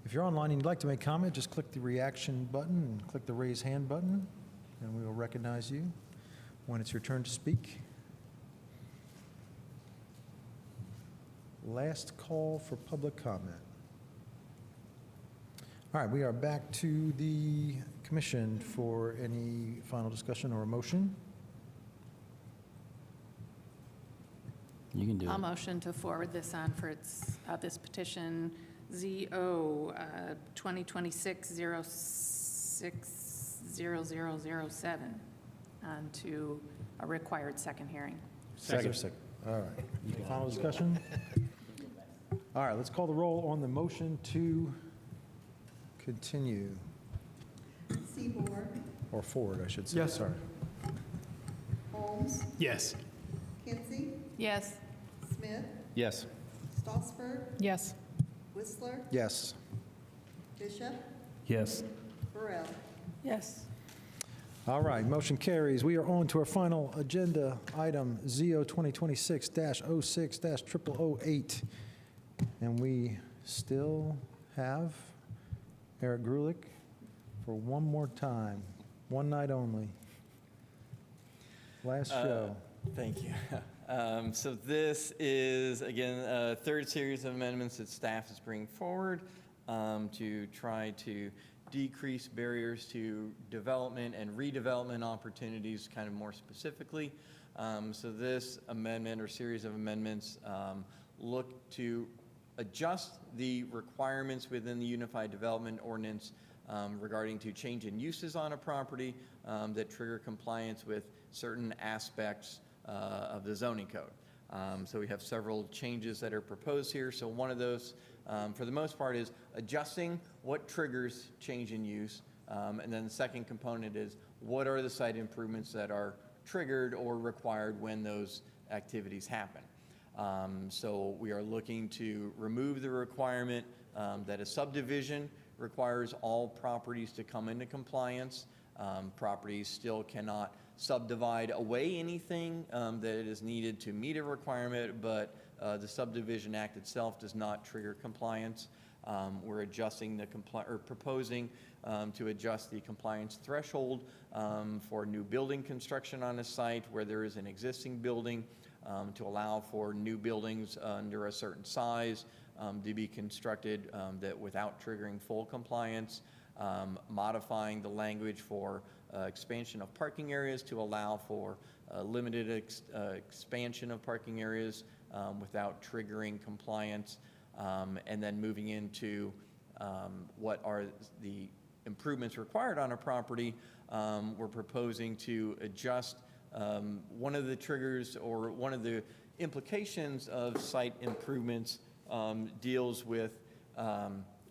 If you're online and you'd like to make comment, just click the reaction button and click the raise hand button, and we will recognize you when it's your turn to speak. Last call for public comment. All right, we are back to the commission for any final discussion or a motion. You can do I'll it. motion to forward this on for this petition ZO 2026-06-0007 on to a required second hearing. Second. All right, final discussion? All right, let's call the roll on the motion to continue, Seaboard, or forward, I should say. Yes. Sorry. Holmes, Yes. Kinsey, Yes. Smith, Yes. Strasburg, Yes. Whistler, Yes. Bishop, Yes. Burrell. Yes. All right, motion carries. We are on to our final agenda item, ZO 2026-06-0008. And we still have Eric Grulich for one more time, one night only. Last show. Thank you. So this is, again, a third series of amendments that staff is bringing forward to try to decrease barriers to development and redevelopment opportunities, kind of more specifically. So this amendment or series of amendments look to adjust the requirements within the Unified Development Ordinance regarding to change in uses on a property that trigger compliance with certain aspects of the zoning code. So we have several changes that are proposed here. So one of those, for the most part, is adjusting what triggers change in use. And then the second component is what are the site improvements that are triggered or required when those activities happen. So we are looking to remove the requirement that a subdivision requires all properties to come into compliance. Properties still cannot subdivide away anything that is needed to meet a requirement, but the Subdivision Act itself does not trigger compliance. We're adjusting the proposing to adjust the compliance threshold for new building construction on a site where there is an existing building to allow for new buildings under a certain size to be constructed that without triggering full compliance, modifying the language for expansion of parking areas to allow for limited expansion of parking areas without triggering compliance, and then moving into what are the improvements required on a property. We're proposing to adjust one of the triggers or one of the implications of site improvements deals with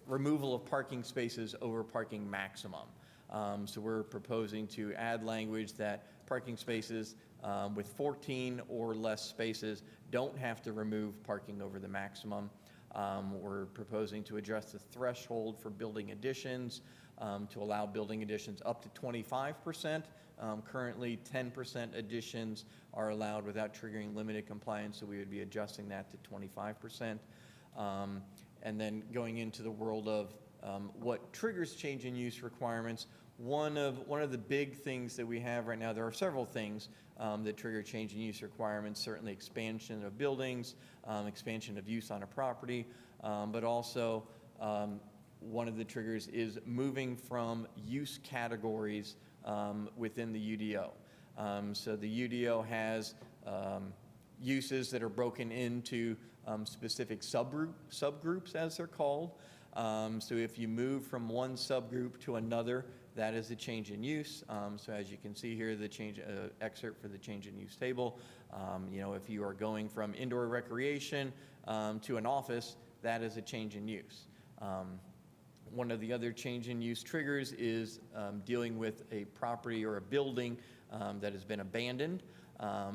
removal of parking spaces over parking maximum. So we're proposing to add language that parking spaces with 14 or less spaces don't have to remove parking over the maximum. We're proposing to adjust the threshold for building additions to allow building additions up to 25%. Currently, 10% additions are allowed without triggering limited compliance, so we would be adjusting that to 25%. And then going into the world of what triggers change in use requirements, one of the big things that we have right now, there are several things that trigger change in use requirements, certainly expansion of buildings, expansion of use on a property, but also one of the triggers is moving from use categories within the UDO. So the UDO has uses that are broken into specific subgroups, as they're called. So if you move from one subgroup to another, that is a change in use. So as you can see here, the change excerpt for the change in use table. If you are going from indoor recreation to an office, that is a change in use. One of the other change in use triggers is dealing with a property or a building that has been abandoned.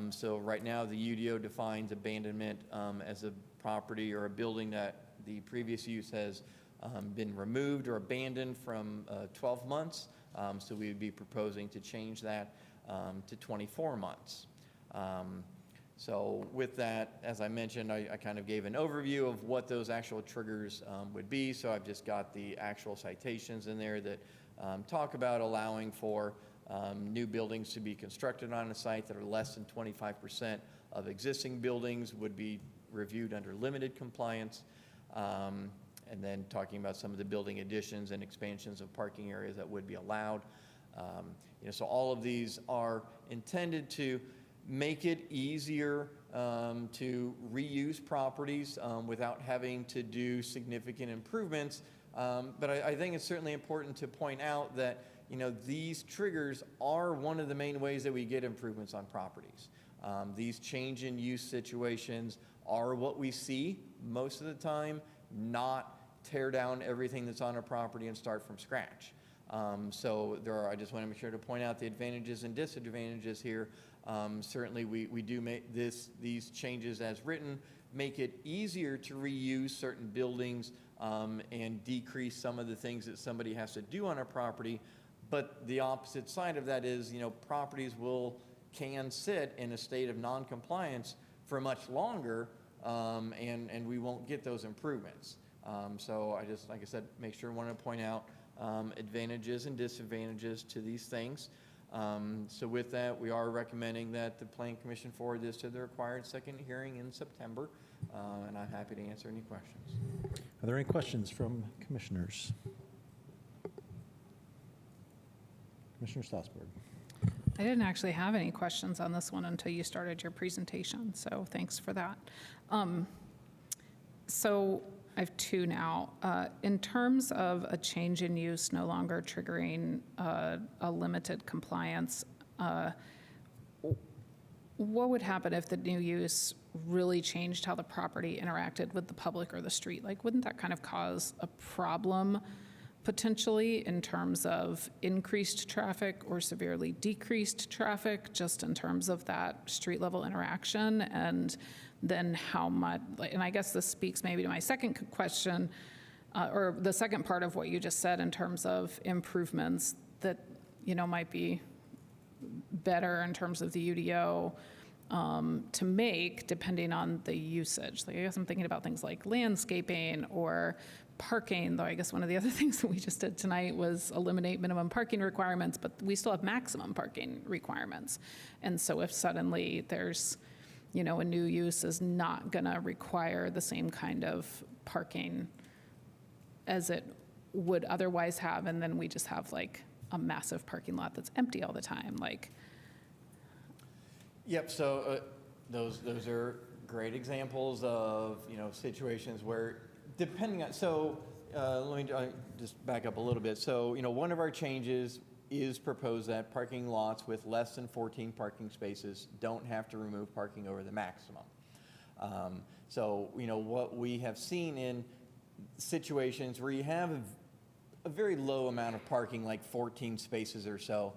So right now the UDO defines abandonment as a property or a building that the previous use has been removed or abandoned from 12 months. So we would be proposing to change that to 24 months. So with that, as I mentioned, I kind of gave an overview of what those actual triggers would be. So I've just got the actual citations in there that talk about allowing for new buildings to be constructed on a site that are less than 25% of existing buildings would be reviewed under limited compliance. And then talking about some of the building additions and expansions of parking areas that would be allowed. So all of these are intended to make it easier to reuse properties without having to do significant improvements. But I think it's certainly important to point out that these triggers are one of the main ways that we get improvements on properties. These change in use situations are what we see most of the time, not tear down everything that's on a property and start from scratch. So I just want to make sure to point out the advantages and disadvantages here. Certainly we do make these changes as written, make it easier to reuse certain buildings and decrease some of the things that somebody has to do on a property. But the opposite side of that is, properties can sit in a state of non-compliance for much longer, and we won't get those improvements. So I just, like I said, make sure I want to point out advantages and disadvantages to these things. So with that, we are recommending that the Plan Commission forward this to the required second hearing in September, and I'm happy to answer any questions. Are there any questions from commissioners? Commissioner Strasburg. I didn't actually have any questions on this one until you started your presentation, so thanks for that. So I have two now. In terms of a change in use no longer triggering a limited compliance, what would happen if the new use really changed how the property interacted with the public or the street? Like, wouldn't that kind of cause a problem potentially in terms of increased traffic or severely decreased traffic, just in terms of that street level interaction? And then how much, and I guess this speaks maybe to my second question, or the second part of what you just said in terms of improvements that, might be better in terms of the UDO to make depending on the usage. Like, I guess I'm thinking about things like landscaping or parking, though I guess one of the other things that we just did tonight was eliminate minimum parking requirements, but we still have maximum parking requirements. And so if suddenly there's, a new use is not gonna require the same kind of parking as it would otherwise have, and then we just have like a massive parking lot that's empty all the time, like. Yep, so those are great examples of, situations where depending on, let me just back up a little bit. So, one of our changes is proposed that parking lots with less than 14 parking spaces don't have to remove parking over the maximum. What we have seen in situations where you have a very low amount of parking, like 14 spaces or so,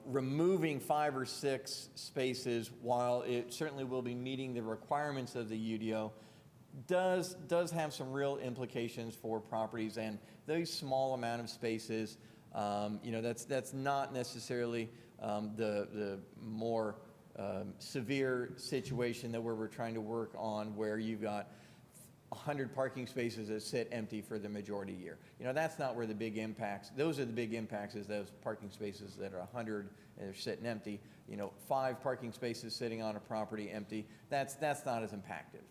removing 5 or 6 spaces, while it certainly will be meeting the requirements of the UDO, does have some real implications for properties. And those small amount of spaces, that's not necessarily the more severe situation that we're trying to work on, where you've got 100 parking spaces that sit empty for the majority of the year. That's not where the big impacts, those are the big impacts, is those parking spaces that are 100 and they're sitting empty. 5 parking spaces sitting on a property empty, that's not as impactful.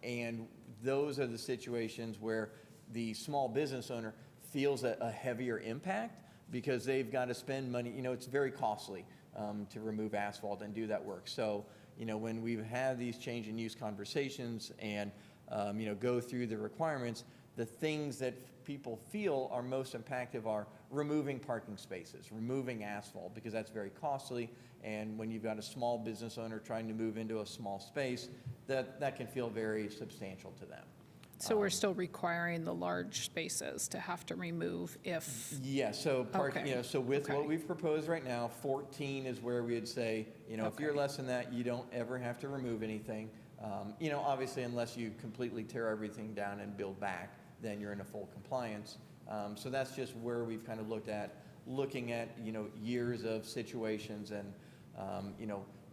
And those are the situations where the small business owner feels a heavier impact, because they've got to spend money. It's very costly to remove asphalt and do that work. So, when we've had these change in use conversations and go through the requirements, the things that people feel are most impactful are removing parking spaces, removing asphalt, because that's very costly. And when you've got a small business owner trying to move into a small space, that can feel very substantial to them. So we're still requiring the large spaces to have to remove if. Yeah, so Okay. so with Okay. what we've proposed right now, 14 is where we'd say, if you're less than that, you don't ever have to remove anything. Obviously, unless you completely tear everything down and build back, then you're in a full compliance. So that's just where we've kind of looking at, years of situations, and,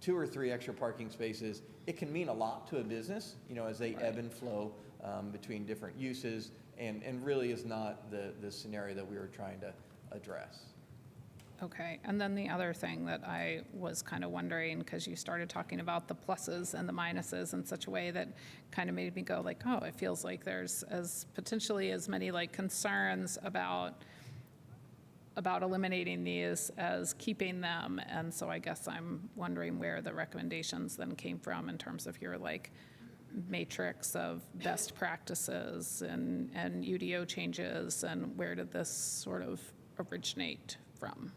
2 or 3 extra parking spaces. It can mean a lot to a business, as they ebb and flow between different uses, and really is not the scenario that we were trying to address. Okay, and then the other thing that I was kind of wondering, because you started talking about the pluses and the minuses in such a way that kind of made me go like, oh, it feels like there's potentially as many like concerns about eliminating these as keeping them. And so I guess I'm wondering where the recommendations then came from in terms of your like matrix of best practices and UDO changes, and where did this sort of originate from?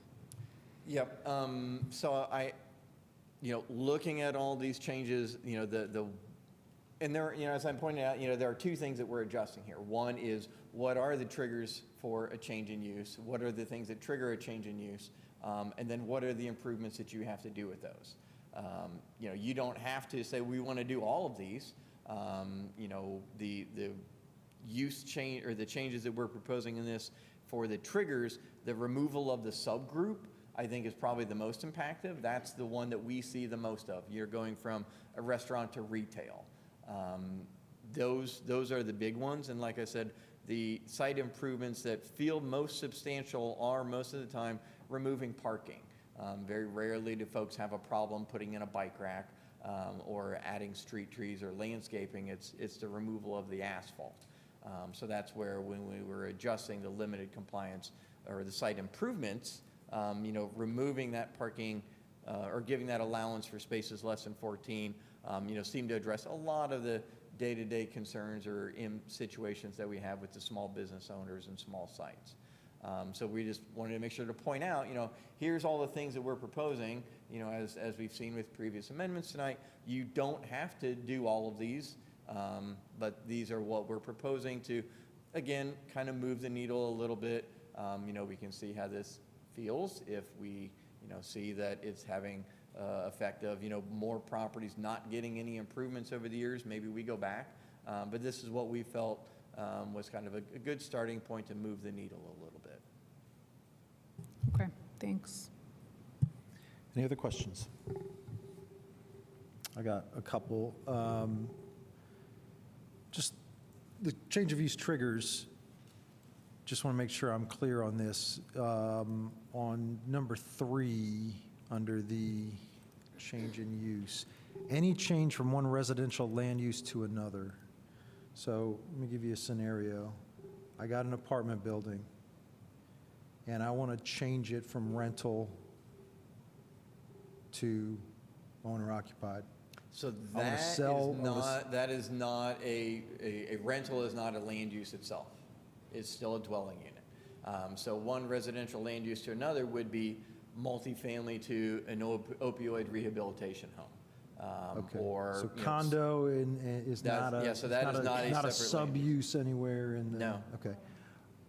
Yep. So I, looking at all these changes, and there, as I'm pointing out, there are 2 things that we're adjusting here. One is, what are the triggers for a change in use? What are the things that trigger a change in use? And then what are the improvements that you have to do with those? You don't have to say we want to do all of these. The use change, or the changes that we're proposing in this for the triggers, the removal of the subgroup, I think is probably the most impactful. That's the one that we see the most of. You're going from a restaurant to retail. Those are the big ones. And like I said, the site improvements that feel most substantial are most of the time removing parking. Very rarely do folks have a problem putting in a bike rack or adding street trees or landscaping. It's the removal of the asphalt. So that's where, when we were adjusting the limited compliance or the site improvements, removing that parking or giving that allowance for spaces less than 14, seemed to address a lot of the day-to-day concerns or in situations that we have with the small business owners and small sites. So we just wanted to make sure to point out, here's all the things that we're proposing, as we've seen with previous amendments tonight. You don't have to do all of these, but these are what we're proposing to, again, kind of move the needle a little bit. We can see how this feels if we, see that it's having effect of, more properties not getting any improvements over the years. Maybe we go back, but this is what we felt was kind of a good starting point to move the needle a little bit. Okay, thanks. Any other questions? I got a couple. Just the change of use triggers, just want to make sure I'm clear on this. On number 3, under the change in use, any change from one residential land use to another. So let me give you a scenario. I got an apartment building, and I want to change it from rental to owner occupied. So I wanna that sell- is not a rental is not a land use itself. It's still a dwelling unit. So one residential land use to another would be multifamily to an opioid rehabilitation home. Okay. Or, So condo is not a, yeah, so that is not a not a separate land use. sub-use anywhere in the. No. Okay.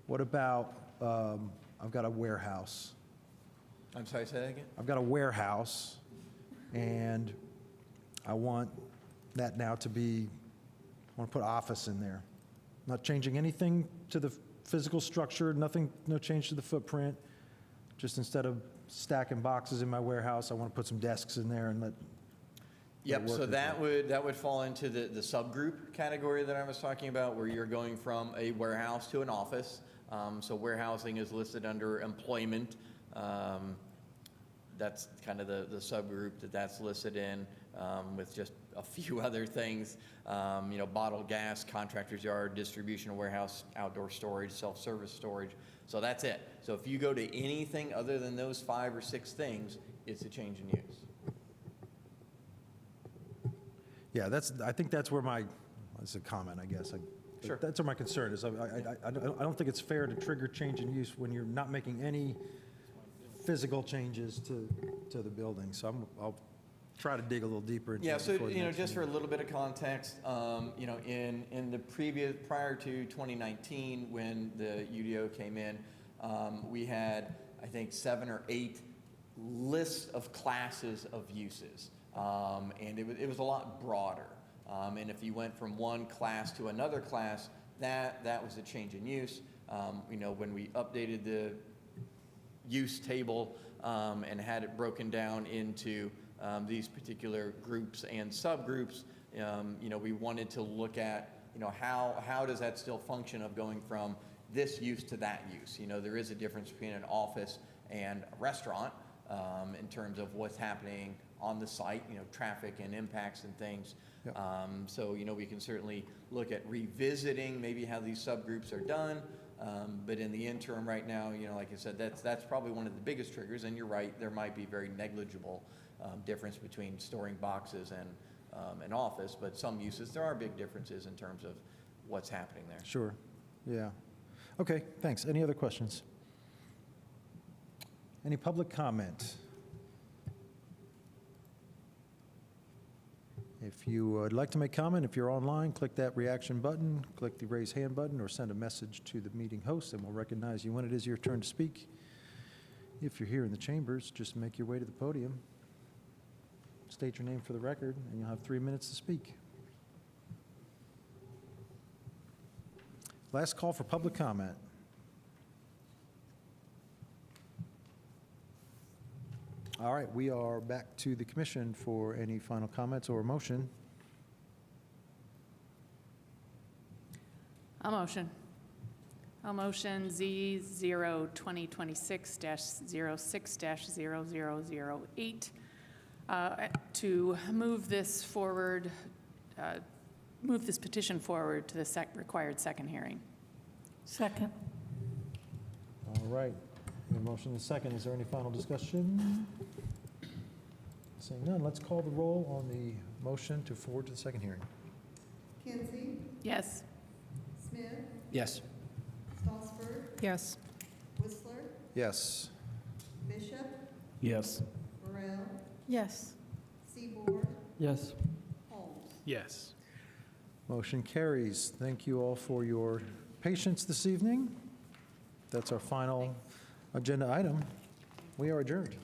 What about, I've got a warehouse. I'm sorry, say that again? I've got a warehouse, and I want that now to be, I want to put office in there. Not changing anything to the physical structure, nothing, no change to the footprint. Just instead of stacking boxes in my warehouse, I want to put some desks in there and let. Yep, so that would fall into the subgroup category that I was talking about, where you're going from a warehouse to an office. So warehousing is listed under employment. That's kind of the subgroup that's listed in, with just a few other things. Bottled gas, contractor's yard, distribution warehouse, outdoor storage, self-service storage. So that's it. So if you go to anything other than those 5 or 6 things, it's a change in use. Yeah, I think that's where that's a comment, I guess. Sure. That's where my concern is. I don't think it's fair to trigger change in use when you're not making any physical changes to the building. So I'll try to dig a little deeper into it. Yeah, so, before the next just for meeting. a little bit of context, in the prior to 2019, when the UDO came in, we had, I think, 7 or 8 lists of classes of uses. And it was a lot broader. And if you went from one class to another class, that was a change in use. When we updated the use table and had it broken down into these particular groups and subgroups, we wanted to look at, how does that still function of going from this use to that use? There is a difference between an office and a restaurant in terms of what's happening on the site, traffic and impacts and things. Yep. So, we can certainly look at revisiting maybe how these subgroups are done. But in the interim right now, like I said, that's probably one of the biggest triggers. And you're right, there might be very negligible difference between storing boxes and an office. But some uses, there are big differences in terms of what's happening there. Sure, yeah. Okay, thanks. Any other questions? Any public comment? If you would like to make comment, if you're online, click that reaction button, click the raise hand button, or send a message to the meeting host, and we'll recognize you when it is your turn to speak. If you're here in the chambers, just make your way to the podium, state your name for the record, and you'll have 3 minutes to speak. Last call for public comment. All right, we are back to the commission for any final comments or motion. I'll motion Z0-2026-06-0008 to move this forward, move this petition forward to the required second hearing. Second. All right. We have a motion and a second. Is there any final discussion? Seeing none, let's call the roll on the motion to forward to the second hearing. Kinsey, Yes. Smith, Yes. Strasburg, Yes. Whistler, Yes. Bishop, Yes. Burrell, Yes. Seaboard, Yes. Holmes. Yes. Motion carries. Thank you all for your patience this evening. That's our final agenda item. We are adjourned.